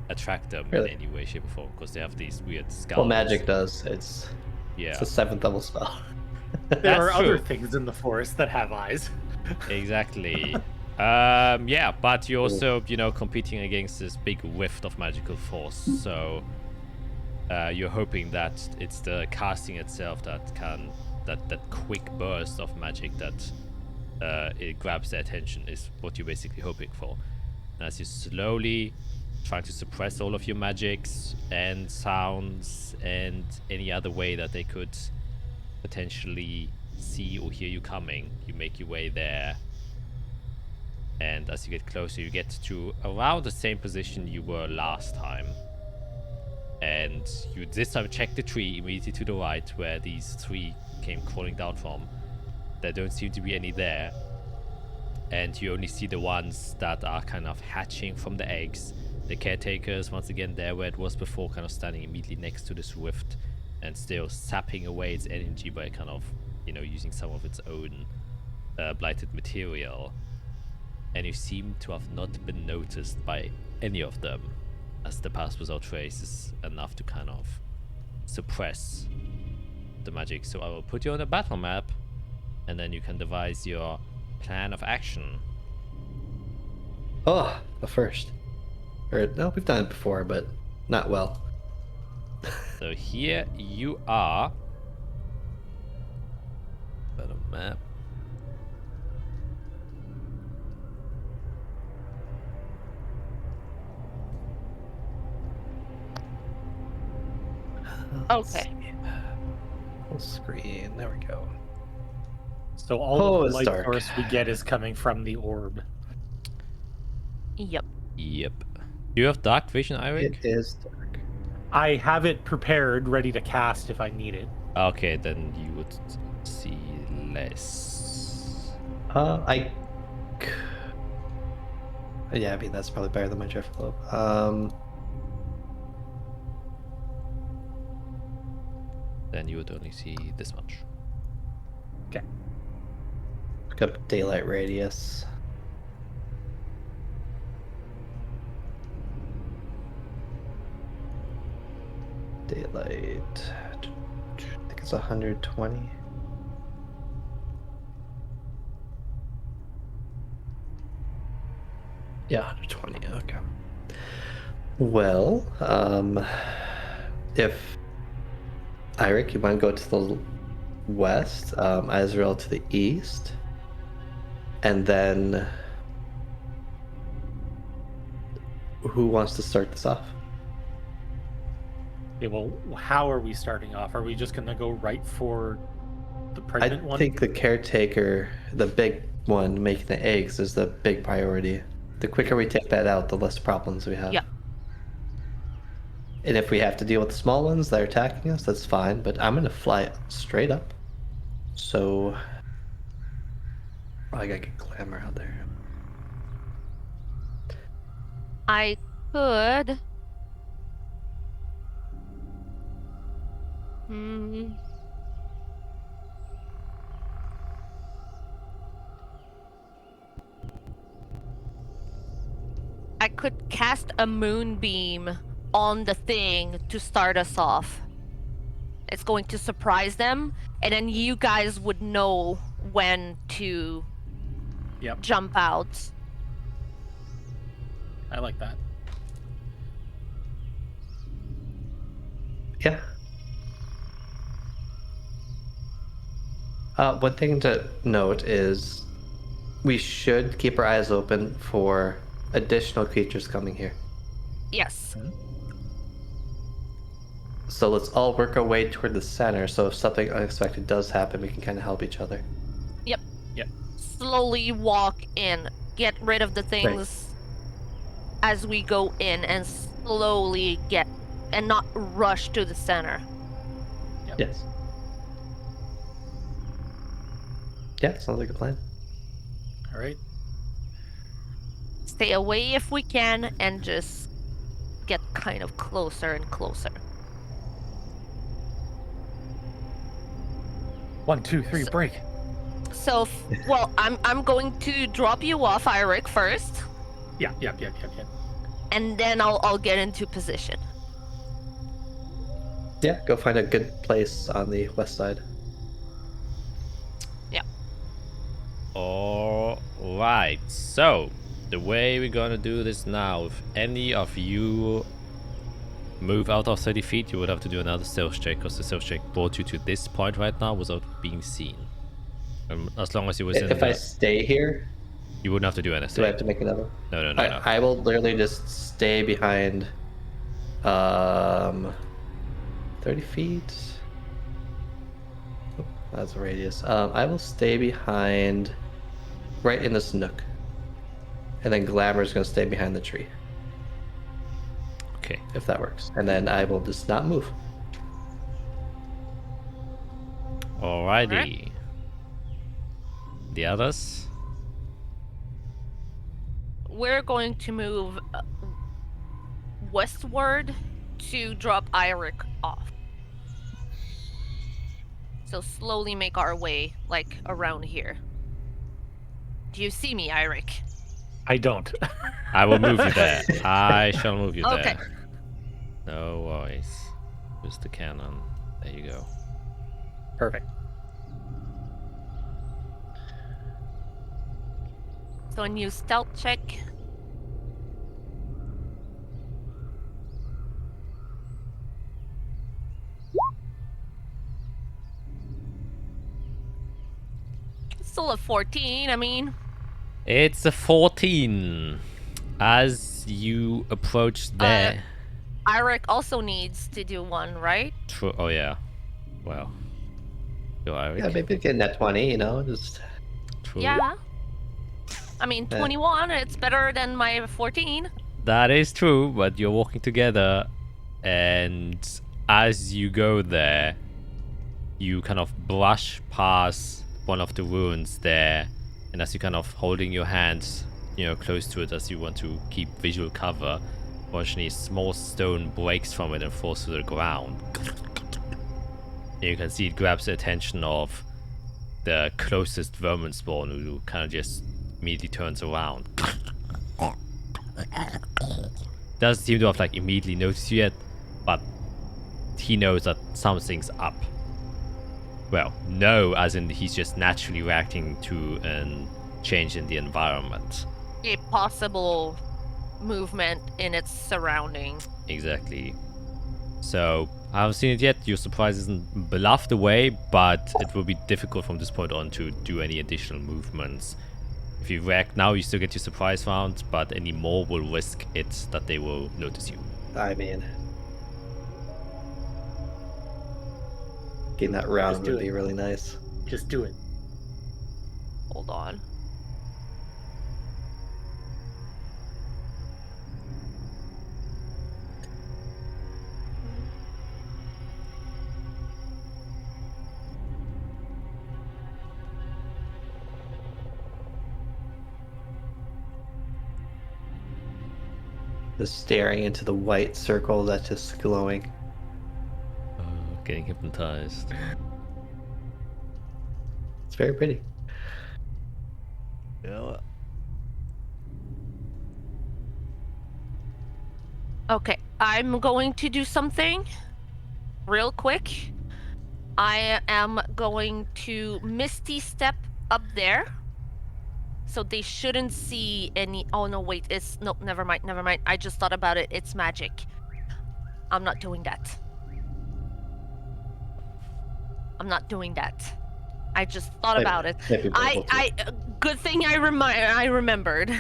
attract them Really? in any way, shape, or form, because they have these weird skulls. Well, magic does. It's Yeah, a 7th level spell. There are That's other true. things in the forest that have eyes. exactly. Yeah, but you're also, competing against this big rift of magical force. So you're hoping that it's the casting itself that can, that quick burst of magic that it grabs their attention is what you're basically hoping for. And as you slowly trying to suppress all of your magics and sounds and any other way that they could potentially see or hear you coming, you make your way there. And as you get closer, you get to around the same position you were last time. And you this time check the tree immediately to the right where these 3 came crawling down from. There don't seem to be any there. And you only see the ones that are kind of hatching from the eggs. The caretakers, once again, there where it was before, kind of standing immediately next to this rift and still sapping away its energy by kind of, using some of its own blighted material. And you seem to have not been noticed by any of them, as the pass without trace is enough to kind of suppress the magic. So I will put you on a battle map, and then you can devise your plan of action. Oh, the first. Or, no, we've done it before, but not well. So here you are. Battle map. Okay. Full screen. There we go. So all Oh, of it's the light dark. source we get is coming from the orb. Yep. Yep. Do you have dark vision, Eirik? It is dark. I have it prepared, ready to cast if I need it. Okay, then you would see less. Yeah, I mean that's probably better than my drift globe. Then you would only see this much. Okay. Look up daylight radius. Daylight. I think it's 120. Yeah, 120. Okay. Well, if Eirik, you want to go to the west, Israel to the east, and then who wants to start this off? Okay, well, how are we starting off? Are we just going to go right for the pregnant one? I think the caretaker, the big one making the eggs, is the big priority. The quicker we take that out, the less problems we have. Yeah. And if we have to deal with the small ones that are attacking us, that's fine. But I'm gonna fly straight up. So I gotta get glamour out there. I could. Hmm. I could cast a moonbeam on the thing to start us off. It's going to surprise them, and then you guys would know when to Yep, jump out. I like that. Yeah. One thing to note is we should keep our eyes open for additional creatures coming here. Yes. So let's all work our way toward the center, so if something unexpected does happen, we can kind of help each other. Yep. Slowly walk in. Get rid of the things as we go in, and slowly get, and not rush to the center. Yes. Yeah, sounds like a plan. All right. Stay away if we can, and just get kind of closer and closer. 1, 2, 3, break. So, well, I'm going to drop you off, Eirik, first, Yep. and then I'll get into position. Yeah, go find a good place on the west side. Alright, so the way we're gonna do this now, if any of you move out of 30 feet, you would have to do another stealth check, because the stealth check brought you to this point right now without being seen. As long as you was in If I stay here, you wouldn't have to do do anything. I have to make another? No. I will literally just stay behind 30 feet. Oh, that's a radius. I will stay behind right in this nook. And then Glamour's gonna stay behind the tree, Okay. if that works. And then I will just not move. Alrighty. Alright. The others? We're going to move westward to drop Eirik off. So slowly make our way, like, around here. Do you see me, Eirik? I don't. I will move you there. I shall move you Okay. there. No worries. Just the cannon. There you go. Perfect. So a new stealth check. Still a 14, I mean. It's a 14. As you approach there. Eirik also needs to do one, right? Oh yeah. Well. Go, Eric. Yeah, maybe get net 20, you know, just True. Yeah. I mean, 21, it's better than my 14. That is true, but you're walking together, and as you go there, you kind of brush past one of the ruins there, and as you kind of holding your hands, close to it as you want to keep visual cover, fortunately, a small stone breaks from it and falls to the ground. You can see it grabs the attention of the closest vermin spawn, who kind of just immediately turns around. Doesn't seem to have like immediately noticed you yet, but he knows that something's up. Well, no, as in he's just naturally reacting to a change in the environment. A possible movement in its surrounding. Exactly. So, I haven't seen it yet. Your surprise isn't bluffed away, but it will be difficult from this point on to do any additional movements. If you react now, you still get your surprise round, but any more will risk it that they will notice you. I mean, getting that round would be really nice. Just do it. Hold on. Just staring into the white circle that's just glowing. Getting hypnotized. It's very pretty. Yeah. Okay, I'm going to do something real quick. I am going to Misty Step up there. So they shouldn't see any... Oh, no, wait. No, never mind. I just thought about it. It's magic. I'm not doing that. I just thought about it. Good thing I remembered.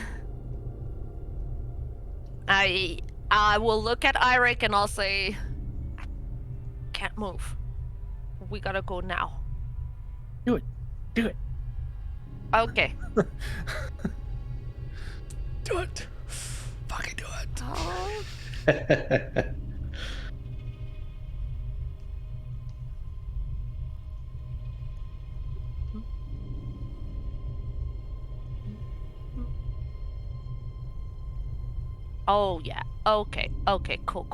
I will look at Eirik and I'll say, can't move. We gotta go now. Do it. Okay. Do it. Fucking do it. Oh. Oh, yeah. Okay. Cool.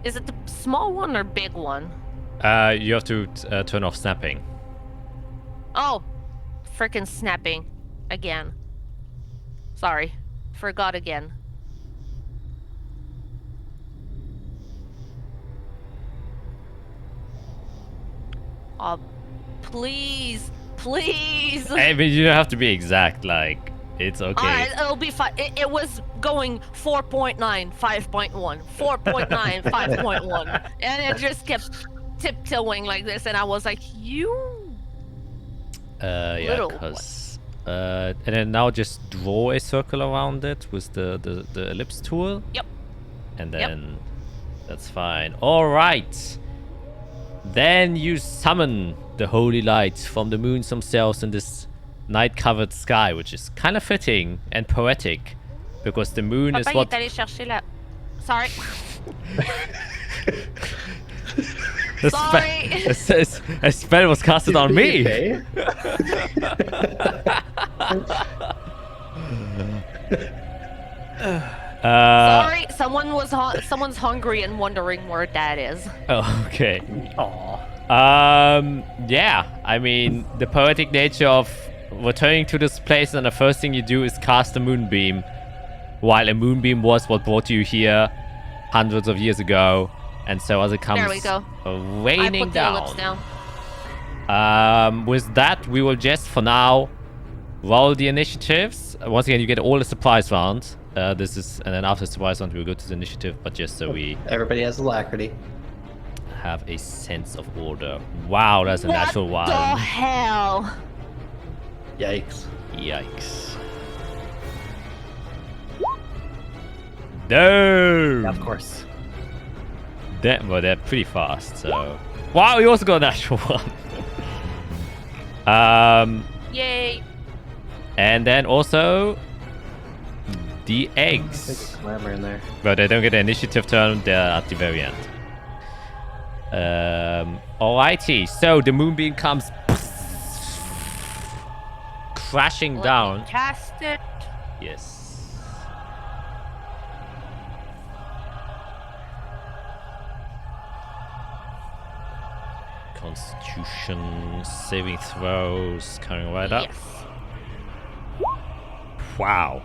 Is it the small one or big one? You have to turn off snapping. Oh, frickin' snapping. Again. Sorry. Forgot again. Oh, please. I mean, you don't have to be exact, like, it's okay. Alright, it'll be fine. It was going 4.9, 5.1, 4.9, 5.1. And it just kept tiptoeing like this, and I was like, you... Yeah, because... and then now just draw a circle around it with the ellipse tool. Yep. And then that's fine. Alright. Then you summon the holy light from the moons themselves in this night-covered sky, which is kind of fitting and poetic, because the moon is what... Sorry. A spell was casted on me. Sorry, someone's hungry and wondering where Dad is. Oh, okay. Aww. Yeah, I mean, the poetic nature of returning to this place, and the first thing you do is cast a moonbeam, while a moonbeam was what brought you here hundreds of years ago, and so as it comes there we go. raining I put the ellipse down. With that, we will just, for now, roll the initiatives. Once again, you get all the surprise rounds. And then after the surprise round, we'll go to the initiative, but just so we... Everybody has alacrity. have a sense of order. Wow, that's a natural one. What the hell? Yikes. Yikes. No! Yeah, of course. Well, they're pretty fast, so... Wow, you also got a natural one! Yay! And then also... the Take eggs. a glamour in there. But they don't get an initiative turn, they're at the very end. Alrighty, so the moonbeam comes crashing Let me down. cast it. Yes. Constitution saving throws coming right up. Yes. Wow.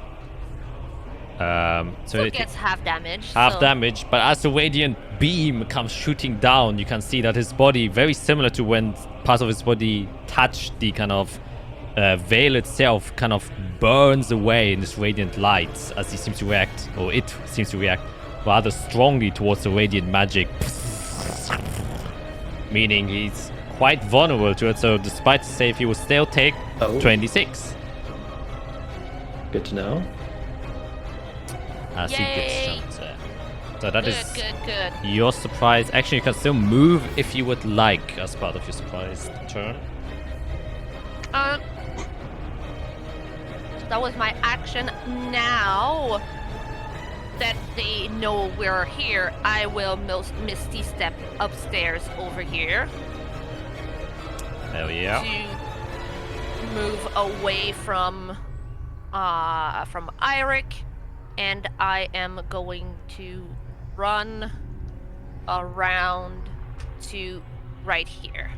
So it it gets half damage. half so- damage, but as the radiant beam comes shooting down, you can see that his body, very similar to when parts of his body touch the kind of veil itself, kind of burns away in this radiant light as he seems to react, or it seems to react rather strongly towards the radiant magic, meaning he's quite vulnerable to it. So despite the save, he will still take 26 Good to know. as he gets Yay! jumped there. So that Good, is good. your surprise. Actually, you can still move if you would like as part of your surprise turn. So that was my action. Now that they know we're here, I will Misty Step upstairs over here Hell yeah. to move away from Eirik, and I am going to run around to right here.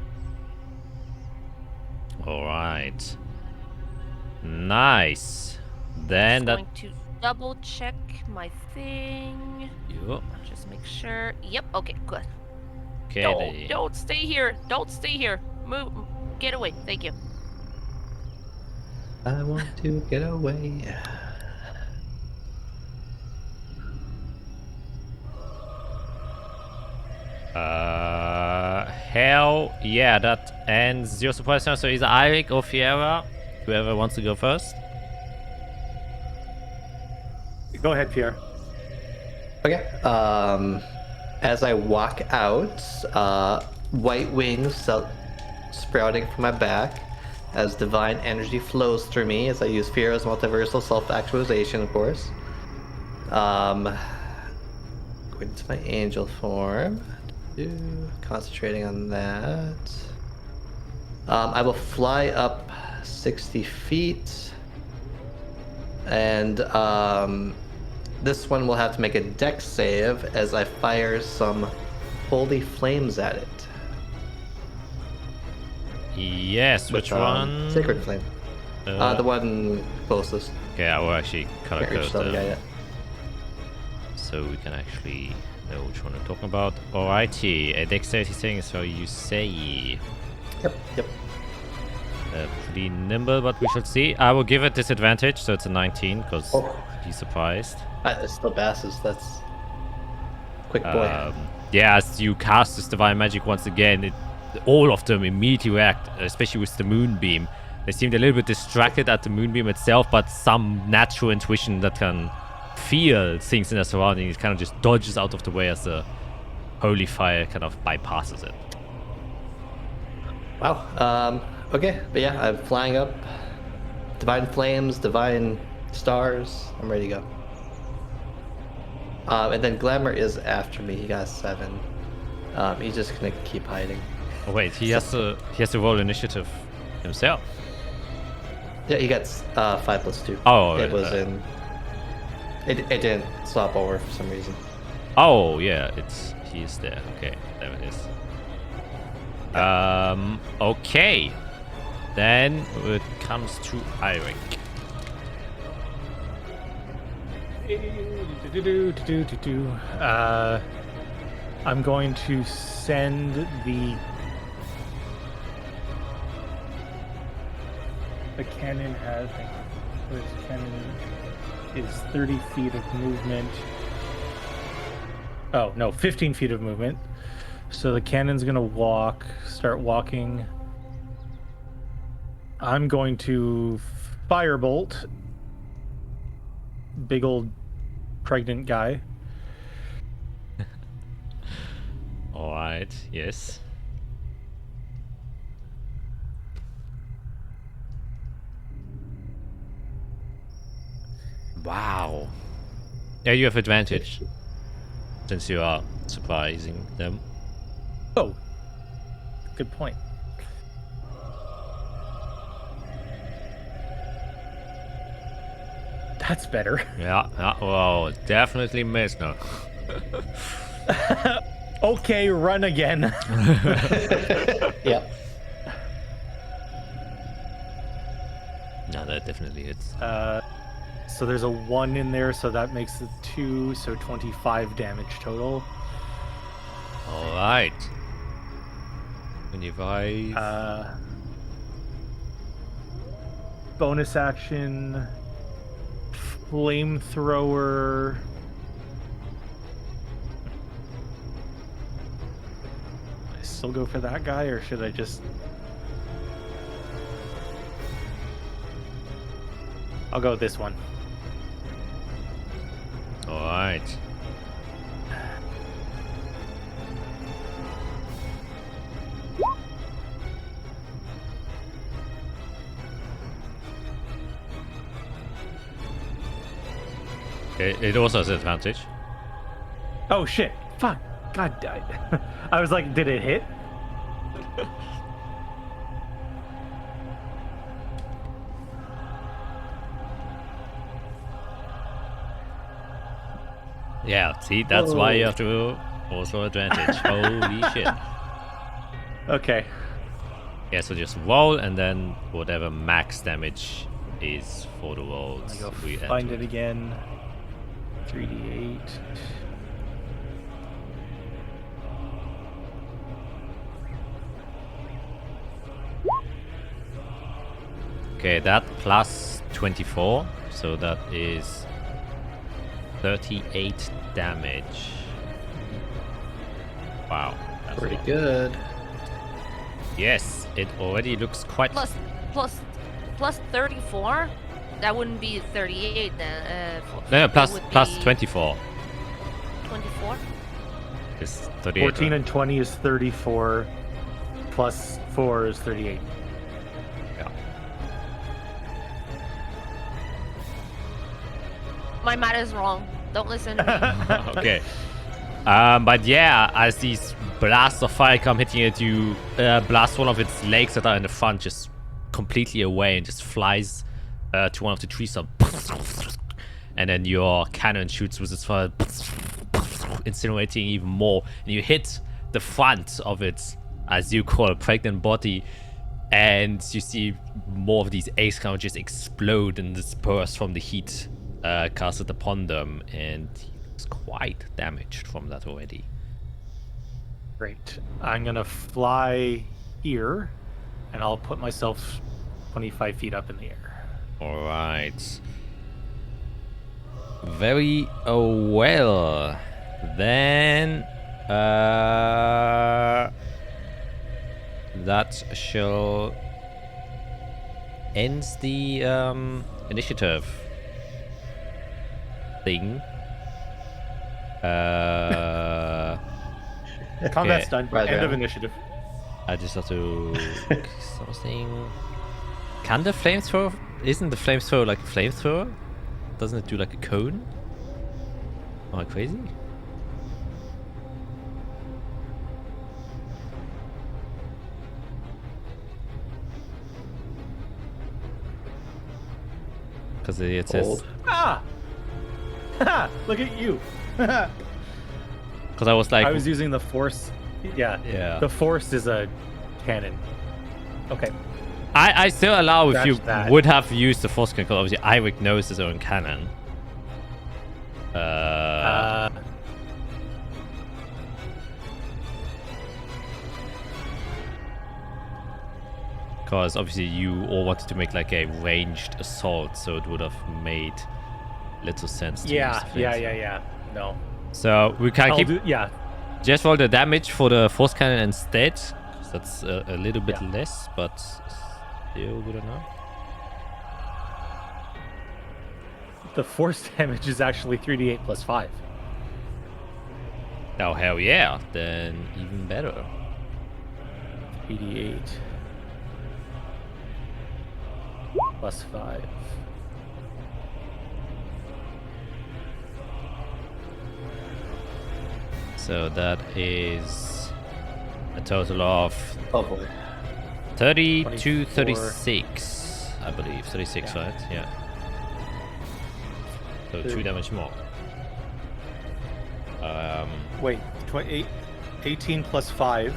All right. Nice. Then Just that. going to double check my thing. Yup. Just make sure. Yep. Okay. Good. Okay. Don't stay here. Don't stay here. Move. Get away. Thank you. I want to get away. Hell yeah, that ends your surprise turn. So either Eirik or Fiera, whoever wants to go first. Go ahead, Pierre. Okay. As I walk out, white wings sprouting from my back as divine energy flows through me as I use Fiera's multiversal self-actualization, of course. Going to my angel form. Concentrating on that. I will fly up 60 feet. And this one will have to make a dex save as I fire some holy flames at it. Yes, which With, one? Sacred flame. The one closest. Okay, I will actually color Can't reach code the guy them yet. so we can actually know which one we're talking about. Alrighty, a dexterity thing, so you say. Yep. Pretty nimble, but we shall see. I will give it disadvantage, so it's a 19, because Oh. he's surprised. It's still passes. That's quick boy. Yeah, as you cast this divine magic once again, all of them immediately react, especially with the moonbeam. They seemed a little bit distracted at the moonbeam itself, but some natural intuition that can feel things in their surroundings kind of just dodges out of the way as the holy fire kind of bypasses it. Wow. Okay, but yeah, I'm flying up. Divine flames, divine stars. I'm ready to go. And then Glamour is after me. He got 7. He's just gonna keep hiding. Oh wait, he has to roll initiative himself. Yeah, he got 5+2. Oh, it was in. It didn't swap over for some reason. Oh yeah, he's there. Okay, there it is. Okay. Then it comes to Eirik. I'm going to send the cannon has this cannon is 30 feet of movement. Oh no, 15 feet of movement. So the cannon's gonna start walking I'm going to firebolt big old pregnant guy. All right. Yes. Wow. Yeah, you have advantage since you are surprising them. Oh, good point. That's better. Yeah. Well, definitely miss now. Okay, run again. Yep. No, that definitely hits. So there's a 1 in there, so that makes it 2, so 25 damage total. All right. 25. Bonus action, flamethrower. I still go for that guy, or should I just? I'll go with this one. All right. Okay, it also has advantage. Oh shit! Fuck! God, I was like, did it hit? Yeah, see, that's why you have to also advantage. Holy shit. Okay. Yeah, so just roll and then whatever max damage is for the rolls. I go we add find to it again. 3d8. Okay, that plus 24, so that is 38 damage. Wow, that's Pretty a lot. good. Yes, it already looks quite. Plus 34? That wouldn't be 38 then. No, that plus would plus be 24 24? is 38. 14 and 20 is 34. Plus 4 is 38. Yeah. My math is wrong. Don't listen to me. Okay. But yeah, as these blasts of fire come hitting at you, blast one of its legs that are in the front just completely away and just flies to one of the trees. And then your cannon shoots with its fire, incinerating even more. And you hit the front of its, as you call, pregnant body. And you see more of these ace kind of just explode and disperse from the heat casted upon them. And it's quite damaged from that already. Great. I'm gonna fly here, and I'll put myself 25 feet up in the air. All right. Very well. Then that shall ends the initiative thing. Combat's done. Right, End yeah. of initiative. I just have to something. Can the flamethrower? Isn't the flamethrower like a flamethrower? Doesn't it do like a cone? Am I crazy? Because it says. Old. Ah! Ha! Look at you. Because I was like. I was using the force. Yeah. Yeah. The force is a cannon. Okay. I still allow if you Scratch that. would have used the force cannon, 'cause obviously Eirik knows his own cannon. Because obviously you all wanted to make like a ranged assault, so it would have made little sense to use the flames. No. So we can keep Yeah. just roll the damage for the force cannon instead, 'cause that's a little bit less, but Still good enough. The force damage is actually 3d8 plus 5. Oh, hell yeah. Then even better. 3d8 plus 5. So that is a total of Oh boy. 32, 24. 36, I believe. 36, Yeah. right? Yeah. So 2 Thirty. damage more. Wait, 18 plus 5.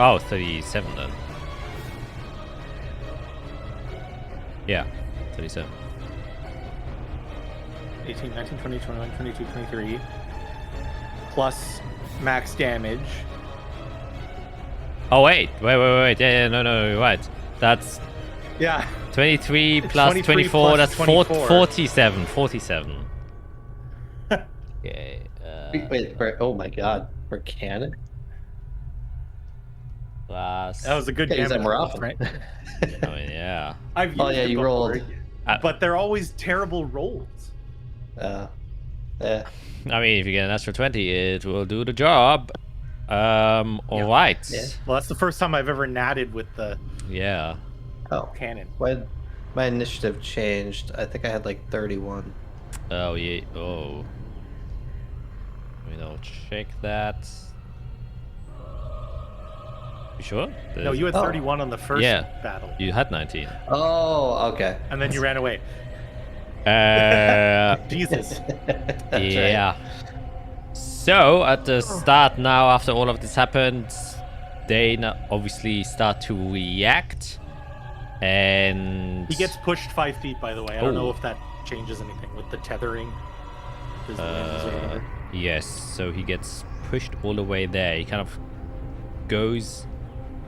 Oh, 37 then. Yeah, 37. 18, 19, 20, 21, 22, 23. Plus max damage. Oh, wait. Yeah, no, you're right. That's Yeah. 23 plus 23 24, plus that's 24. 47. 47. Okay. Wait, oh my god, for cannon? Plus. That was a good Gotta use that damage more roll, often. right? I mean, yeah. I've used Oh yeah, it you before, rolled. but they're always terrible rolls. Yeah. I mean, if you get an extra 20, it will do the job. Alright. Yeah. Well, that's the first time I've ever natted with the Yeah. Oh, cannon. when my initiative changed, I think I had like 31. Oh, yeah. Oh. Let me double check that. You sure? No, you had Oh. 31 on the first Yeah. battle, You had 19. Oh, okay. and then you ran away. Jesus. That's Yeah. So, at the start now, after all of this happened, they obviously start to react. And... He gets pushed 5 feet, by the way. I don't know Oh. if that changes anything with the tethering. Does the winds or whatever. Yes, so he gets pushed all the way there. He kind of goes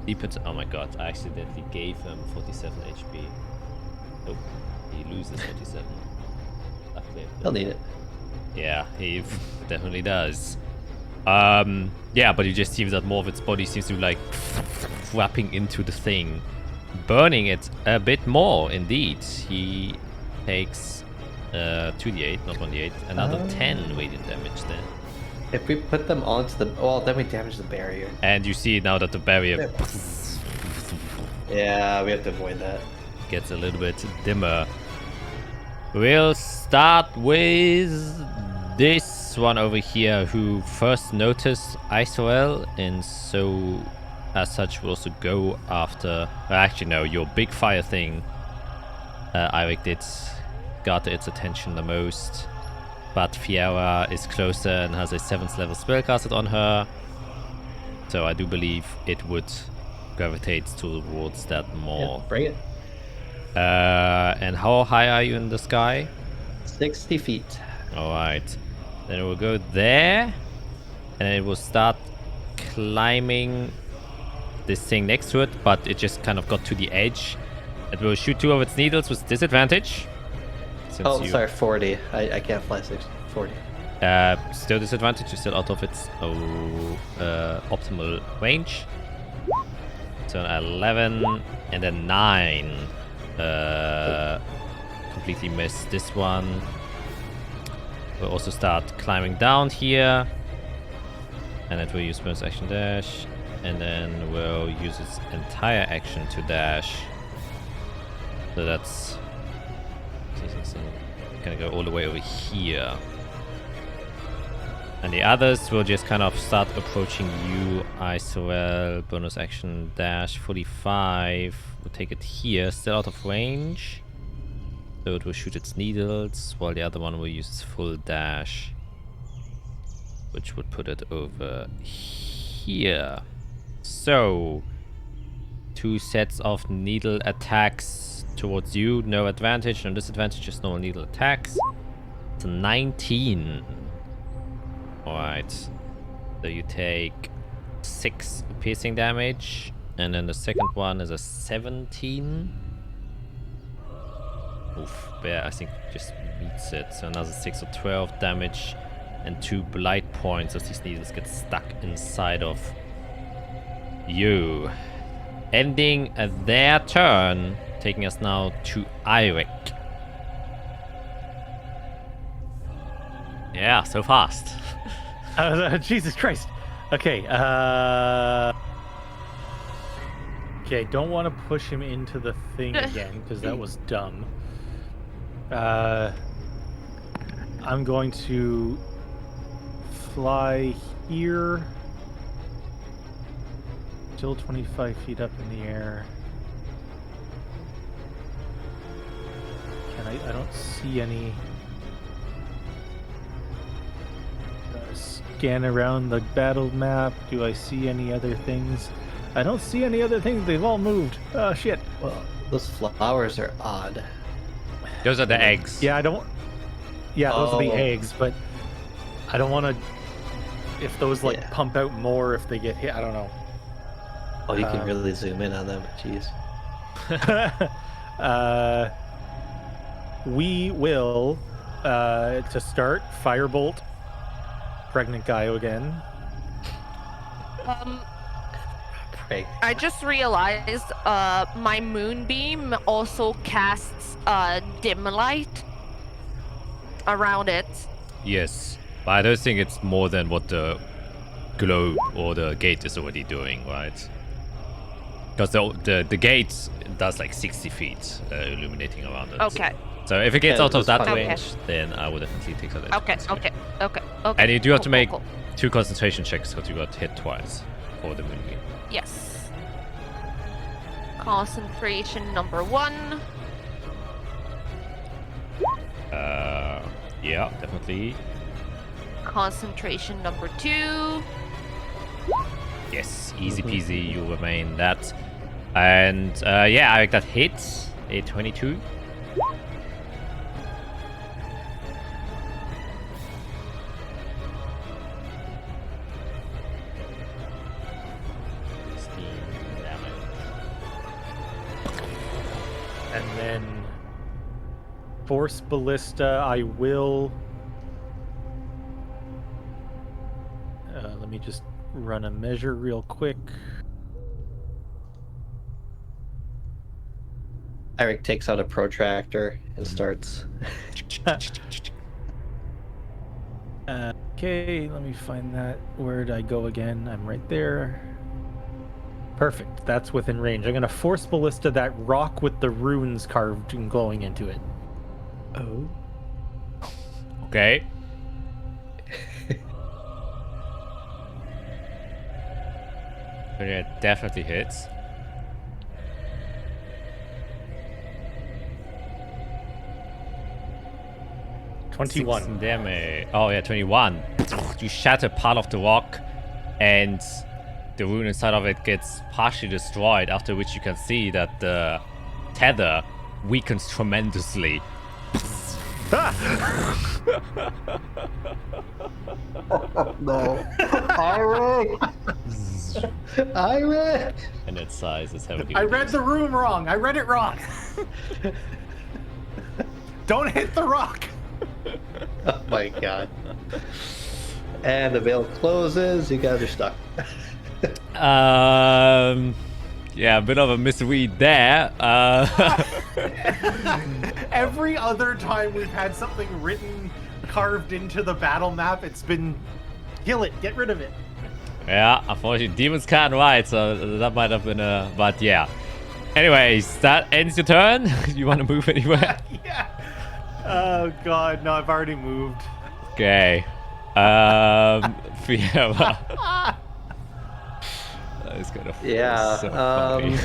deep into... Oh my god, I accidentally gave him 47 HP. Oh, he loses 47. He'll need it. Yeah, he definitely does. Yeah, but you just see that more of its body seems to be like wrapping into the thing, burning it a bit more. Indeed, he takes 2d8, not 1d8, another 10 radiant damage then. If we put them onto the... Well, then we damage the barrier. And you see now that the barrier Yeah, we have to avoid that. gets a little bit dimmer. We'll start with this one over here who first noticed Isoel, and so as such will also go after... actually no, your big fire thing, Eirik did got its attention the most, but Fiera is closer and has a 7th level spell casted on her, so I do believe it would gravitate towards that more. Yeah, bring it. And how high are you in the sky? 60 feet. Alright. Then it will go there. And it will start climbing this thing next to it. But it just kind of got to the edge. It will shoot 2 of its needles with disadvantage. Since Oh, sorry, 40. I can't fly 40. Still disadvantage. You're still out of its optimal range. So 11 and then 9. Completely missed this one. We'll also start climbing down here, and it will use bonus action dash, and then we'll use its entire action to dash. So that's gonna go all the way over here, and the others will just kind of start approaching you. Isoel, bonus action dash 45. We'll take it here, still out of range. So it will shoot its needles, while the other one will use its full dash, which would put it over here. So, 2 sets of needle attacks towards you. No advantage, no disadvantage, just normal needle attacks. It's a 19. Alright. So you take 6 piercing damage. And then the second one is a 17. Oof, Bear, I think, just meets it. So another 6 or 12 damage. And 2 blight points as these needles get stuck inside of you. ending their turn, taking us now to Eirik. Yeah, so fast. Jesus Christ. Okay. Okay, don't want to push him into the thing again because that was dumb. I'm going to fly here. Still 25 feet up in the air. I don't see any. Scan around the battle map. Do I see any other things? I don't see any other things. They've all moved. Oh shit. Well, those flowers are odd. Those are the eggs. Yeah, I don't. Yeah, those are the Oh. eggs, but I don't want to. If those like Yeah. pump out more if they get hit, I don't know. Oh, you can really zoom in on them. Jeez. We will, to start, firebolt pregnant Gaio again. Right. I just realized my moonbeam also casts dim light around it. Yes, but I don't think it's more than what the globe or the gate is already doing, right? Because the gate does like 60 feet illuminating around it. Okay. So if it gets Yeah, out of that's that fine. range, then I would definitely take that into Okay. consideration. Okay. And you do have to Cool, make cool. 2 concentration checks because you got hit twice for the moonbeam. Yes. Concentration number 1. Yeah, definitely. Concentration number 2. Yes, easy peasy. You remain that. And yeah, I think that hits a 22. And then Force Ballista, I will. Let me just run a measure real quick. Eric takes out a protractor and starts. Okay, let me find that. Where'd I go again? I'm right there. Perfect. That's within range. I'm gonna Force Ballista that rock with the runes carved and glowing into it. Oh. Okay. Yeah, it definitely hits. Six 21. damage. Oh yeah, 21. You shatter part of the rock, and the rune inside of it gets partially destroyed. After which you can see that the tether weakens tremendously. No. Eric! Eric! And its size is heavily I read reduced. the room wrong. I read it wrong. Don't hit the rock. Oh my god. And the veil closes. You guys are stuck. Yeah, a bit of a misread there. Every other time we've had something written, carved into the battle map, it's been kill it, get rid of it. Yeah, unfortunately, demons can't ride, so that might have been a. But yeah. Anyways, that ends your turn. You want to move anywhere? Yeah. Oh god, no, I've already moved. Okay. Fiera. That is kind of Yeah, so funny.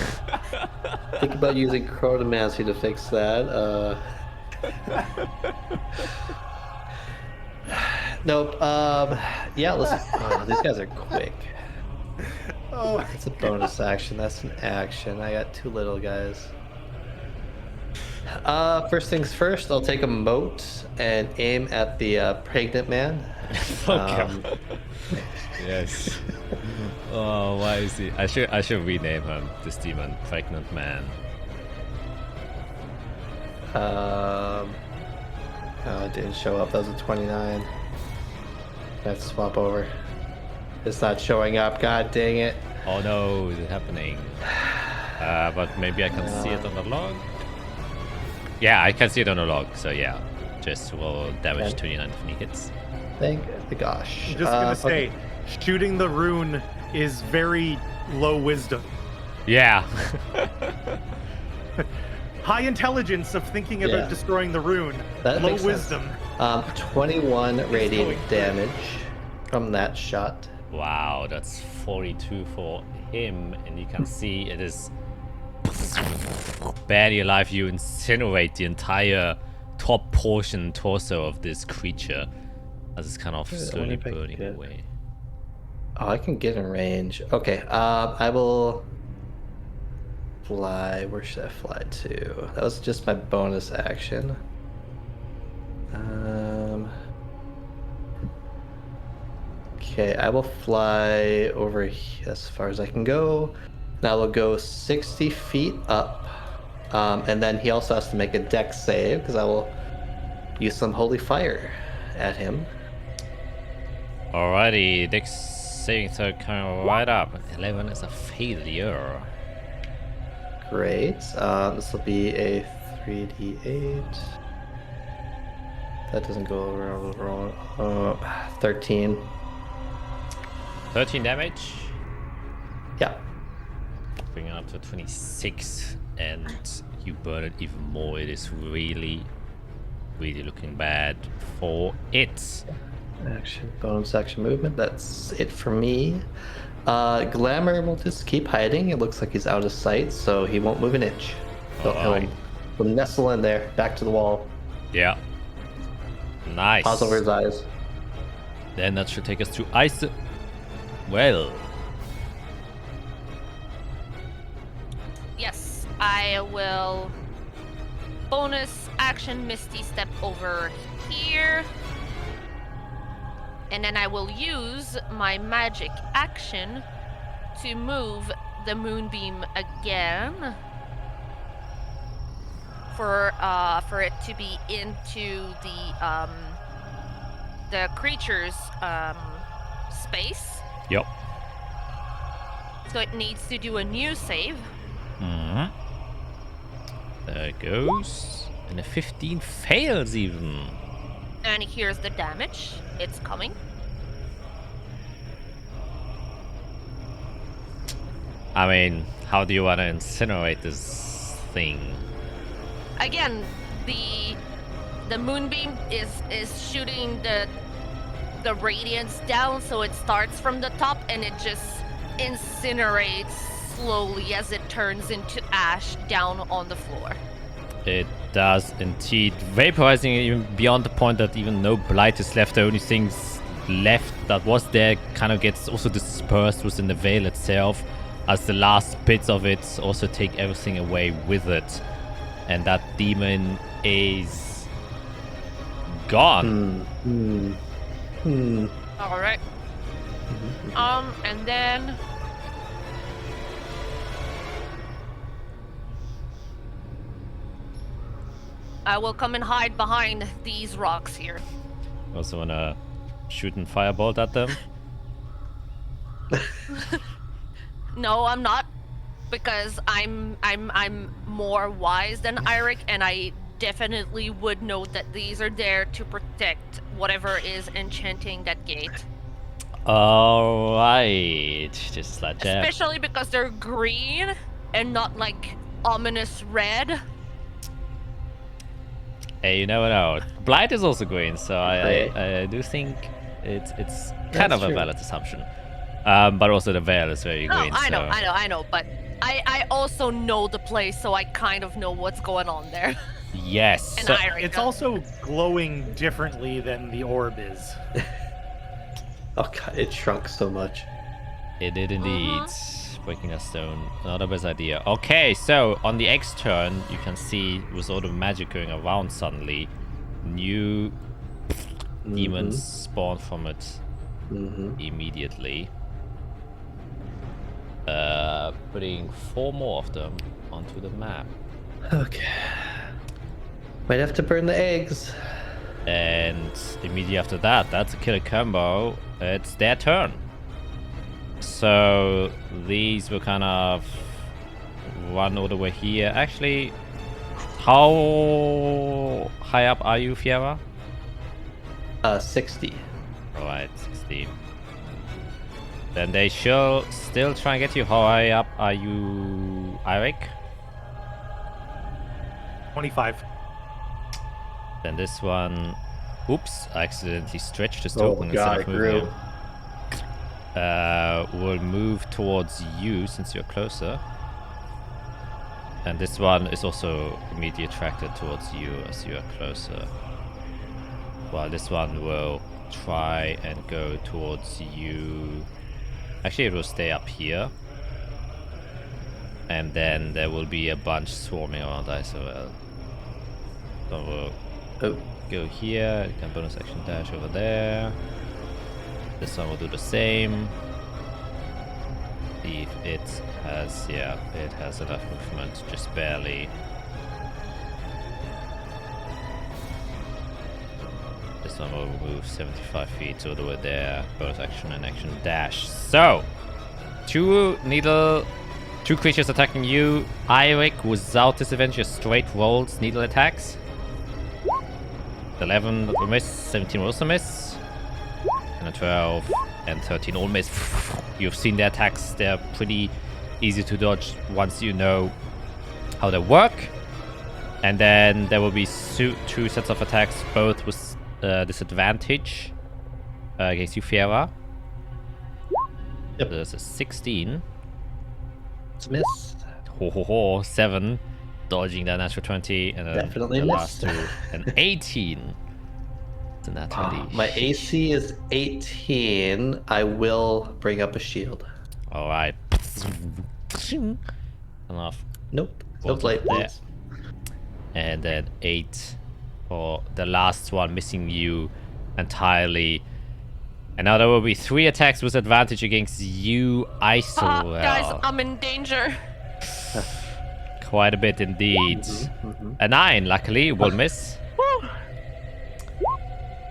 Think about using chronomancy to fix that. Nope. Yeah, listen. Oh, these guys are quick. Oh, It's a bonus action. That's an action. I got 2 little guys. First things first, I'll take a moat and aim at the pregnant man. Yes. Oh, why is he? I should rename him this demon, pregnant man. Oh, it didn't show up. That was a 29. I have to swap over. It's not showing up. God dang it. Oh no, is it happening? But maybe I can see it on the log. Yeah, I can see it on the log. So yeah, just roll damage 29 if he hits. Thank the gosh. I'm just gonna say, okay. shooting the rune is very low wisdom. Yeah. High intelligence of thinking about Yeah. destroying the rune. That Low makes sense. wisdom. 21 radiant going damage from that shot. Wow, that's 42 for him, and you can see it is barely alive. You incinerate the entire top portion torso of this creature as it's kind of I slowly wonder if I can burning get- away. Oh, I can get in range. Okay, I will fly. Where should I fly to? That was just my bonus action. Okay, I will fly over as far as I can go. Now we'll go 60 feet up. And then he also has to make a dex save because I will use some holy fire at him. Alrighty, Dex saving throw coming right up. 11 is a failure. Great. This will be a 3d8. That doesn't go over. 13. 13 damage. Yeah. Bringing it up to 26, and you burn it even more. It is really, really looking bad for it. Action, bonus action movement. That's it for me. Glamour will just keep hiding. It looks like he's out of sight, so he won't move an inch. So Alright. he'll nestle in there, back to the wall. Yeah. Nice. Paws over his eyes. Then that should take us to Ice. Well, Yes, I will bonus action Misty Step over here. And then I will use my magic action to move the moonbeam again for it to be into the creature's space. yep. So it needs to do a new save. Mm-hmm. There it goes. And a 15 fails even. And here's the damage. It's coming. I mean, how do you want to incinerate this thing? Again, the moonbeam is shooting the radiance down, so it starts from the top and it just incinerates slowly as it turns into ash down on the floor. It does indeed, vaporizing it even beyond the point that even no blight is left. The only things left that was there kind of gets also dispersed within the veil itself, as the last bits of it also take everything away with it. And that demon is gone. All right. And then I will come and hide behind these rocks here. Also wanna shoot and firebolt at them. No, I'm not, because I'm more wise than Eirik, and I definitely would know that these are there to protect whatever is enchanting that gate. Alright, just like that. Especially because they're green and not like ominous red. Hey, you never know. Blight is also green, so I do think it's kind That's of a true. valid assumption. But also the veil is very No, green. I so... know, but I also know the place, so I kind of know what's going on there. Yes. And so- Eirik. It's also glowing differently than the orb is. Oh god, it shrunk so much. It did indeed. Breaking a stone. Not the best idea. Okay, so on the X turn, you can see with all the magic going around suddenly, new demons spawn from it immediately. Putting 4 more of them onto the map. Okay. Might have to burn the eggs. And immediately after that, that's a killer combo. It's their turn. So these will kind of run all the way here. Actually, how high up are you, Fiera? 60. Alright, 16. Then they shall still try and get you. How high up are you, Eirik? 25. Then this one... Oops, I accidentally stretched this Oh token god, instead it of grew. moving him. Will move towards you since you're closer. And this one is also immediately attracted towards you as you are closer. While this one will try and go towards you. Actually, it will stay up here. And then there will be a bunch swarming around ISOL. So we'll go here. You can bonus action dash over there. This one will do the same. See if it has, yeah, it has enough movement, just barely. This one will move 75 feet all the way there. Bonus action and action dash. So, two creatures attacking you. Eirik, without disadvantage, just straight rolls needle attacks. 11 that will miss, 17 will also miss. And a 12 and 13 all miss. You've seen the attacks, they're pretty easy to dodge once you know how they work. And then there will be two sets of attacks, both with disadvantage against you, Fiera. Yep. There's a 16. It's a miss. 7. Dodging that natural 20. And then Definitely the last missed. two. An 18. It's a nat 20. My AC is 18. I will bring up a shield. Alright. Enough. Nope. Well, No light, there. please. And then 8 for the last one, missing you entirely. And now there will be 3 attacks with advantage against you, Isorel. Guys, I'm in danger. Quite a bit indeed. A 9, luckily, will miss. Woo.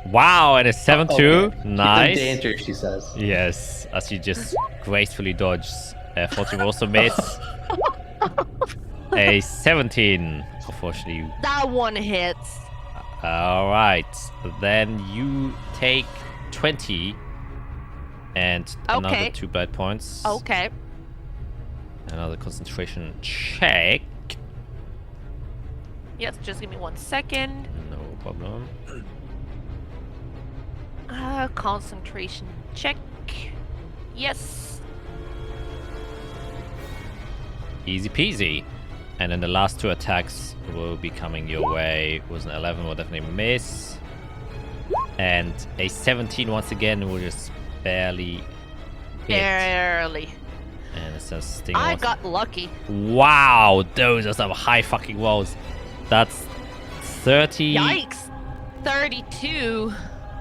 Wow, and a 7-2. Okay. Nice. She's in danger, she says. Yes, as she just gracefully dodges. 14 will also miss. A 17, unfortunately. That one hits. Alright, then you take 20 and another Okay. 2 blight points. Okay. Another concentration check. Yes, just give me 1 second. No problem. Concentration check. Yes. Easy peasy. And then the last 2 attacks will be coming your way. Was an 11, will definitely miss. And a 17 once again will just barely hit. Barely. And it says sting. I once- got lucky. Wow, those are some high fucking rolls. That's 30. Yikes. 32.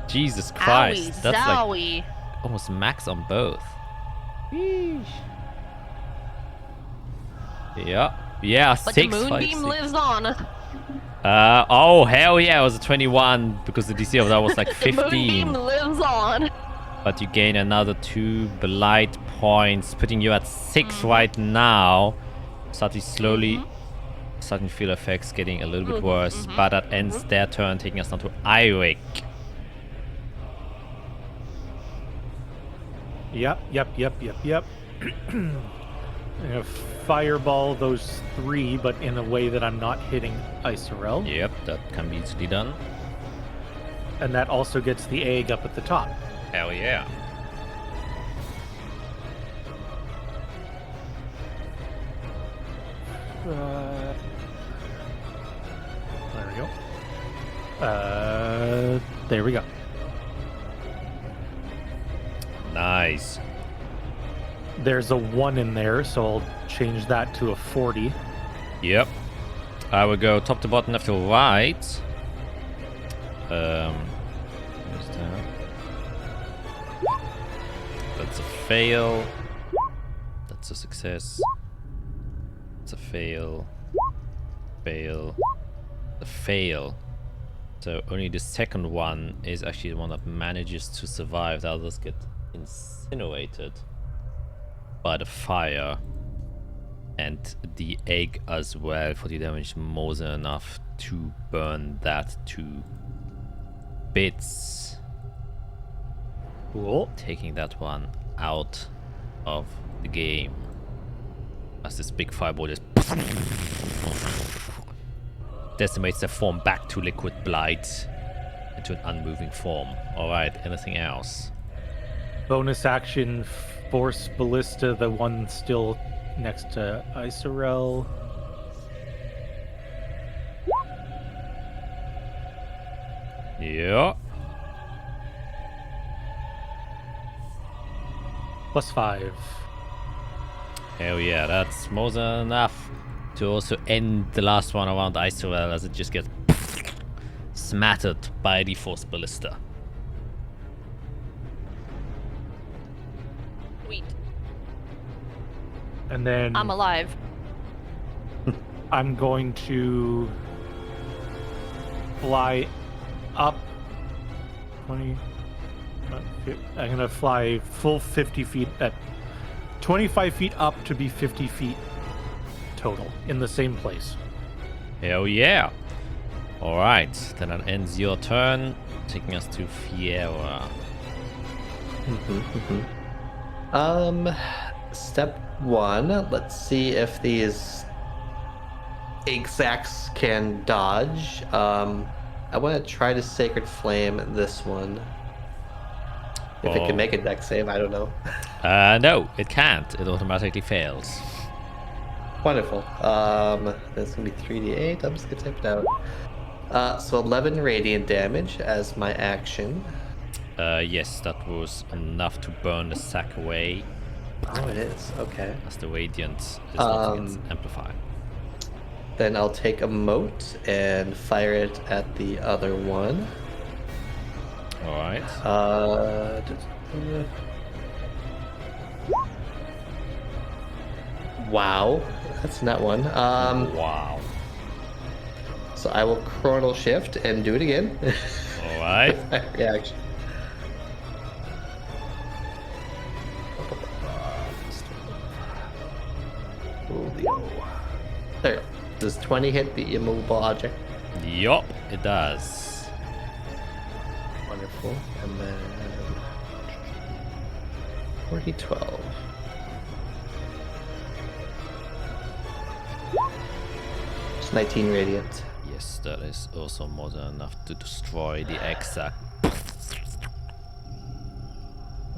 Jesus Christ. Owie, That's like zowie. almost max on both. Yeah. Yeah, But 6, the 5, moonbeam 6. lives on. Oh, hell yeah, it was a 21 because the DC of that was like The moonbeam 15. lives on. But you gain another 2 blight points, putting you at 6 right now. Starting slowly, starting to feel effects getting a little bit worse. But that ends their turn, taking us down to Eirik. Yep. I'm gonna fireball those 3, but in a way that I'm not hitting Isorel. Yep, that can be easily done. And that also gets the egg up at the top. Hell yeah. There we go. There we go. Nice. There's a 1 in there, so I'll change that to a 40. Yep. I will go top to bottom, left to right. Where's that? That's a fail. That's a success. It's a fail. Fail. A fail. So only the second one is actually the one that manages to survive. The others get incinerated by the fire. And the egg as well for the damage, more than enough to burn that to bits. Cool. Taking that one out of the game. As this big fireball just decimates the form back to liquid blight. Into an unmoving form. Alright, anything else? Bonus action, force ballista, the one still next to Isorel. Yeah. +5. Hell yeah, that's more than enough to also end the last one around Isorel as it just gets smattered by the force ballista. Sweet. And then I'm alive. I'm going to fly up 20. I'm going to fly full 50 feet at 25 feet up to be 50 feet total in the same place. Hell yeah. Alright, then that ends your turn, taking us to Fiera. Step 1, let's see if these exacts can dodge. I want to try to Sacred Flame this one. If it can make a dex save, I don't know. No, it can't. It automatically fails. Wonderful. That's going to be 3d8. I'm just going to type it out. So 11 radiant damage as my action. Yes, that was enough to burn the sack away. Oh, it is. Okay. As the radiant is not amplified. Then I'll take a mote and fire it at the other one. Alright. Wow, that's not one. Wow. So I will chronal shift and do it again. Alright. Reaction. There you go. Does 20 hit the immovable object? Yup, it does. Wonderful. And then 40-12. It's 19 radiant. Yes, that is also more than enough to destroy the exact.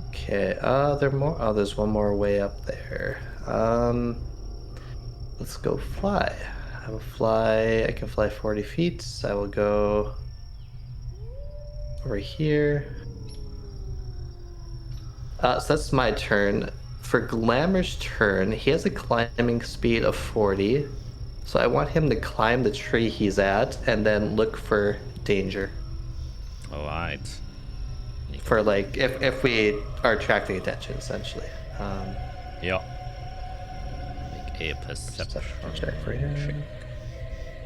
Okay, there more. Oh, there's one more way up there. Let's go fly. I will fly. I can fly 40 feet. So I will go over here. So that's my turn. For Glamour's turn, he has a climbing speed of 40. So I want him to climb the tree he's at and then look for danger. Alright. For like, if we are attracting attention, essentially. Yup. Make a perception check for him.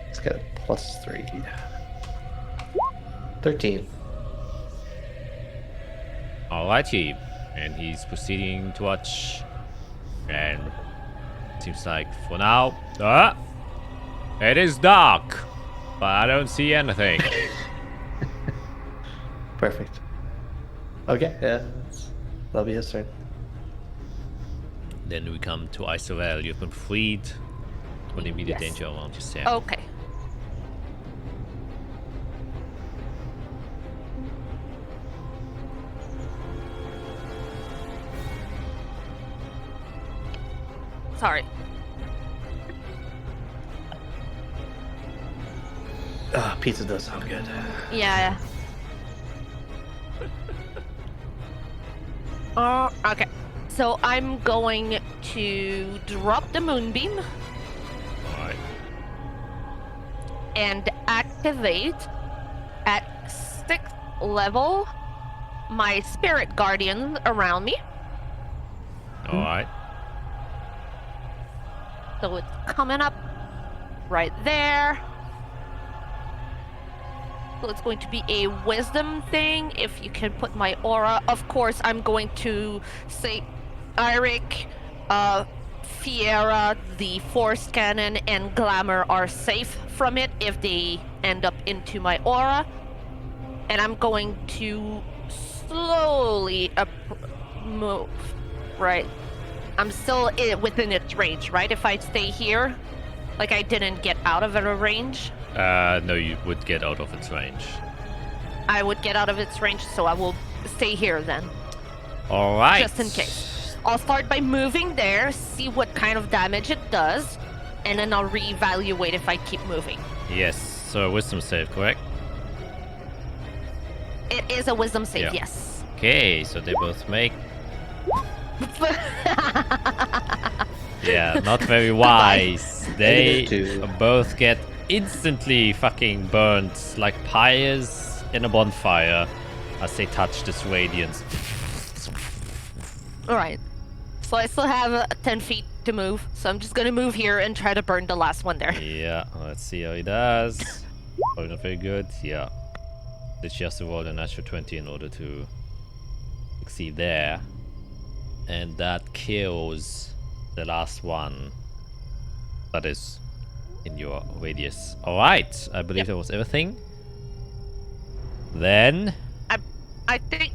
It's got a +3. 13. Alrighty. And he's proceeding to watch. And seems like for now, it is dark, but I don't see anything. Perfect. Okay, yeah, that'll be his turn. Then we come to Isorel. You've been freed from immediate Yes. danger around yourself. Okay. Sorry. Pizza does sound good. Yeah. Okay. So I'm going to drop the moonbeam Alright. and activate at 6th level my spirit guardians around me. Alright. So it's coming up right there. So it's going to be a wisdom thing. If you can put my aura, of course, I'm going to say, Eirik, Fiera, the Force Cannon, and Glamour are safe from it if they end up into my aura. And I'm going to slowly move. Right. I'm still within its range, right? If I stay here, like I didn't get out of a range. No, you would get out of its range. I would get out of its range, so I will stay here then. All right. Just in case. I'll start by moving there, see what kind of damage it does, and then I'll reevaluate if I keep moving. Yes. So wisdom save, correct? It is a wisdom save, Yeah. yes. Okay, so they both make. Yeah, not very wise. They Negative 2. both get instantly fucking burned like pyres in a bonfire as they touch this radiance. Alright. So I still have 10 feet to move, so I'm just gonna move here and try to burn the last one there. Yeah, let's see how he does. Oh, not very good. Yeah. Did she has to roll a natural 20 in order to succeed there. And that kills the last one that is in your radius. Alright, I believe that was everything. Then... I think,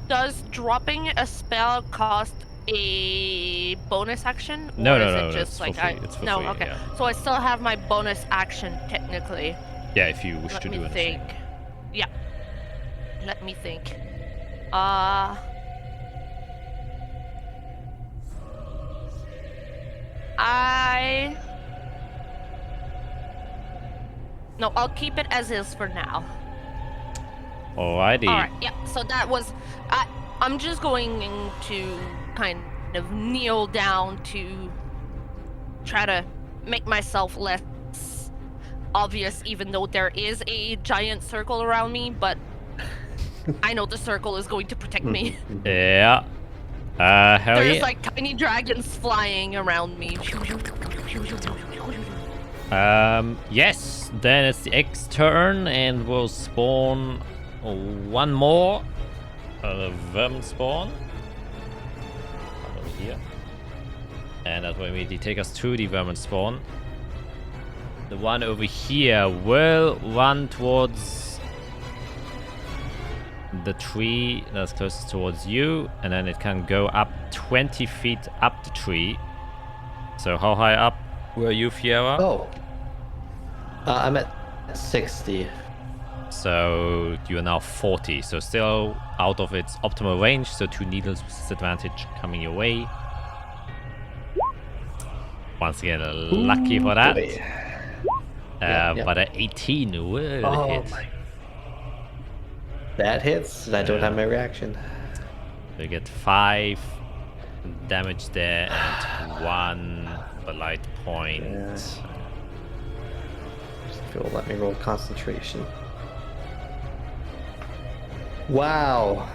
does dropping a spell cost a bonus action? Or No, is no, it no, just it's for like free. It's for no, free, okay. yeah. So I still have my bonus action technically. Yeah, if you wish Let to me do anything. think. Yeah. Let me think. No, I'll keep it as is for now. Alrighty. Alright, yeah, so that was... I'm just going to kind of kneel down to try to make myself less obvious, even though there is a giant circle around me, but I know the circle is going to protect me. Yeah. Hell There's yeah. like tiny dragons flying around me. Yes, then it's the X turn, and we'll spawn one more vermin spawn. Over here. And that will immediately take us to the vermin spawn. The one over here will run towards the tree that's closest towards you, and then it can go up 20 feet up the tree. So how high up were you, Fiera? Oh. I'm at 60. So you are now 40, so still out of its optimal range, so 2 needles with disadvantage coming your way. Once again, lucky for that. Boy. Yep. But an 18 will Oh hit. my. That hits, and I don't have my reaction. You get 5 damage there and 1 blight point. Yeah. If it will let me roll concentration. Wow.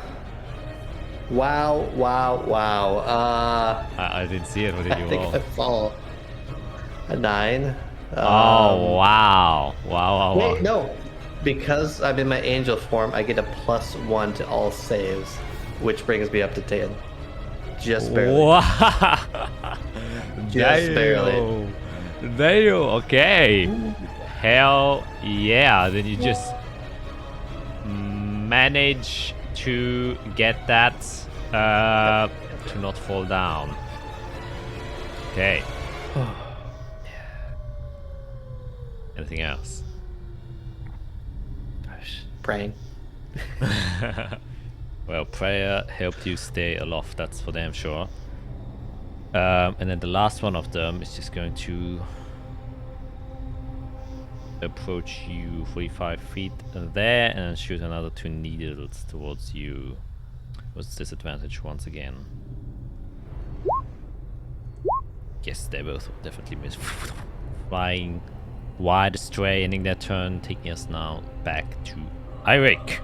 Wow. I didn't see it. What did I you think roll? I fall. A 9. Oh, wow. Wow. Wait, no. Because I'm in my angel form, I get a +1 to all saves, which brings me up to 10. Just barely. Wow. Just barely. Damn. Okay. Hell yeah. Then you just manage to get that to not fall down. Okay. Anything else? Gosh, praying. Well, prayer helped you stay aloft, that's for damn sure. And then the last one of them is just going to approach you 45 feet there and then shoot another 2 needles towards you. With disadvantage once again. Yes, they both definitely miss. Flying wide astray, ending their turn, taking us now back to Eirik.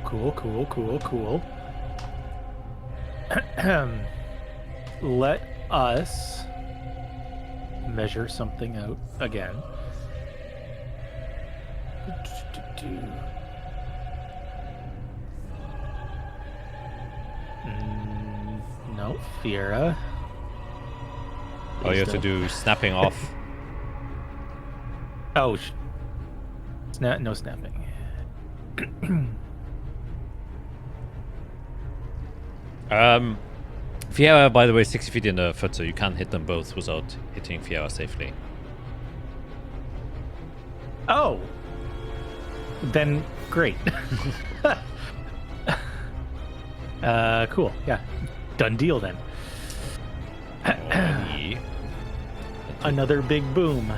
Cool. Let us measure something out again. No. about Fiera. Oh, you have to do snapping off. Oh, no snapping. Fiera, by the way, 60 feet in the foot, so you can't hit them both without hitting Fiera safely. Oh, then great. Cool. Yeah, done deal then. Alrighty. Another big boom.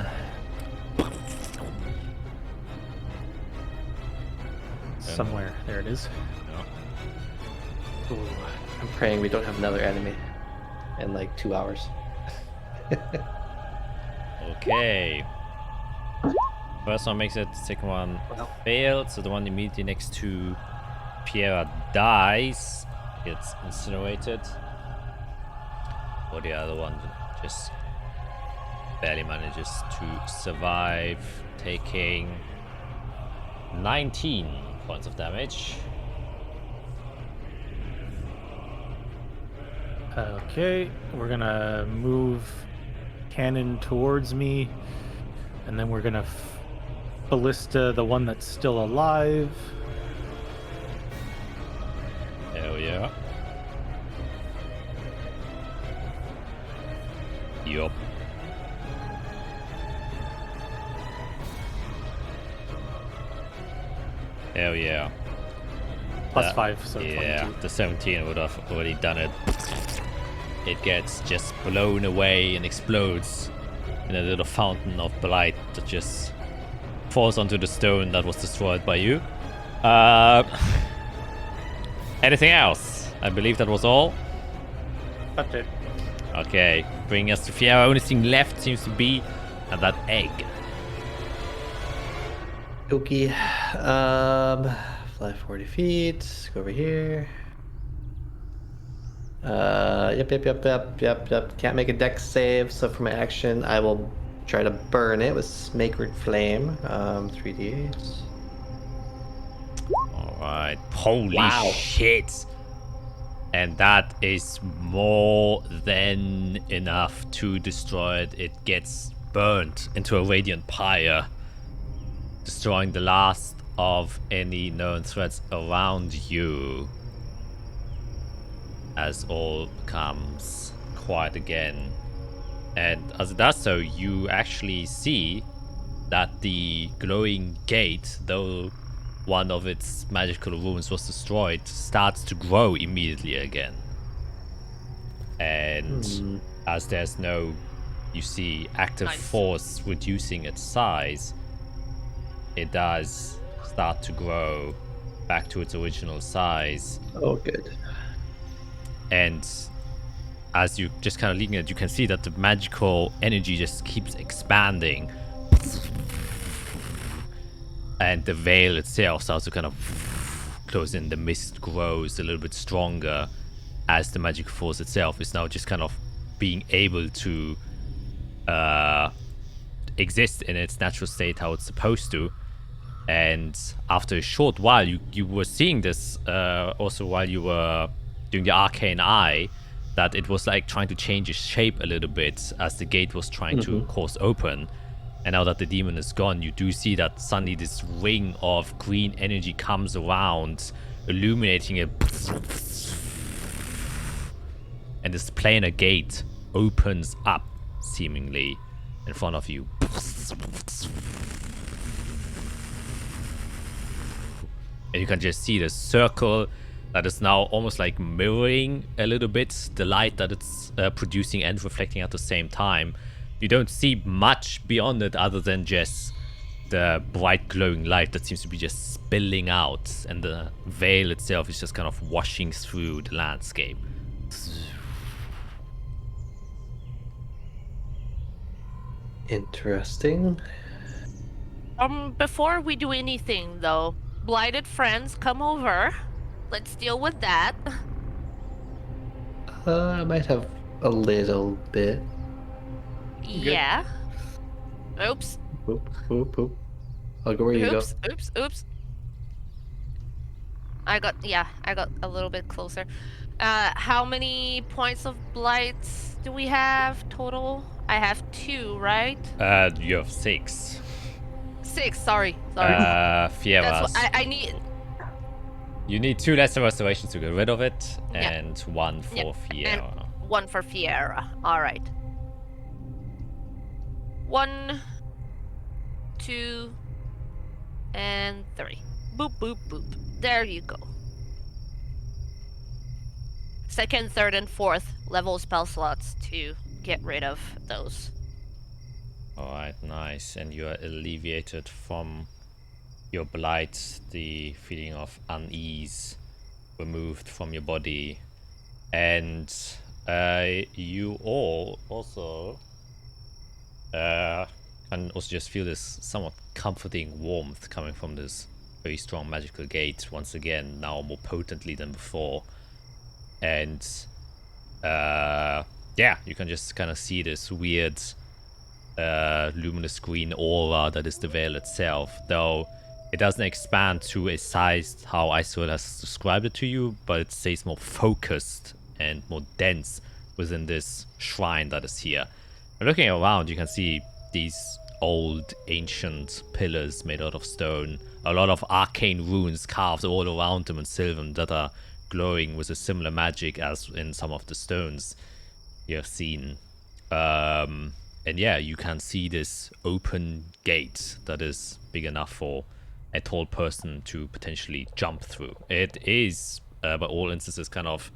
Somewhere there it is. No. Ooh, I'm praying we don't have another enemy in like 2 hours. Okay. First one makes it, second one failed, so the one immediately next to Fiera dies, gets incinerated. Or the other one just barely manages to survive, taking 19 points of damage. Okay, we're gonna move cannon towards me, and then we're gonna ballista the one that's still alive. Hell yeah. Yup. Hell yeah. Plus 5, so yeah, 22. the 17 would have already done it. It gets just blown away and explodes in a little fountain of blight that just falls onto the stone that was destroyed by you. Anything else? I believe that was all. That's it. Okay, bringing us to Fiera. Only thing left seems to be that egg. Okay. Fly 40 feet. Go over here. Yep. Can't make a dex save, so for my action, I will try to burn it with Sacred Flame. 3d8. Alright. Holy Wow. shit. And that is more than enough to destroy it. It gets burnt into a radiant pyre, destroying the last of any known threats around you. As all becomes quiet again. And as it does so, you actually see that the glowing gate, though one of its magical runes was destroyed, starts to grow immediately again. And as there's no, you see, active Nice. force reducing its size, it does start to grow back to its original size. Oh, good. And as you just kind of looking at it, you can see that the magical energy just keeps expanding. And the veil itself starts to kind of close in. The mist grows a little bit stronger as the magic force itself is now just kind of being able to exist in its natural state how it's supposed to. And after a short while, you were seeing this also while you were doing the arcane eye, that it was like trying to change its shape a little bit as the gate was trying to course open. And now that the demon is gone, you do see that suddenly this ring of green energy comes around, illuminating it. And this planar gate opens up, seemingly, in front of you. And you can just see the circle that is now almost like mirroring a little bit the light that it's producing and reflecting at the same time. You don't see much beyond it other than just the bright glowing light that seems to be just spilling out, and the veil itself is just kind of washing through the landscape. Interesting. Before we do anything though, blighted friends, come over. Let's deal with that. I might have a little bit. Yeah. Oops. Oop. I'll go where you Oops. I got a little bit closer. How many points of blight do we have total? I have 2, right? You have 6. 6. Sorry. Fieras. That's what I need. You need 2 lesser restorations to get rid of it, Yeah. and 1 for Yeah, Fiera. And 1 for Fiera. All right. 1, 2, and 3. Boop, boop, boop. There you go. Second, third, and fourth level spell slots to get rid of those. Alright, nice. And you are alleviated from your blight, the feeling of unease removed from your body. And you all also can also just feel this somewhat comforting warmth coming from this very strong magical gate, once again, now more potently than before. And yeah, you can just kind of see this weird luminous green aura that is the veil itself, though it doesn't expand to a size how Isol has described it to you, but it stays more focused and more dense within this shrine that is here. And looking around, you can see these old ancient pillars made out of stone, a lot of arcane runes carved all around them in silver that are glowing with a similar magic as in some of the stones you have seen. And yeah, you can see this open gate that is big enough for a tall person to potentially jump through. It is, by all instances, kind of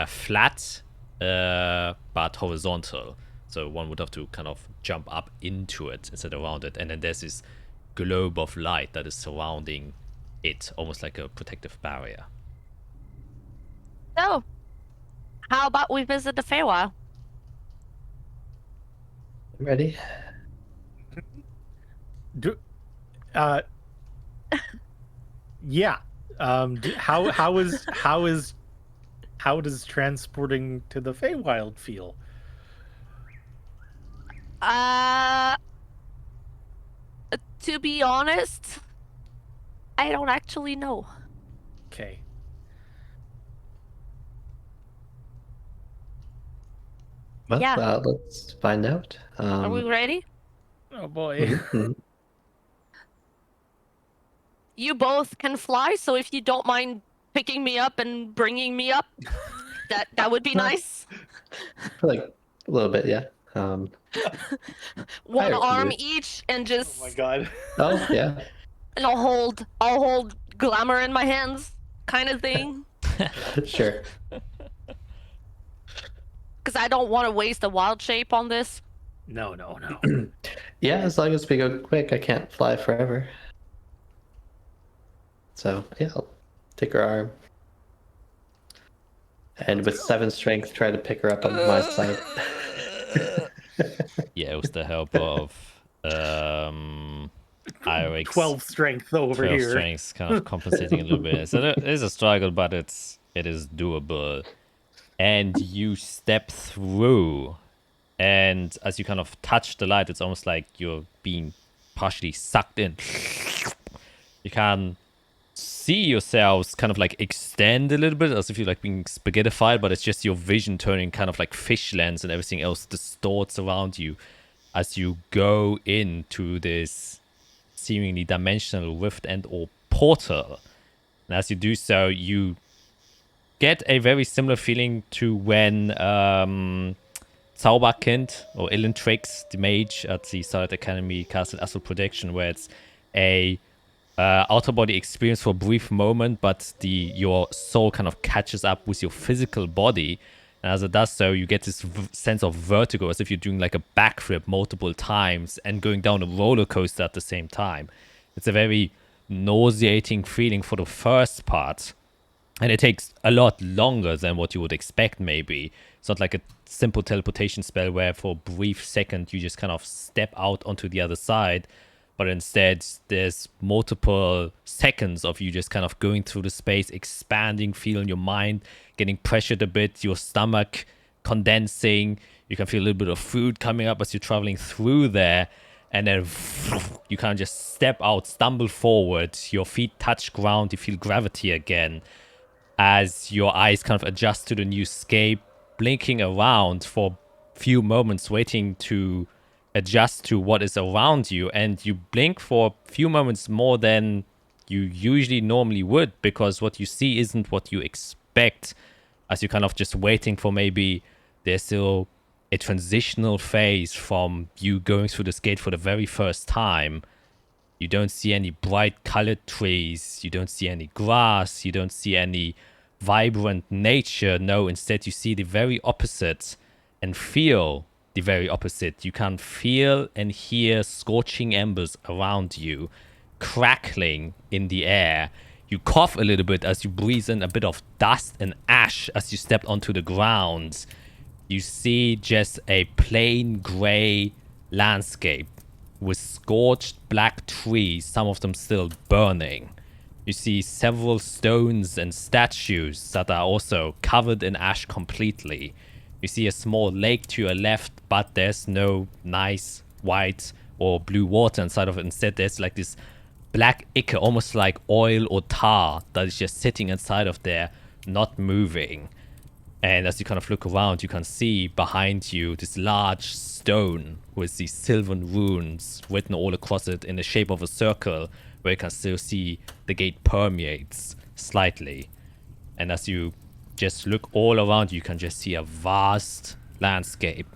flat, but horizontal. So one would have to kind of jump up into it instead of around it. And then there's this globe of light that is surrounding it, almost like a protective barrier. So, how about we visit the Feywild? Ready? Yeah. How does transporting to the Feywild feel? To be honest, I don't actually know. Okay. Well, Yeah. let's find out. Are we ready? Oh boy. You both can fly, so if you don't mind picking me up and bringing me up, that would be nice. Like a little bit, yeah. One Fire arm canoe. each, and just Oh my god. Oh yeah. and I'll hold glamour in my hands, kind of thing. Sure. Because I don't want to waste a wild shape on this. No. Yeah, as long as we go quick, I can't fly forever. So yeah, I'll take her arm. And with 7 strength, try to pick her up on my side. Yeah, with the help of Irix. 12 strength over 12 here. strength, kind of compensating a little bit. So it is a struggle, but it is doable. And you step through, and as you kind of touch the light, it's almost like you're being partially sucked in. You can see yourselves kind of like extend a little bit as if you're like being spaghettified, but it's just your vision turning kind of like fish lens, and everything else distorts around you as you go into this seemingly dimensional rift and or portal. And as you do so, you get a very similar feeling to when Zauberkind or Illentrix, the mage at the Starlight Academy, casted Astral Projection, where it's a outer body experience for a brief moment, but your soul kind of catches up with your physical body, and as it does so, you get this sense of vertigo, as if you're doing like a backflip multiple times and going down a roller coaster at the same time. It's a very nauseating feeling for the first part, and it takes a lot longer than what you would expect. Maybe it's not like a simple teleportation spell where for a brief second you just kind of step out onto the other side, but instead there's multiple seconds of you just kind of going through the space, expanding, feeling your mind getting pressured a bit, your stomach condensing. You can feel a little bit of food coming up as you're traveling through there, and then you kind of just step out, stumble forward, your feet touch ground, you feel gravity again as your eyes kind of adjust to the new scape, blinking around for a few moments, waiting to adjust to what is around you, and you blink for a few moments more than you usually normally would, because what you see isn't what you expect, as you're kind of just waiting for maybe there's still a transitional phase from you going through this gate for the very first time. You don't see any bright colored trees, you don't see any grass, you don't see any vibrant nature. No, instead you see the very opposite and feel the very opposite. You can feel and hear scorching embers around you, crackling in the air. You cough a little bit as you breathe in a bit of dust and ash as you step onto the ground. You see just a plain gray landscape with scorched black trees, some of them still burning. You see several stones and statues that are also covered in ash completely. You see a small lake to your left, but there's no nice white or blue water inside of it. Instead, there's like this black ichor, almost like oil or tar, that is just sitting inside of there, not moving. And as you kind of look around, you can see behind you this large stone with these sylvan runes written all across it in the shape of a circle, where you can still see the gate permeates slightly. And as you just look all around, you can just see a vast landscape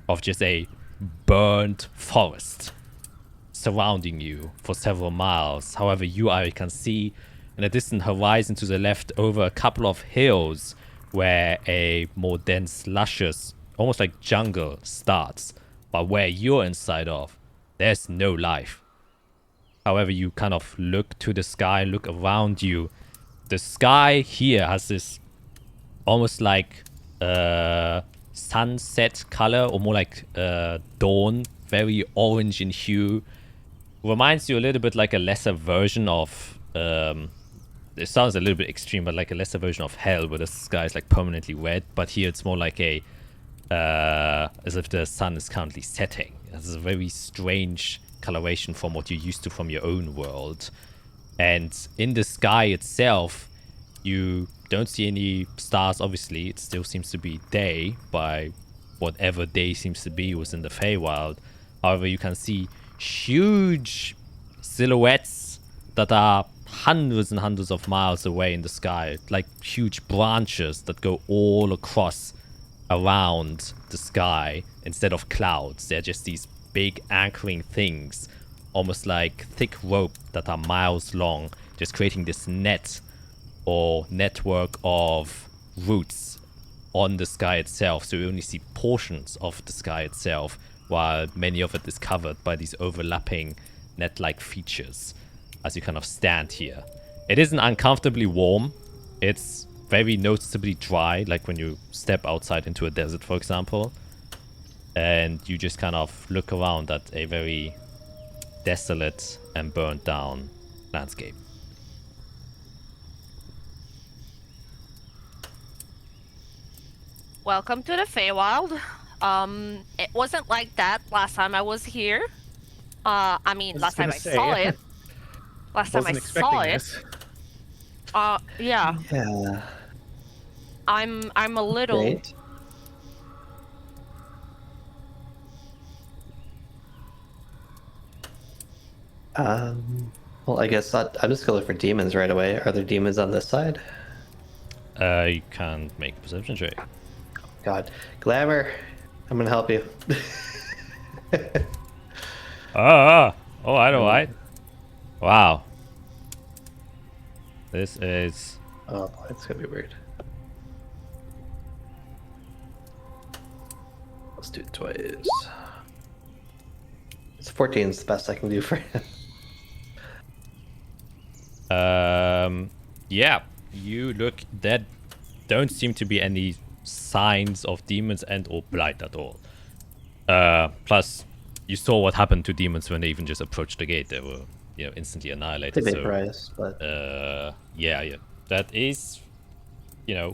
of just a burned forest surrounding you for several miles. However, you can see in a distant horizon to the left over a couple of hills where a more dense, luscious, almost like jungle starts. But where you're inside of, there's no life. However, you kind of look to the sky, look around you. The sky here has this almost like sunset color, or more like dawn, very orange in hue. Reminds you a little bit like a lesser version of it sounds a little bit extreme, but like a lesser version of hell, where the sky is like permanently red. But here it's more like a as if the sun is currently setting. It's a very strange coloration from what you're used to from your own world. And in the sky itself, you don't see any stars. Obviously, it still seems to be day by whatever day seems to be within the Feywild. However, you can see huge silhouettes that are hundreds and hundreds of miles away in the sky, like huge branches that go all across around the sky instead of clouds. They're just these big anchoring things, almost like thick rope that are miles long, just creating this net or network of roots on the sky itself. So you only see portions of the sky itself, while many of it is covered by these overlapping net-like features as you kind of stand here. It isn't uncomfortably warm. It's very noticeably dry, like when you step outside into a desert, for example. And you just kind of look around at a very desolate and burnt down landscape. Welcome to the Feywild. It wasn't like that last time I was here. I mean, last time I saw it. Last time I saw it. Yeah. Yeah. I'm a little. Great. Well, I guess I'm just gonna look for demons right away. Are there demons on this side? You can make a perception check. God, Glamour, I'm gonna help you. Oh, I know, right? Wow. This is... Oh, it's gonna be weird. Let's do it twice. It's 14 is the best I can do for him. Yeah, you look, there don't seem to be any signs of demons and or blight at all. Plus, you saw what happened to demons when they even just approached the gate. They were, instantly annihilated. They vaporized, but yeah, that is,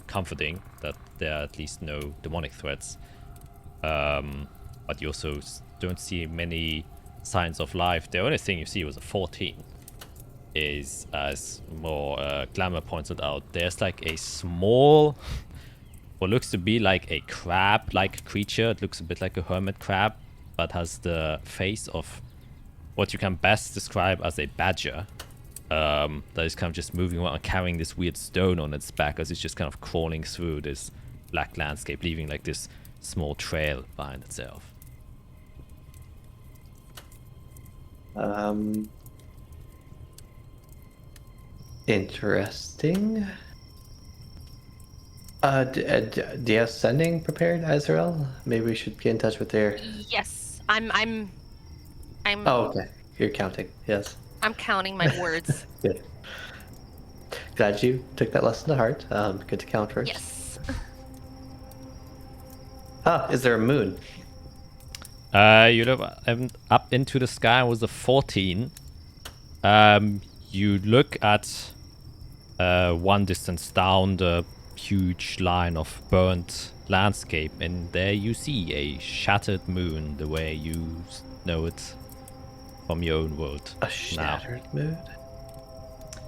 comforting that there are at least no demonic threats. But you also don't see many signs of life. The only thing you see was a 14. Is, as more Glamour pointed out, there's like a small, what looks to be like a crab-like creature. It looks a bit like a hermit crab, but has the face of what you can best describe as a badger. That is kind of just moving around, carrying this weird stone on its back as it's just kind of crawling through this black landscape, leaving like this small trail behind itself. Interesting. Do you have sending prepared, Azrael? Maybe we should get in touch with their... Yes, I'm. Oh, okay. You're counting. Yes. I'm counting my words. Good. Glad you took that lesson to heart. Good to count first. Yes. Ah, is there a moon? You look up into the sky with a 14. You look at one distance down the huge line of burnt landscape, and there you see a shattered moon the way you know it from your own world. A shattered moon?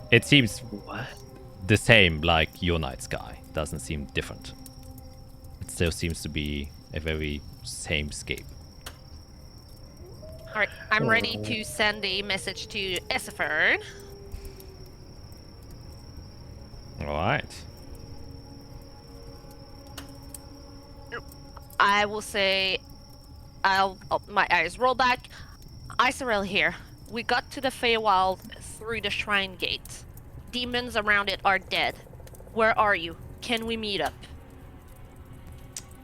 It seems What? the same like your night sky. Doesn't seem different. It still seems to be a very same scape. All right, I'm ready to send a message to Esifern. Alright. I will say, my eyes roll back. Isarel here. We got to the Feywild through the shrine gate. Demons around it are dead. Where are you? Can we meet up?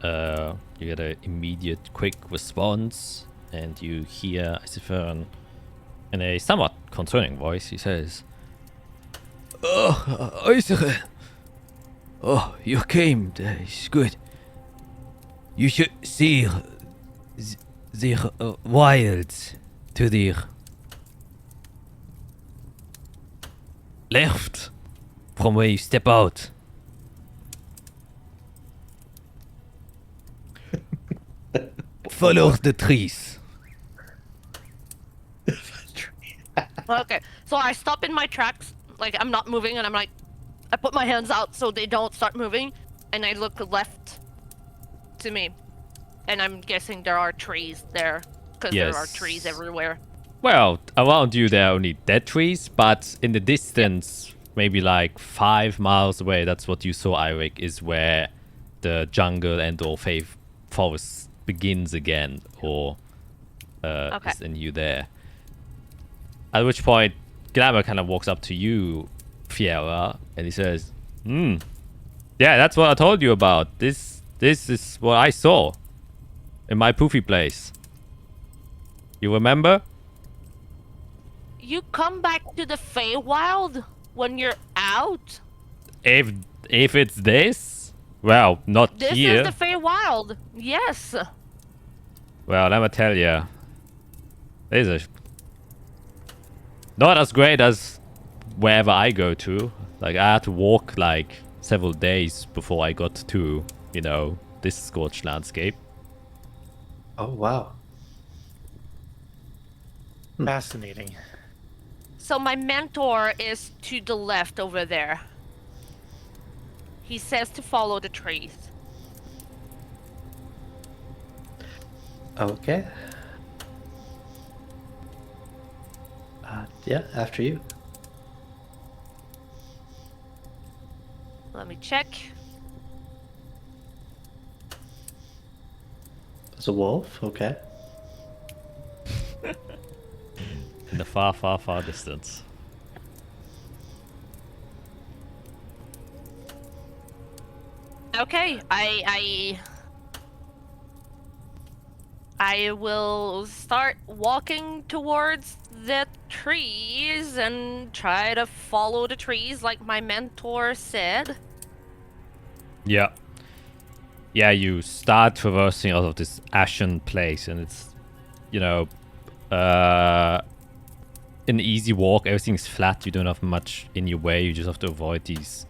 You get an immediate quick response, and you hear Isifern in a somewhat concerning voice. He says, Oh, Heuser. Oh, you came. That is good. You should see the wilds to the left from where you step out. Follow the trees. Okay, so I stop in my tracks, like I'm not moving, and I'm like, I put my hands out so they don't start moving, and I look left to me, and I'm guessing there are trees there, because there are trees everywhere. well, around you there are only dead trees, but in the distance, maybe like 5 miles away, that's what you saw, Eirik, is where the jungle and or forest begins again, or is in you there. At which point, Glamour kind of walks up to you, Fiera, and he says, yeah, that's what I told you about. This is what I saw in my poofy place. You remember? You come back to the Feywild when you're out? If it's this, well, not This here. is the Feywild. Yes. Well, let me tell you, this is not as great as wherever I go to. Like, I had to walk like several days before I got to, this scorched landscape. Oh, wow. Fascinating. So my mentor is to the left over there. He says to follow the trees. Okay. Yeah, after you. Let me check. It's a wolf, okay. In the far, far, far distance. Okay, I will start walking towards the trees and try to follow the trees like my mentor said. Yeah. Yeah, you start traversing out of this ashen place, and it's, an easy walk. Everything's flat. You don't have much in your way. You just have to avoid these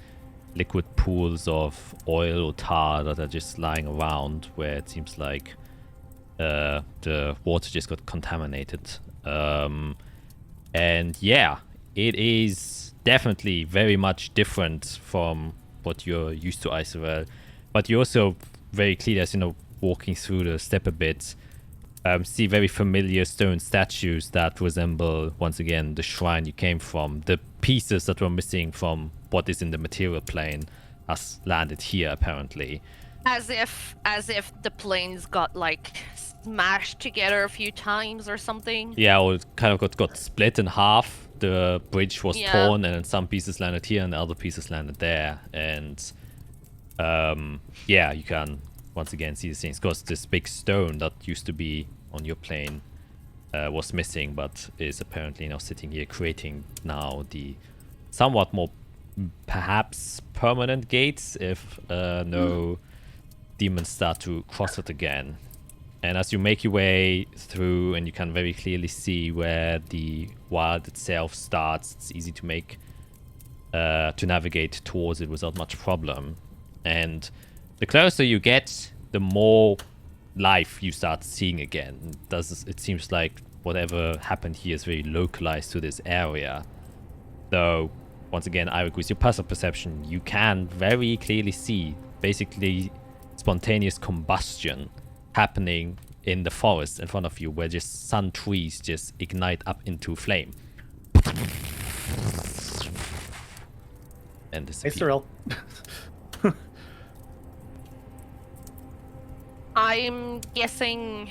liquid pools of oil or tar that are just lying around, where it seems like the water just got contaminated And yeah, it is definitely very much different from what you're used to, Iceral. But you also very clearly, as walking through the step a bit, see very familiar stone statues that resemble, once again, the shrine you came from. The pieces that were missing from what is in the material plane has landed here, apparently. As if the planes got like smashed together a few times or something. Yeah, or it kind of got split in half. The bridge was torn, and then some pieces landed here, and the other pieces landed there. And yeah, you can once again see these things, because this big stone that used to be on your plane was missing, but is apparently now sitting here, creating now the somewhat more perhaps permanent gates if no demons start to cross it again. And as you make your way through, and you can very clearly see where the wild itself starts, it's easy to make to navigate towards it without much problem. And the closer you get, the more life you start seeing again. It seems like whatever happened here is very localized to this area. Though, once again, Eirik, with your passive perception, you can very clearly see basically spontaneous combustion happening in the forest in front of you, where just sun trees just ignite up into flame. And disappear. Hey, Cyril. I'm guessing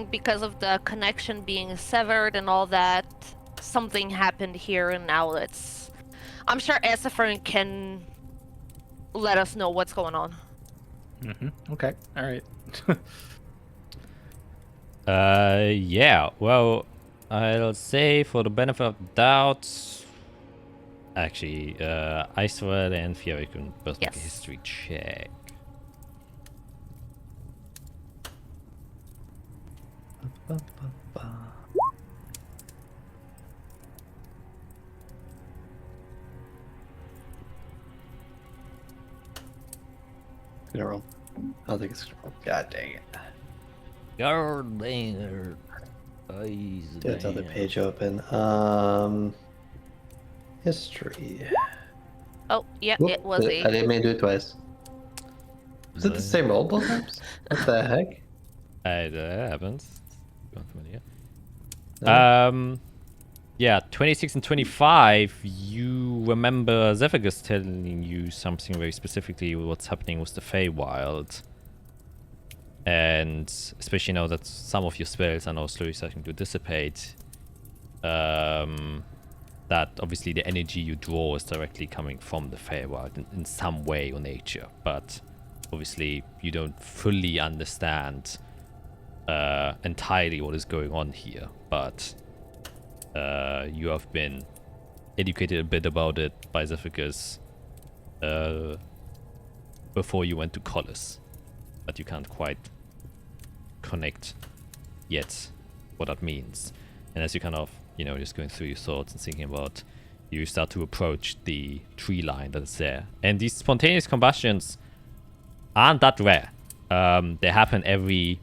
because of the connection being severed and all that, something happened here, and now I'm sure Azathia can let us know what's going on. Okay. All right. Yeah. Well, I'll say for the benefit of the doubt, actually, Iceral and Fiora can both make a history check. Gonna roll. I don't think it's gonna roll. God dang it. God dang it. Get another page open. History. Oh, yeah, Whoop, it was I didn't mean to do it twice. Was it the same roll both times? What the heck? That happens. No. Yeah, 26 and 25, you remember Zephygus telling you something very specifically what's happening with the Feywild. And especially now that some of your spells are now slowly starting to dissipate, that obviously the energy you draw is directly coming from the Feywild in some way or nature. But obviously you don't fully understand entirely what is going on here. But you have been educated a bit about it by Zephygus before you went to Collis, but you can't quite connect yet what that means. And as you kind of, just going through your thoughts and thinking about, you start to approach the tree line that is there. And these spontaneous combustions aren't that rare. They happen every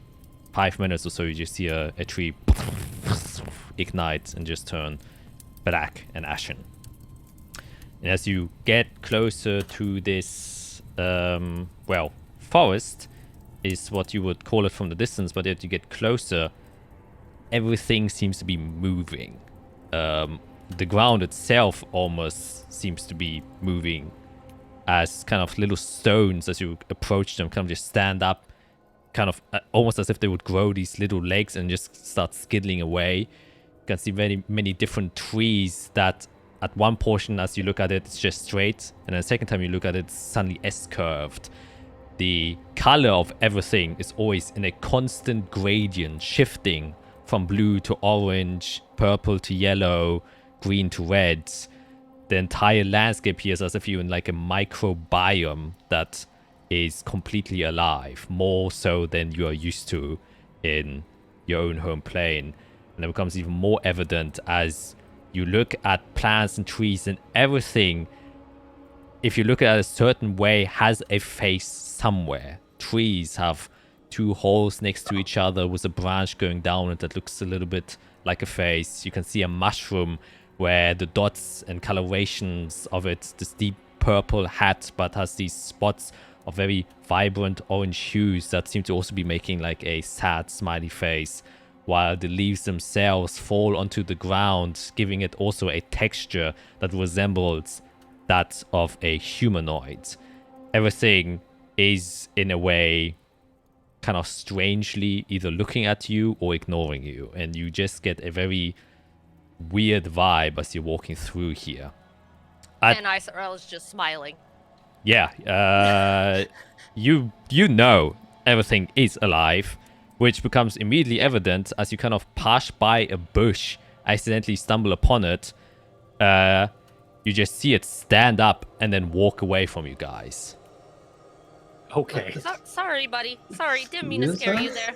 5 minutes or so. You just see a tree ignite and just turn black and ashen. And as you get closer to this, forest is what you would call it from the distance, but as you get closer, everything seems to be moving. The ground itself almost seems to be moving, as kind of little stones, as you approach them, kind of just stand up, kind of almost as if they would grow these little legs and just start skidding away. You can see many different trees that at one portion, as you look at it, it's just straight, and then the second time you look at it, it's suddenly S-curved. The color of everything is always in a constant gradient, shifting from blue to orange, purple to yellow, green to red. The entire landscape here is as if you're in like a microbiome that is completely alive, more so than you are used to in your own home plane. And it becomes even more evident as you look at plants and trees, and everything, if you look at it a certain way, has a face somewhere. Trees have two holes next to each other with a branch going down and that looks a little bit like a face. You can see a mushroom where the dots and colorations of it, this deep purple hat, but has these spots of very vibrant orange hues that seem to also be making like a sad smiley face, while the leaves themselves fall onto the ground, giving it also a texture that resembles that of a humanoid. Everything is in a way kind of strangely either looking at you or ignoring you, and you just get a very weird vibe as you're walking through here. And ISRL is just smiling. Yeah, you know everything is alive, which becomes immediately evident as you kind of pass by a bush, accidentally stumble upon it. You just see it stand up and then walk away from you guys. Okay. Sorry, buddy. Sorry, didn't mean to scare you there.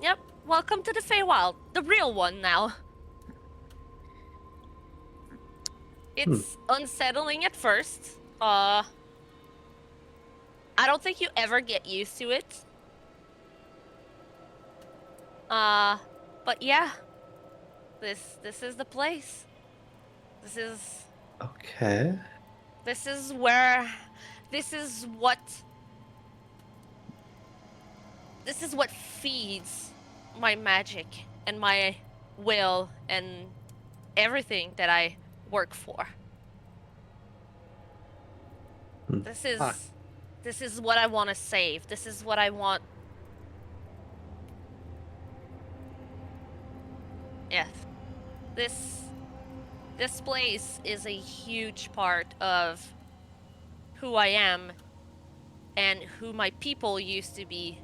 Yep. Welcome to the Feywild, the real one now. It's unsettling at first. I don't think you ever get used to it. But yeah. This is the place. This is Okay. This is where this is what feeds my magic and my will and everything that I work for. This is what I want to save. This is what I want. Yes. This place is a huge part of who I am and who my people used to be.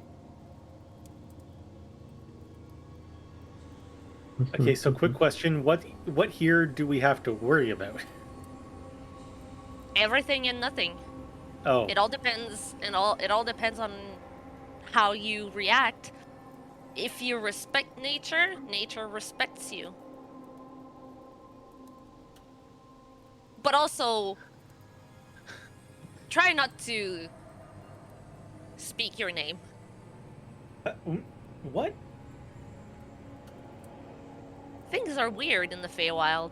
Okay, so quick question. What here do we have to worry about? Everything and nothing. Oh. It all depends it all depends on how you react. If you respect nature, nature respects you. But also, try not to speak your name. What? Things are weird in the Feywild.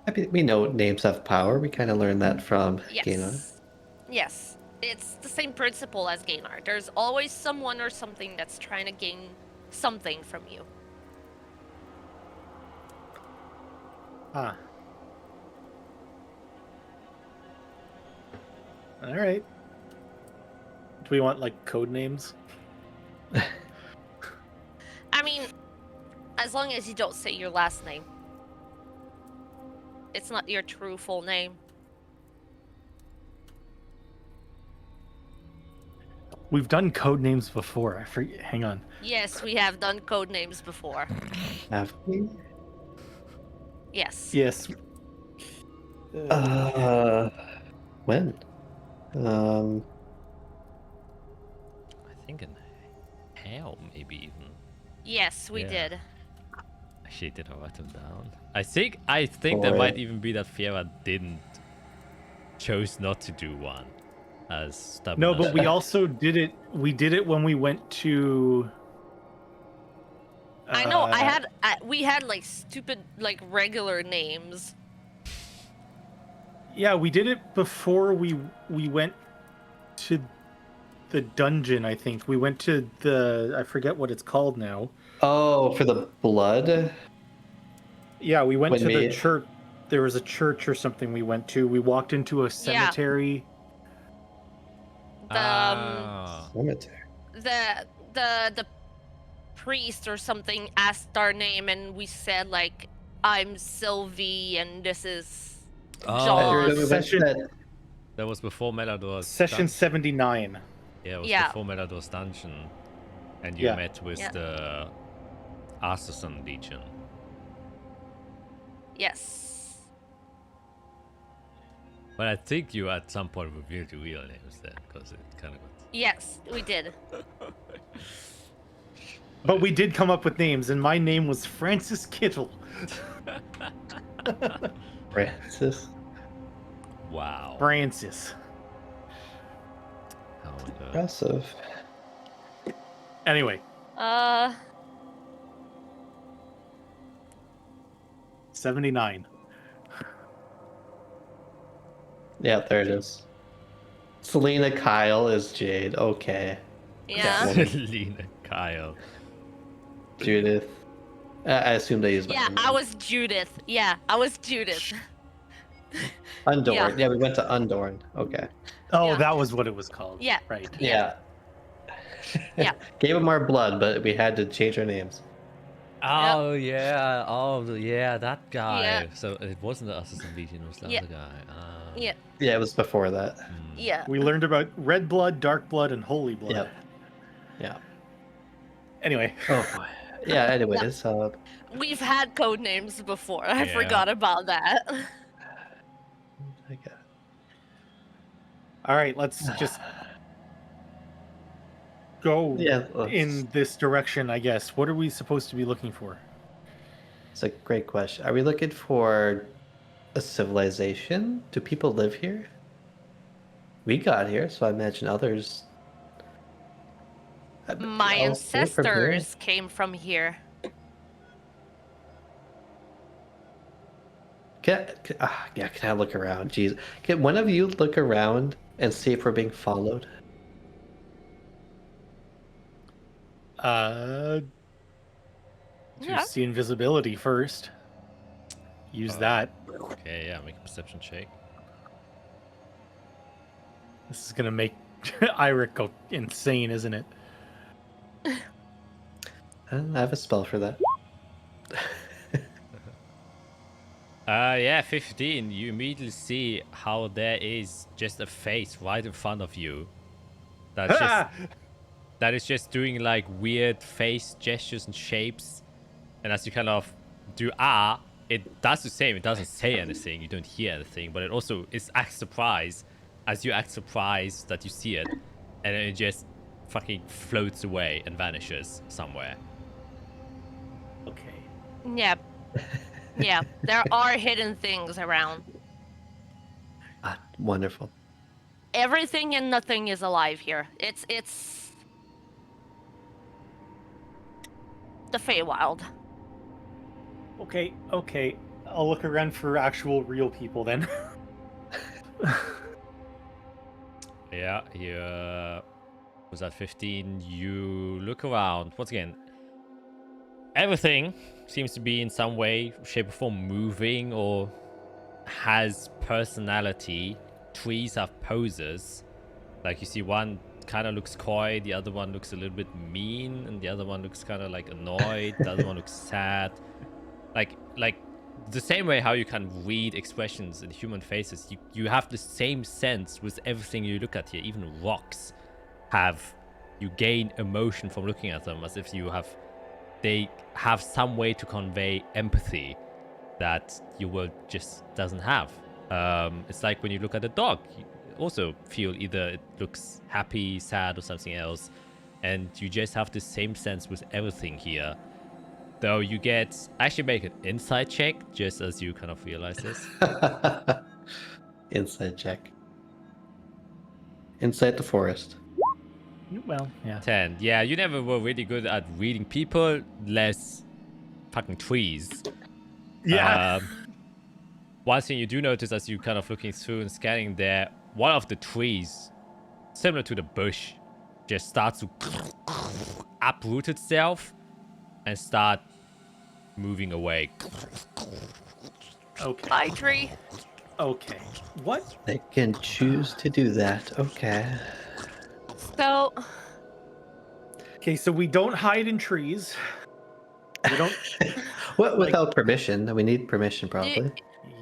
I mean, we know names have power. We kind of learned that from Ganon. Yes. It's the same principle as Ganar. There's always someone or something that's trying to gain something from you. Ah. All right. Do we want like code names? I mean, as long as you don't say your last name. It's not your true full name. We've done code names before. I forget. Hang on. Yes, we have done code names before. Have we? Yes. Yes. When? I think in hell, maybe even. Yes, we did. Actually, did I write them down? I think there might even be that Fiera didn't chose not to do one. As no, but we also did it. We did it when we went to. I know. We had like stupid, like regular names. Yeah, we did it before we went to the dungeon. I think we went to I forget what it's called now. Oh, for the blood. Yeah, we went to the church. There was a church or something we went to. We walked into a cemetery. Cemetery. The priest or something asked our name and we said like, I'm Sylvie and this is John. That was before Melador's Session 79. Yeah, it was before Melador's dungeon. And you met with the Artisan Legion. Yes. But I think you at some point revealed your real names then, because it kind of got... Yes, we did. But we did come up with names, and my name was Francis Kittle. Francis? Wow. Francis. Impressive. Anyway, 79. Yeah, there it is. Selena Kyle is Jade. Okay. yeah. Selena Kyle. Judith. I assume they use my Yeah, name. I was Judith. Yeah, I was Judith. Undorn. yeah. Yeah, we went to Undorn. Okay. Oh, Yeah. that was what it was called. Yeah. Right. Yeah. Yeah. Gave them our blood, but we had to change our names. Oh yeah, that guy. Yeah. So it wasn't the Assassin Legion, it was the Yeah. other guy. Ah. Yeah. Yeah, it was before that. Yeah. We learned about red blood, dark blood, and holy blood. Yep. Yeah. Anyway, Oh boy. Yeah. Anyways, We've had code names before. I Yeah. forgot about that. okay. all right, let's just go Yeah. in this direction, I guess. What are we supposed to be looking for? It's a great question. Are we looking for a civilization? Do people live here? We got here, so I imagine others. My I'll say from here. ancestors came from here. Can I look around? Jeez. Can one of you look around and see if we're being followed? Yeah. See invisibility first. Use that. Okay, yeah, make a perception check. This is gonna make Eirik go insane, isn't it? I have a spell for that. Yeah, 15. You immediately see how there is just a face right in front of you. That's just that is just doing like weird face gestures and shapes. And as you kind of do it does the same. It doesn't say anything. You don't hear anything, but it also acts surprised as you act surprised that you see it, and then it just fucking floats away and vanishes somewhere. Okay. Yeah. Yeah. There are hidden things around. Ah, wonderful. Everything and nothing is alive here. It's the Feywild. Okay. I'll look around for actual real people then. Yeah, you was that 15? You look around. Once again, everything seems to be in some way, shape, or form moving or has personality. Trees have poses. Like you see one kind of looks coy, the other one looks a little bit mean, and the other one looks kind of like annoyed, the other one looks sad. Like the same way how you can read expressions in human faces, you have the same sense with everything you look at here. Even rocks you gain emotion from looking at them, as if they have some way to convey empathy that your world just doesn't have. It's like when you look at a dog, you also feel either it looks happy, sad, or something else, and you just have the same sense with everything here. Though you actually make an insight check just as you kind of realize this. Inside check. Inside the forest. Well, yeah. 10. Yeah, you never were really good at reading people, less fucking trees. Yeah. One thing you do notice as you kind of looking through and scanning there, one of the trees, similar to the bush, just starts to uproot itself and start moving away. Okay. Bye, tree. Okay. What? They can choose to do that. Okay. So, Okay, so we don't hide in trees. We don't. What without permission? We need permission, probably.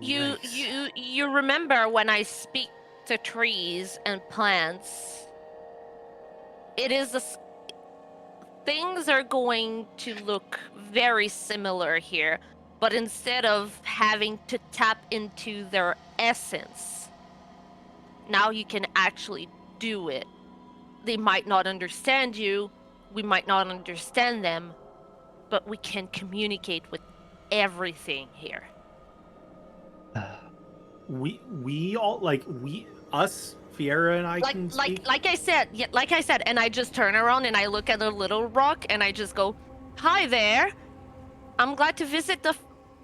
you remember when I speak to trees and plants, it is things are going to look very similar here, but instead of having to tap into their essence, now you can actually do it. They might not understand you, we might not understand them, but we can communicate with everything here. We all us Fiera and I can speak? Like I said, and I just turn around and I look at a little rock and I just go, "Hi there. I'm glad to visit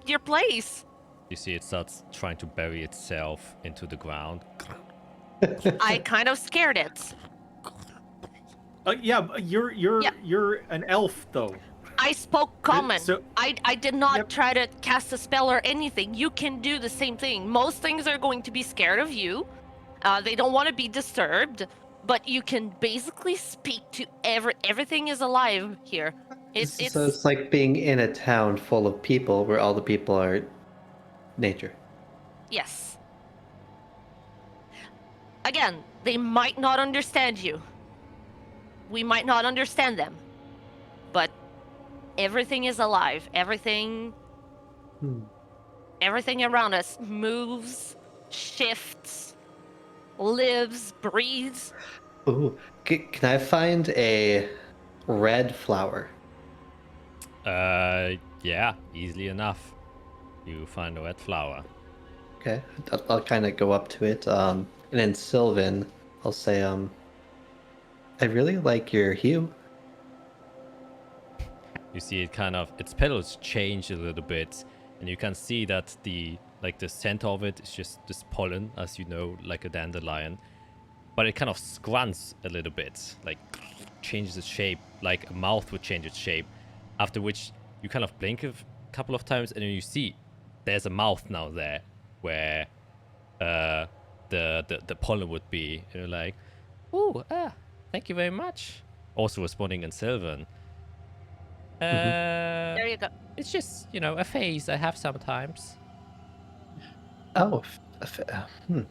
your place." You see it starts trying to bury itself into the ground. I kind of scared it. Yeah, but you're an elf though. I spoke common. So- I did not Yep. try to cast a spell or anything. You can do the same thing. Most things are going to be scared of you. They don't want to be disturbed, but you can basically speak to everything is alive here. So it's like being in a town full of people where all the people are nature. Yes. Again, they might not understand you. We might not understand them. But everything is alive. Everything around us moves, shifts, lives, breathes. Ooh, can I find a red flower? Yeah, easily enough. You find a red flower. Okay, I'll kind of go up to it. And in Sylvan, I'll say, I really like your hue. You see it kind of, its petals change a little bit, and you can see that the center of it is just this pollen, as you know, like a dandelion. But it kind of scrunts a little bit, like changes its shape, like a mouth would change its shape. After which you kind of blink a couple of times, and then you see there's a mouth now there, where the pollen would be. And you're like, "Ooh, thank you very much." Also responding in Sylvan. There you go. It's just, a phase I have sometimes. Oh, kind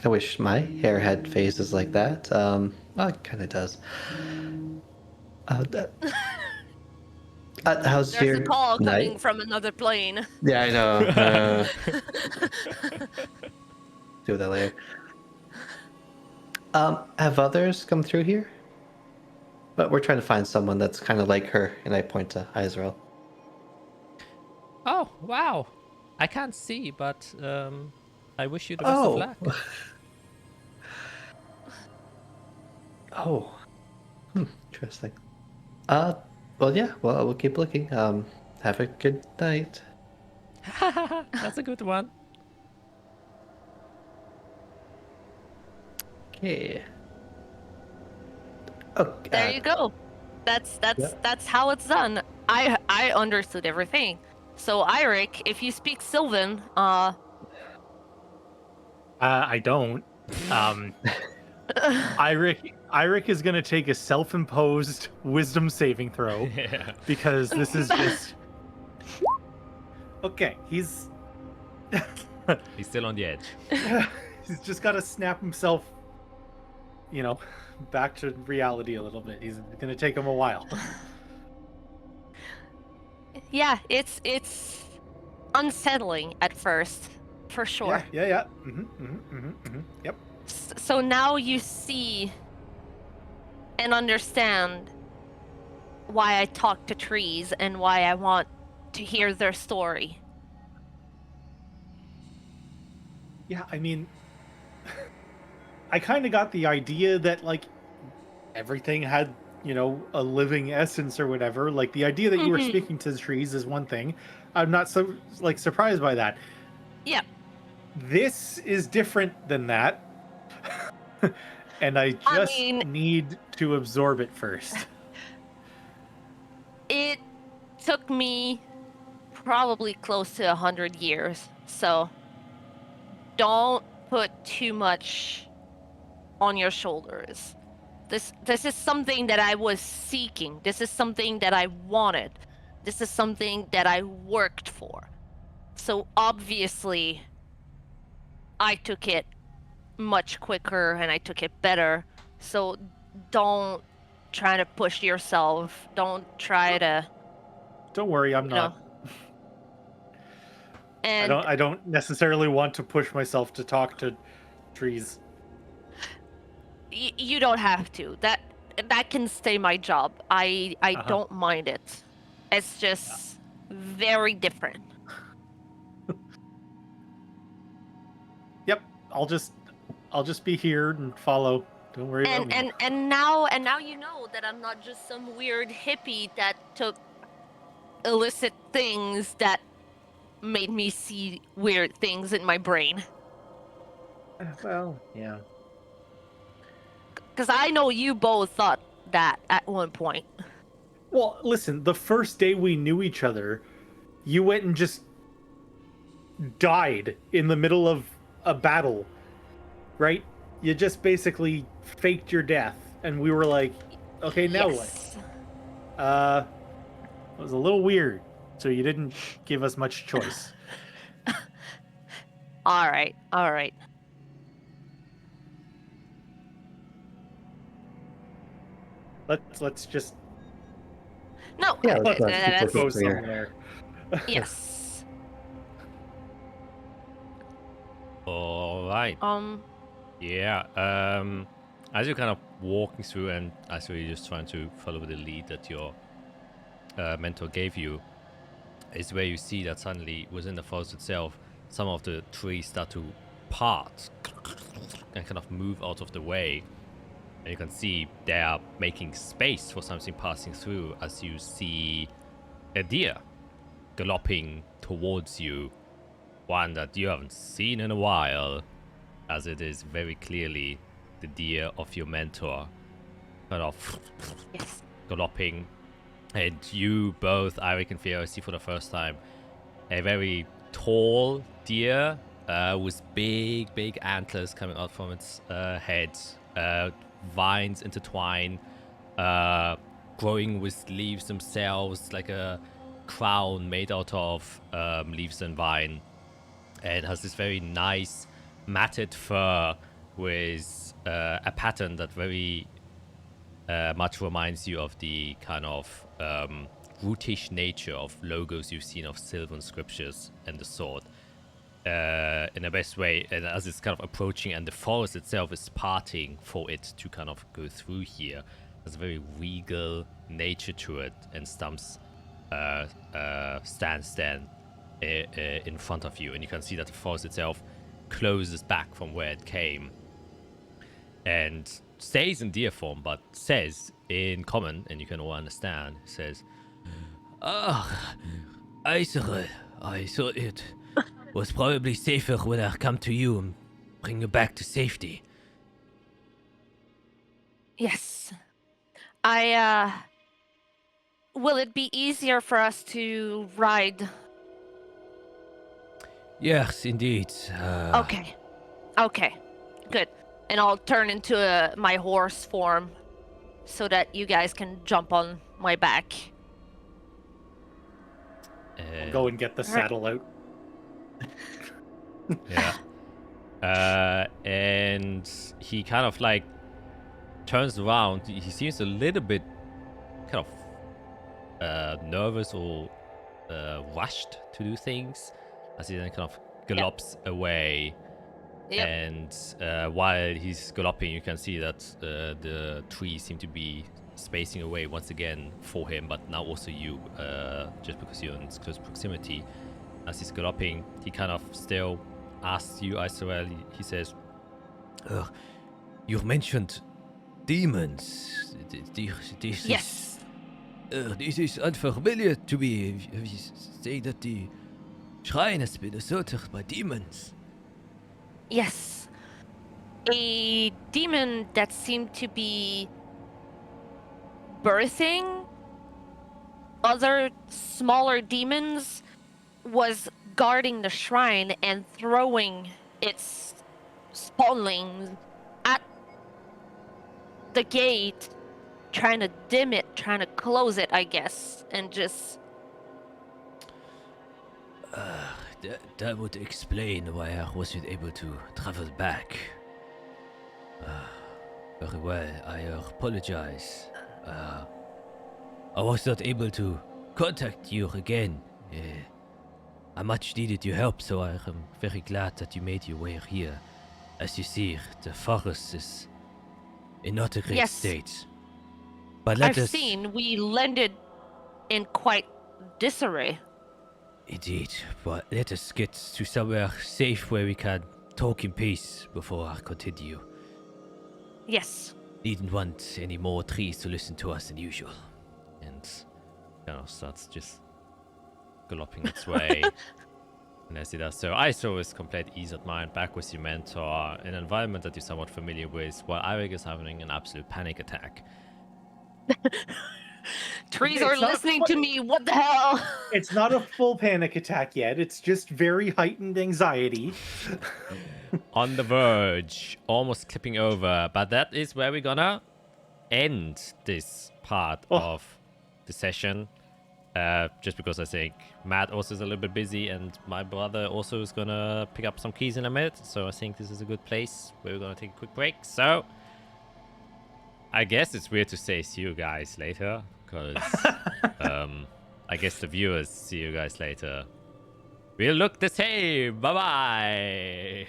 of wish my hair had phases like that. Well, it kind of does. How's There's your a call coming night? from another plane. Yeah, I know. Do that later. Have others come through here? But we're trying to find someone that's kind of like her, and I point to Israel. Oh, wow. I can't see, but I wish you the best of luck. Oh. Interesting. Well, yeah. Well, we'll keep looking. Have a good night. That's a good one. Okay. Oh, There you go. That's how it's done. I understood everything. So Eirik, if you speak Sylvan, I don't. Eirik is gonna take a self-imposed wisdom saving throw Yeah. because this is just okay. He's He's still on the edge. he's just got to snap himself, back to reality a little bit. He's gonna take him a while. yeah, it's unsettling at first, for sure. Yeah. Yep. So now you see and understand why I talk to trees and why I want to hear their story. Yeah, I mean, I kind of got the idea that everything had, a living essence or whatever. Like the idea that you were speaking to the trees is one thing. I'm not so surprised by that. Yeah. This is different than that. And I just need to absorb it first. It took me probably close to 100 years, so don't put too much on your shoulders. This is something that I was seeking. This is something that I wanted. This is something that I worked for. So obviously, I took it much quicker and I took it better. So don't try to push yourself. Don't try to. Don't worry, I'm not. And I don't necessarily want to push myself to talk to trees. you don't have to. That can stay my job. I don't mind it. It's just very different. I'll just be here and follow. Don't worry about me. And now you know that I'm not just some weird hippie that took illicit things that made me see weird things in my brain. Well, yeah. Because I know you both thought that at one point. Well, listen, the first day we knew each other, you went and just died in the middle of a battle, right? You just basically faked your death, and we were like, okay, now Yes. what? It was a little weird, so you didn't give us much choice. All right. Let's just No. Yeah, let's let's go clear. somewhere. Yes. All right. Yeah. As you're kind of walking through, and as you're just trying to follow the lead that your mentor gave you, is where you see that suddenly within the forest itself, some of the trees start to part and kind of move out of the way. And you can see they are making space for something passing through as you see a deer galloping towards you. One that you haven't seen in a while, as it is very clearly the deer of your mentor. Kind of Yes. galloping. And you both, Eric and Theo, see for the first time a very tall deer with big antlers coming out from its head. Vines intertwine, growing with leaves themselves, like a crown made out of leaves and vine. And has this very nice matted fur with a pattern that very much reminds you of the kind of rootish nature of logos you've seen of Sylvan scriptures and the sword. In the best way, and as it's kind of approaching and the forest itself is parting for it to kind of go through here, there's a very regal nature to it, and Stumps stands then in front of you, and you can see that the forest itself closes back from where it came and stays in deer form, but says in common, and you can all understand, says, I thought it was probably safer when I come to you and bring you back to safety. Yes. Will it be easier for us to ride? Yes, indeed. Okay. Good. And I'll turn into my horse form so that you guys can jump on my back. Go and get the saddle out. Yeah. And he kind of like turns around. He seems a little bit kind of nervous or rushed to do things as he then kind of gallops away. Yep. And while he's galloping, you can see that the trees seem to be spacing away once again for him, but now also you, just because you're in close proximity. As he's galloping, he kind of still asks you as well. He says, You mentioned demons. Yes. This is unfamiliar to me. You say that the shrine has been assaulted by demons. Yes. A demon that seemed to be birthing other smaller demons was guarding the shrine and throwing its spawnlings at the gate, trying to dim it, trying to close it, I guess, and just... That would explain why I wasn't able to travel back. Very well, I apologize. I was not able to contact you again. I much needed your help, so I am very glad that you made your way here. As you see, the forest is in not a great state. But I've seen we landed in quite disarray. Indeed, but let us get to somewhere safe where we can talk in peace before I continue. Yes. Needn't want any more trees to listen to us than usual. And starts just galloping its way. And as it does so, ISO is complete ease of mind, back with your mentor, in an environment that you're somewhat familiar with, while Eirik is having an absolute panic attack. Trees It's are not listening fu- to me. What the hell? It's not a full panic attack yet. It's just very heightened anxiety. On the verge, almost clipping over, but that is where we're gonna end this part of the session. Just because I think Matt also is a little bit busy, and my brother also is gonna pick up some keys in a minute, so I think this is a good place where we're gonna take a quick break. So I guess it's weird to say see you guys later, because I guess the viewers see you guys later. We'll look the same. Bye bye.